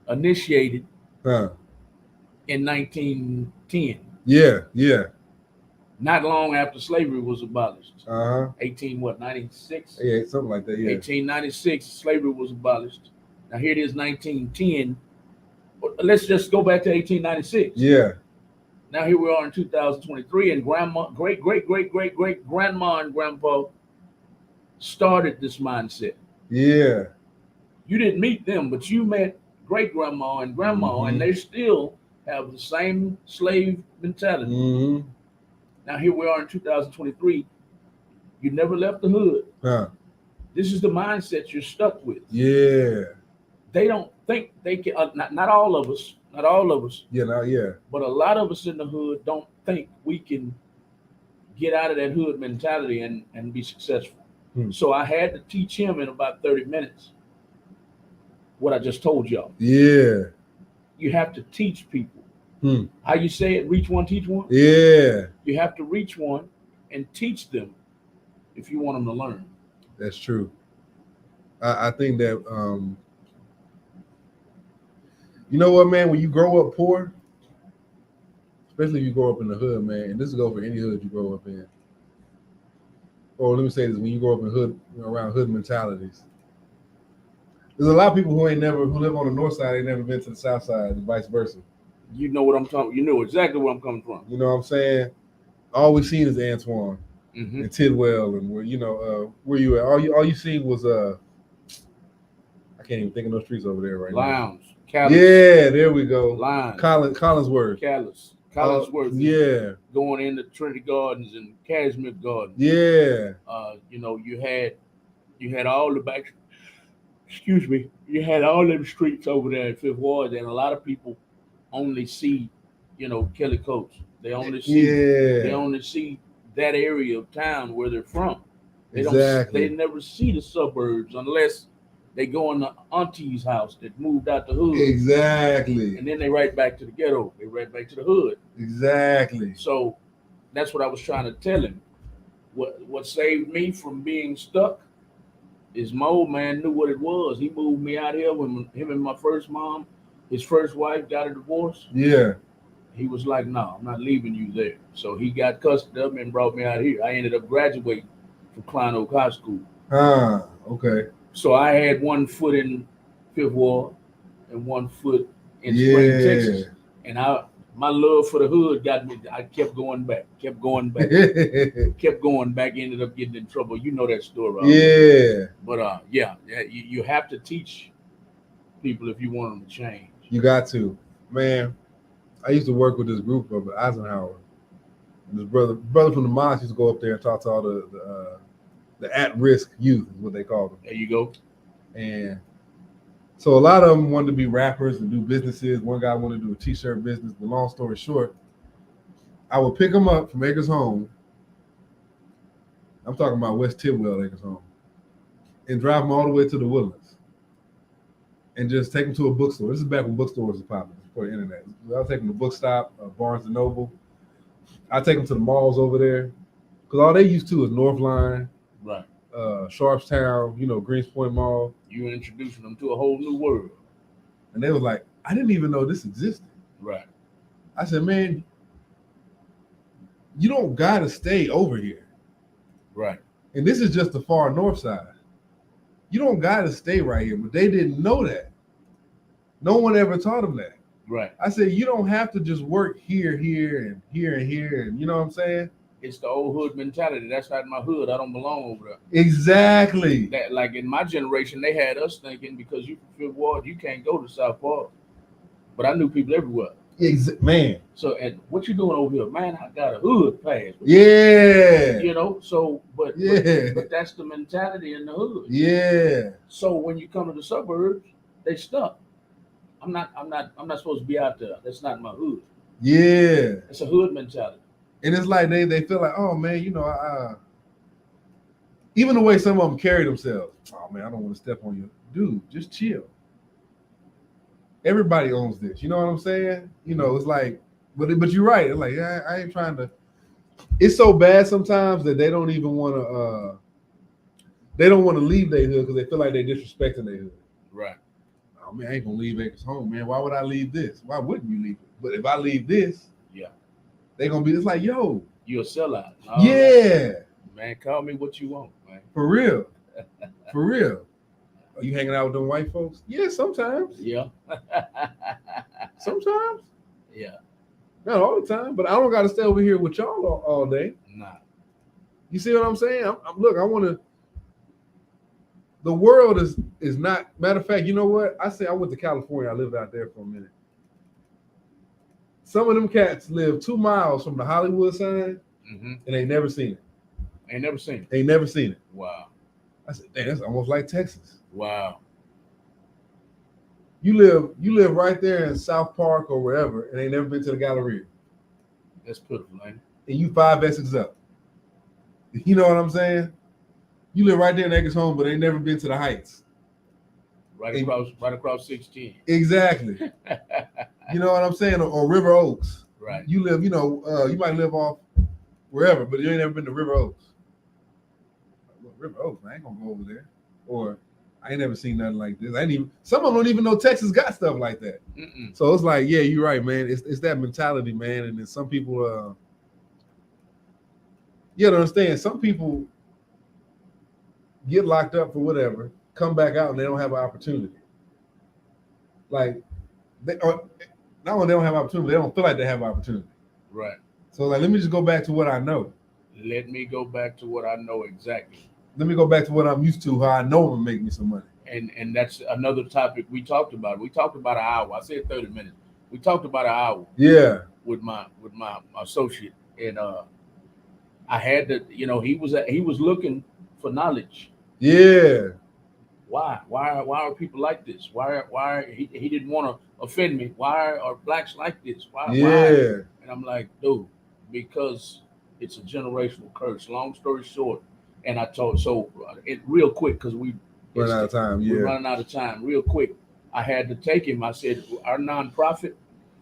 B: initiated in 1910.
A: Yeah, yeah.
B: Not long after slavery was abolished. 96?
A: Yeah, something like that, yeah.
B: 1896, slavery was abolished. Now here it is, 1910. Let's just go back to 1896.
A: Yeah.
B: Now here we are in 2023, and great grandma and grandpa started this mindset.
A: Yeah.
B: You didn't meet them, but you met great grandma and grandma, and they still have the same slave mentality. Now here we are in 2023. You never left the hood. This is the mindset you're stuck with.
A: Yeah.
B: They don't think they can. Not all of us. Not all of us.
A: Yeah.
B: But a lot of us in the hood don't think we can get out of that hood mentality and be successful. So I had to teach him in about 30 minutes what I just told y'all.
A: Yeah.
B: You have to teach people. How you say it, reach one, teach one?
A: Yeah.
B: You have to reach one and teach them if you want them to learn.
A: That's true. I think that, you know what, man, when you grow up poor, especially if you grow up in the hood, man, and this will go for any hood you grow up in. Or let me say this, when you grow up in hood, around hood mentalities, there's a lot of people who live on the north side, ain't never been to the south side, and vice versa.
B: You know what I'm talking. You know exactly where I'm coming from.
A: You know what I'm saying? All we seen is Antoine and Tidwell, and where where you at? All you seen was I can't even think of those streets over there right
B: Lounge.
A: now.
B: Callis.
A: Yeah, there we go.
B: Lounge.
A: Collinsworth.
B: Collinsworth.
A: Yeah.
B: Going into Trinity Gardens and Cashmere Gardens.
A: Yeah.
B: You had all the back. Excuse me. You had all them streets over there in Fifth Ward, and a lot of people only see, Kelly Coates. They only see that area of town where they're from.
A: Exactly.
B: They never see the suburbs unless they go in the auntie's house that moved out the hood,
A: Exactly.
B: and then they right back to the ghetto. They right back to the hood.
A: Exactly.
B: So that's what I was trying to tell him. What saved me from being stuck is my old man knew what it was. He moved me out here when him and my first mom, his first wife, got a divorce.
A: Yeah.
B: He was like, "No, I'm not leaving you there." So he got custody of me and brought me out here. I ended up graduating from Klein Oak High School.
A: Okay.
B: So I had one foot in Fifth Ward and one foot in Spring,
A: Yeah.
B: Texas. And my love for the hood got me. I kept going back, kept going back, kept going back. Ended up getting in trouble. You know that story, right?
A: Yeah.
B: But yeah, you have to teach people if you want them to change.
A: You got to, man. I used to work with this group of Eisenhower. And this brother from the mosque used to go up there and talk to all the at-risk youth, is what they call them.
B: There you go.
A: And so a lot of them wanted to be rappers and do businesses. One guy wanted to do a t-shirt business. But long story short, I would pick them up from Acres Home. I'm talking about West Tidwell, Acres Home, and drive them all the way to the Woodlands, and just take them to a bookstore. This is back when bookstores was popular before the internet. I'll take them to Bookstop, Barnes and Noble. I take them to the malls over there, because all they used to is North Line,
B: Right.
A: Sharpstown, Greenspoint Mall.
B: You were introducing them to a whole new world.
A: And they was like, I didn't even know this existed.
B: Right.
A: I said, man, you don't got to stay over here.
B: Right.
A: And this is just the far north side. You don't got to stay right here. But they didn't know that. No one ever taught them that.
B: Right.
A: I said, you don't have to just work here, and here, and here. And you know what I'm saying?
B: It's the old hood mentality. That's not my hood. I don't belong over there.
A: Exactly.
B: That, like in my generation, they had us thinking because you from Fifth Ward, you can't go to South Park. But I knew people everywhere.
A: Man.
B: So, and what you doing over here? Man, I got a hood pass.
A: Yeah.
B: But that's the mentality in the hood.
A: Yeah.
B: So when you come to the suburbs, they stuck. I'm not supposed to be out there. That's not my hood.
A: Yeah.
B: It's a hood mentality.
A: And it's like they feel like, oh man, even the way some of them carry themselves. Oh man, I don't want to step on you, dude. Just chill. Everybody owns this. You know what I'm saying? It's like, but you're right. It's like I ain't trying to. It's so bad sometimes that they don't even want to. They don't want to leave their hood because they feel like they're disrespecting their hood.
B: Right.
A: Oh man, I ain't gonna leave Acres Home, man. Why would I leave this? Why wouldn't you leave it? But if I leave this,
B: yeah,
A: they gonna be. It's like, yo,
B: you're a sellout.
A: Yeah.
B: Man, call me what you want, man.
A: For real. For real. Are you hanging out with them white folks? Yeah, sometimes.
B: Yeah.
A: Sometimes.
B: Yeah.
A: Not all the time, but I don't got to stay over here with y'all all day.
B: Nah.
A: You see what I'm saying? Look, I want to. The world is not. Matter of fact, you know what? I went to California. I lived out there for a minute. Some of them cats live 2 miles from the Hollywood sign, and they never seen it.
B: Ain't never seen it.
A: They never seen it.
B: Wow.
A: I said, damn, that's almost like Texas.
B: Wow.
A: You live right there in South Park or wherever, and ain't never been to the Galleria.
B: That's pitiful, ain't it?
A: And you 5 Essex up. You know what I'm saying? You live right there in Acres Home, but ain't never been to the Heights.
B: Right across 16.
A: Exactly. You know what I'm saying? Or River Oaks.
B: Right.
A: You live, you might live off wherever, but you ain't never been to River Oaks. River Oaks, I ain't gonna go over there. Or I ain't never seen nothing like this. Some of them don't even know Texas got stuff like that.
B: Mm-mm.
A: So it's like, yeah, you're right, man. It's that mentality, man. And then some people, you have to understand, some people get locked up for whatever, come back out, and they don't have an opportunity. Like, not only they don't have an opportunity, they don't feel like they have an opportunity.
B: Right.
A: So like, let me just go back to what I know.
B: Let me go back to what I know exactly.
A: Let me go back to what I'm used to, how I know it will make me some money.
B: And that's another topic we talked about. We talked about an hour. I said 30 minutes. We talked about an hour.
A: Yeah.
B: With my associate, and I had to, he was looking for knowledge.
A: Yeah.
B: Why are people like this? Why he didn't want to offend me? Why are blacks like this? Why? And I'm like, dude, because it's a generational curse. Long story short, And I told it real quick because
A: Run out of time.
B: we're
A: Yeah.
B: running out of time. Real quick, I had to take him. I said our nonprofit,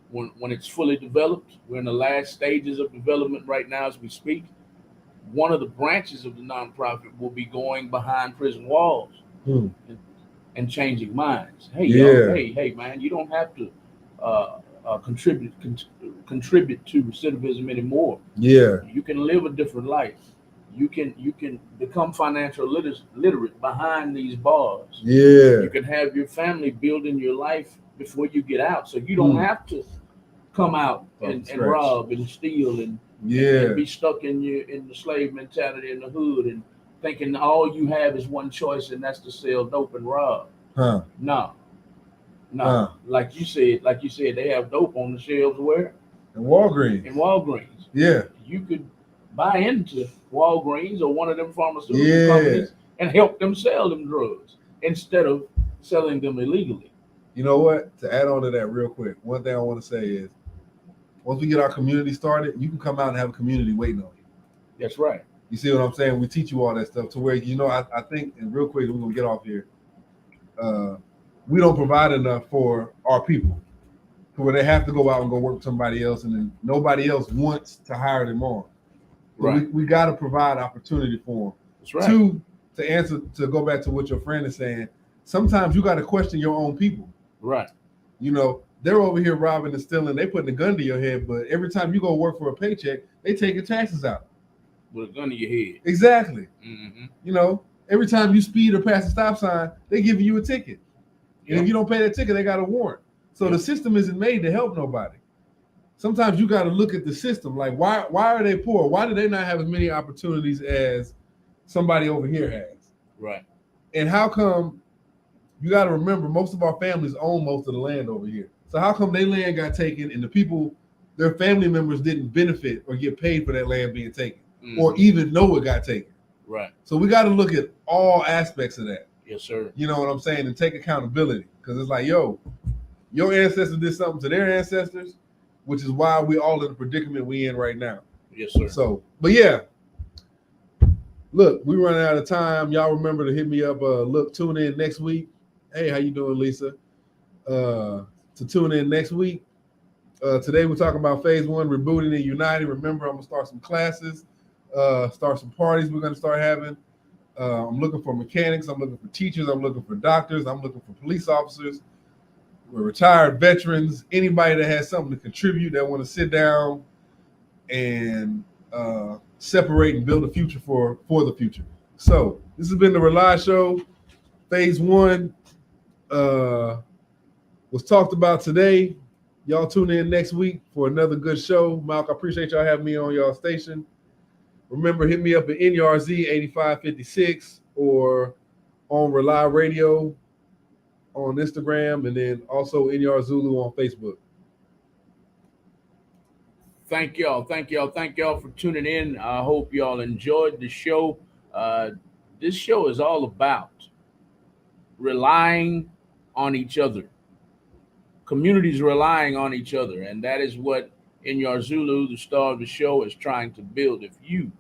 B: when it's fully developed, we're in the last stages of development right now as we speak. One of the branches of the nonprofit will be going behind prison walls
A: Hmm.
B: and changing minds. Hey, y'all.
A: Yeah.
B: Hey, man. You don't have to contribute to recidivism anymore.
A: Yeah.
B: You can live a different life. You can become financial literate behind these bars.
A: Yeah.
B: You can have your family building your life before you get out, so you don't have to come out and rob and steal and be stuck in the slave mentality in the hood and thinking all you have is one choice and that's to sell dope and rob.
A: Huh.
B: No.
A: Huh.
B: Like you said, they have dope on the shelves where?
A: And Walgreens.
B: In Walgreens.
A: Yeah.
B: You could buy into Walgreens or one of them pharmaceutical companies and help them sell them drugs instead of selling them illegally.
A: You know what? To add on to that real quick, one thing I want to say is once we get our community started, you can come out and have a community waiting on you.
B: That's right.
A: You see what I'm saying? We teach you all that stuff to where, I think, and real quick, we're going to get off here. We don't provide enough for our people to where they have to go out and go work with somebody else and then nobody else wants to hire them on. So
B: right.
A: We got to provide opportunity for them.
B: That's right.
A: Two, to go back to what your friend is saying, sometimes you got to question your own people.
B: Right.
A: They're over here robbing and stealing. They putting a gun to your head, but every time you go work for a paycheck, they take your taxes out.
B: With a gun to your head.
A: Exactly.
B: Mm-hmm.
A: Every time you speed or pass a stop sign, they give you a ticket. And if you don't pay that ticket, they got a warrant. So the system isn't made to help nobody. Sometimes you got to look at the system. Like, why are they poor? Why do they not have as many opportunities as somebody over here has?
B: Right.
A: And how come, you got to remember, most of our families own most of the land over here. So how come their land got taken and the people, their family members didn't benefit or get paid for that land being taken or even know it got taken?
B: Right.
A: So we got to look at all aspects of that.
B: Yes, sir.
A: You know what I'm saying? And take accountability. Because it's like, your ancestors did something to their ancestors, which is why we all in the predicament we in right now.
B: Yes, sir.
A: So, but yeah. Look, we running out of time. Y'all remember to hit me up. Tune in next week. Hey, how you doing, Lisa? To tune in next week. Today we're talking about phase 1, rebooting and uniting. Remember, I'm gonna start some classes, start some parties we're gonna start having. I'm looking for mechanics, I'm looking for teachers, I'm looking for doctors, I'm looking for police officers, we're retired veterans, anybody that has something to contribute, that want to sit down and separate and build a future for the future. So this has been the R.A.U.L.I Show. Phase 1 was talked about today. Y'all tune in next week for another good show. Malk, I appreciate y'all having me on y'all station. Remember, hit me up at NRZ 8556 or on R.A.U.L.I Radio on Instagram, and then also NR Zulu on Facebook.
B: Thank y'all for tuning in. I hope y'all enjoyed the show. This show is all about relying on each other. Communities relying on each other, and that is what Inner Zulu, the star of the show, is trying to build. If you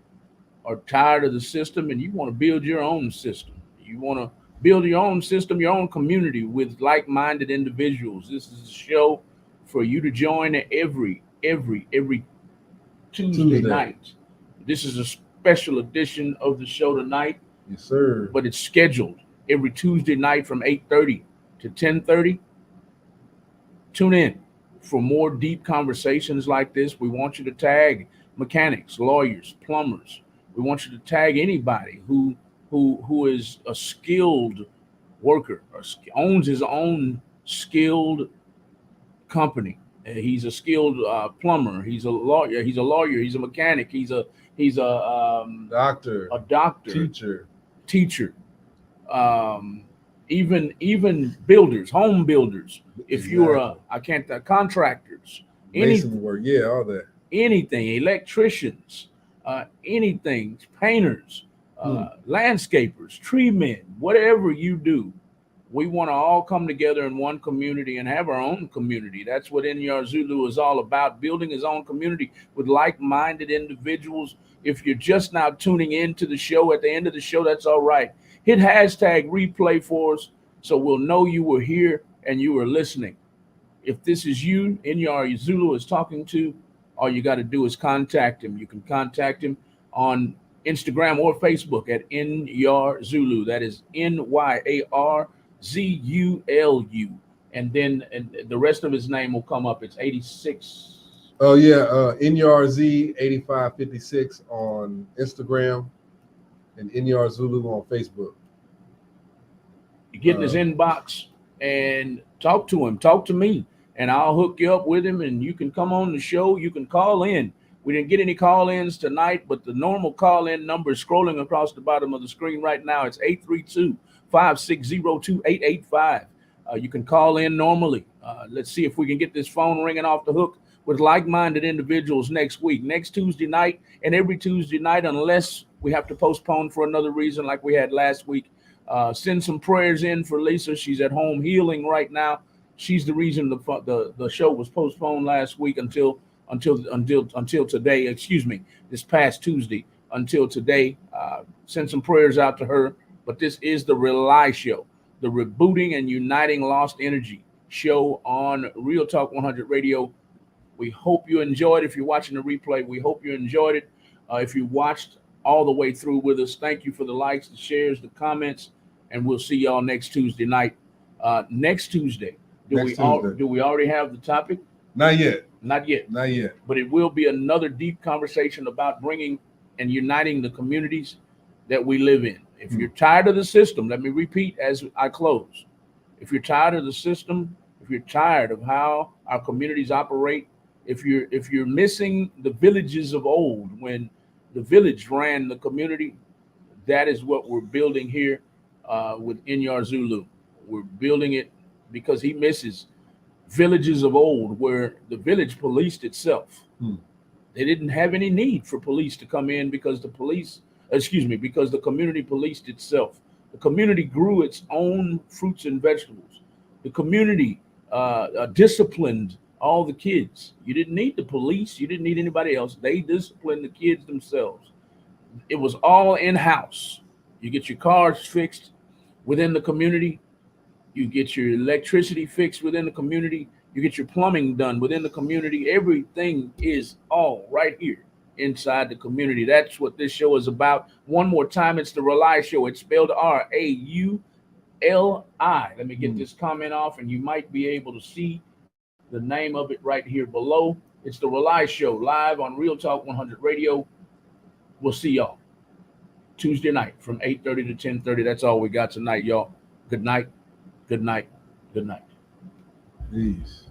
B: are tired of the system and you want to build your own system, you want to build your own system, your own community with like-minded individuals, this is a show for you to join every Tuesday night. This is a special edition of the show tonight.
A: Yes, sir.
B: But it's scheduled every Tuesday night from 8:30 to 10:30. Tune in for more deep conversations like this. We want you to tag mechanics, lawyers, plumbers. We want you to tag anybody who is a skilled worker or owns his own skilled company. He's a skilled plumber. He's a lawyer. He's a mechanic. He's a
A: doctor.
B: A doctor.
A: Teacher.
B: Even builders, home builders. If you're contractors,
A: mason work, all that.
B: Anything, electricians, anything, painters, landscapers, tree men, whatever you do, We want to all come together in one community and have our own community. That's what R.A.U.L.I is all about, building his own community with like-minded individuals. If you're just now tuning into the show, at the end of the show, that's all right. Hit hashtag replay for us so we'll know you were here and you were listening. If this is you, R.A.U.L.I is talking to, all you got to do is contact him. You can contact him on Instagram or Facebook at R.A.U.L.U. That is NYARZULU. And then the rest of his name will come up. It's 86.
A: Oh yeah, NYRZ8556 on Instagram and R.A.U.L.I on Facebook.
B: You get in his inbox and talk to him. Talk to me, and I'll hook you up with him, and you can come on the show. You can call in. We didn't get any call-ins tonight, but the normal call-in number is scrolling across the bottom of the screen right now. It's 832-560-2885. You can call in normally. Let's see if we can get this phone ringing off the hook with like-minded individuals next week, next Tuesday night, and every Tuesday night, unless we have to postpone for another reason like we had last week. Send some prayers in for Lisa. She's at home healing right now. She's the reason the show was postponed last week until today. Excuse me, this past Tuesday until today. Send some prayers out to her. But this is the R.A.U.L.I show, the Rebooting and Uniting Lost Energy show on Real Talk 100 Radio. We hope you enjoyed. If you're watching the replay, we hope you enjoyed it. If you watched all the way through with us, thank you for the likes, the shares, the comments, and we'll see y'all next Tuesday night. Next Tuesday. Do we already have the topic?
A: Not yet.
B: Not yet.
A: Not yet.
B: But it will be another deep conversation about bringing and uniting the communities that we live in. If you're tired of the system, let me repeat as I close. If you're tired of the system, if you're tired of how our communities operate, if you're missing the villages of old when the village ran the community, that is what we're building here with R.A.U.L.I. We're building it because he misses villages of old where the village policed itself. They didn't have any need for police to come in because the community policed itself. The community grew its own fruits and vegetables. The community disciplined all the kids. You didn't need the police. You didn't need anybody else. They disciplined the kids themselves. It was all in-house. You get your cars fixed within the community. You get your electricity fixed within the community. You get your plumbing done within the community. Everything is all right here inside the community. That's what this show is about. One more time, it's the R.A.U.L.I show. It's spelled R.A.U.L.I. Let me get this comment off, and you might be able to see the name of it right here below. It's the R.A.U.L.I show, live on Real Talk 100 Radio. We'll see y'all Tuesday night from 8:30 to 10:30. That's all we got tonight, y'all. Good night. Good night. Good night.
A: Peace.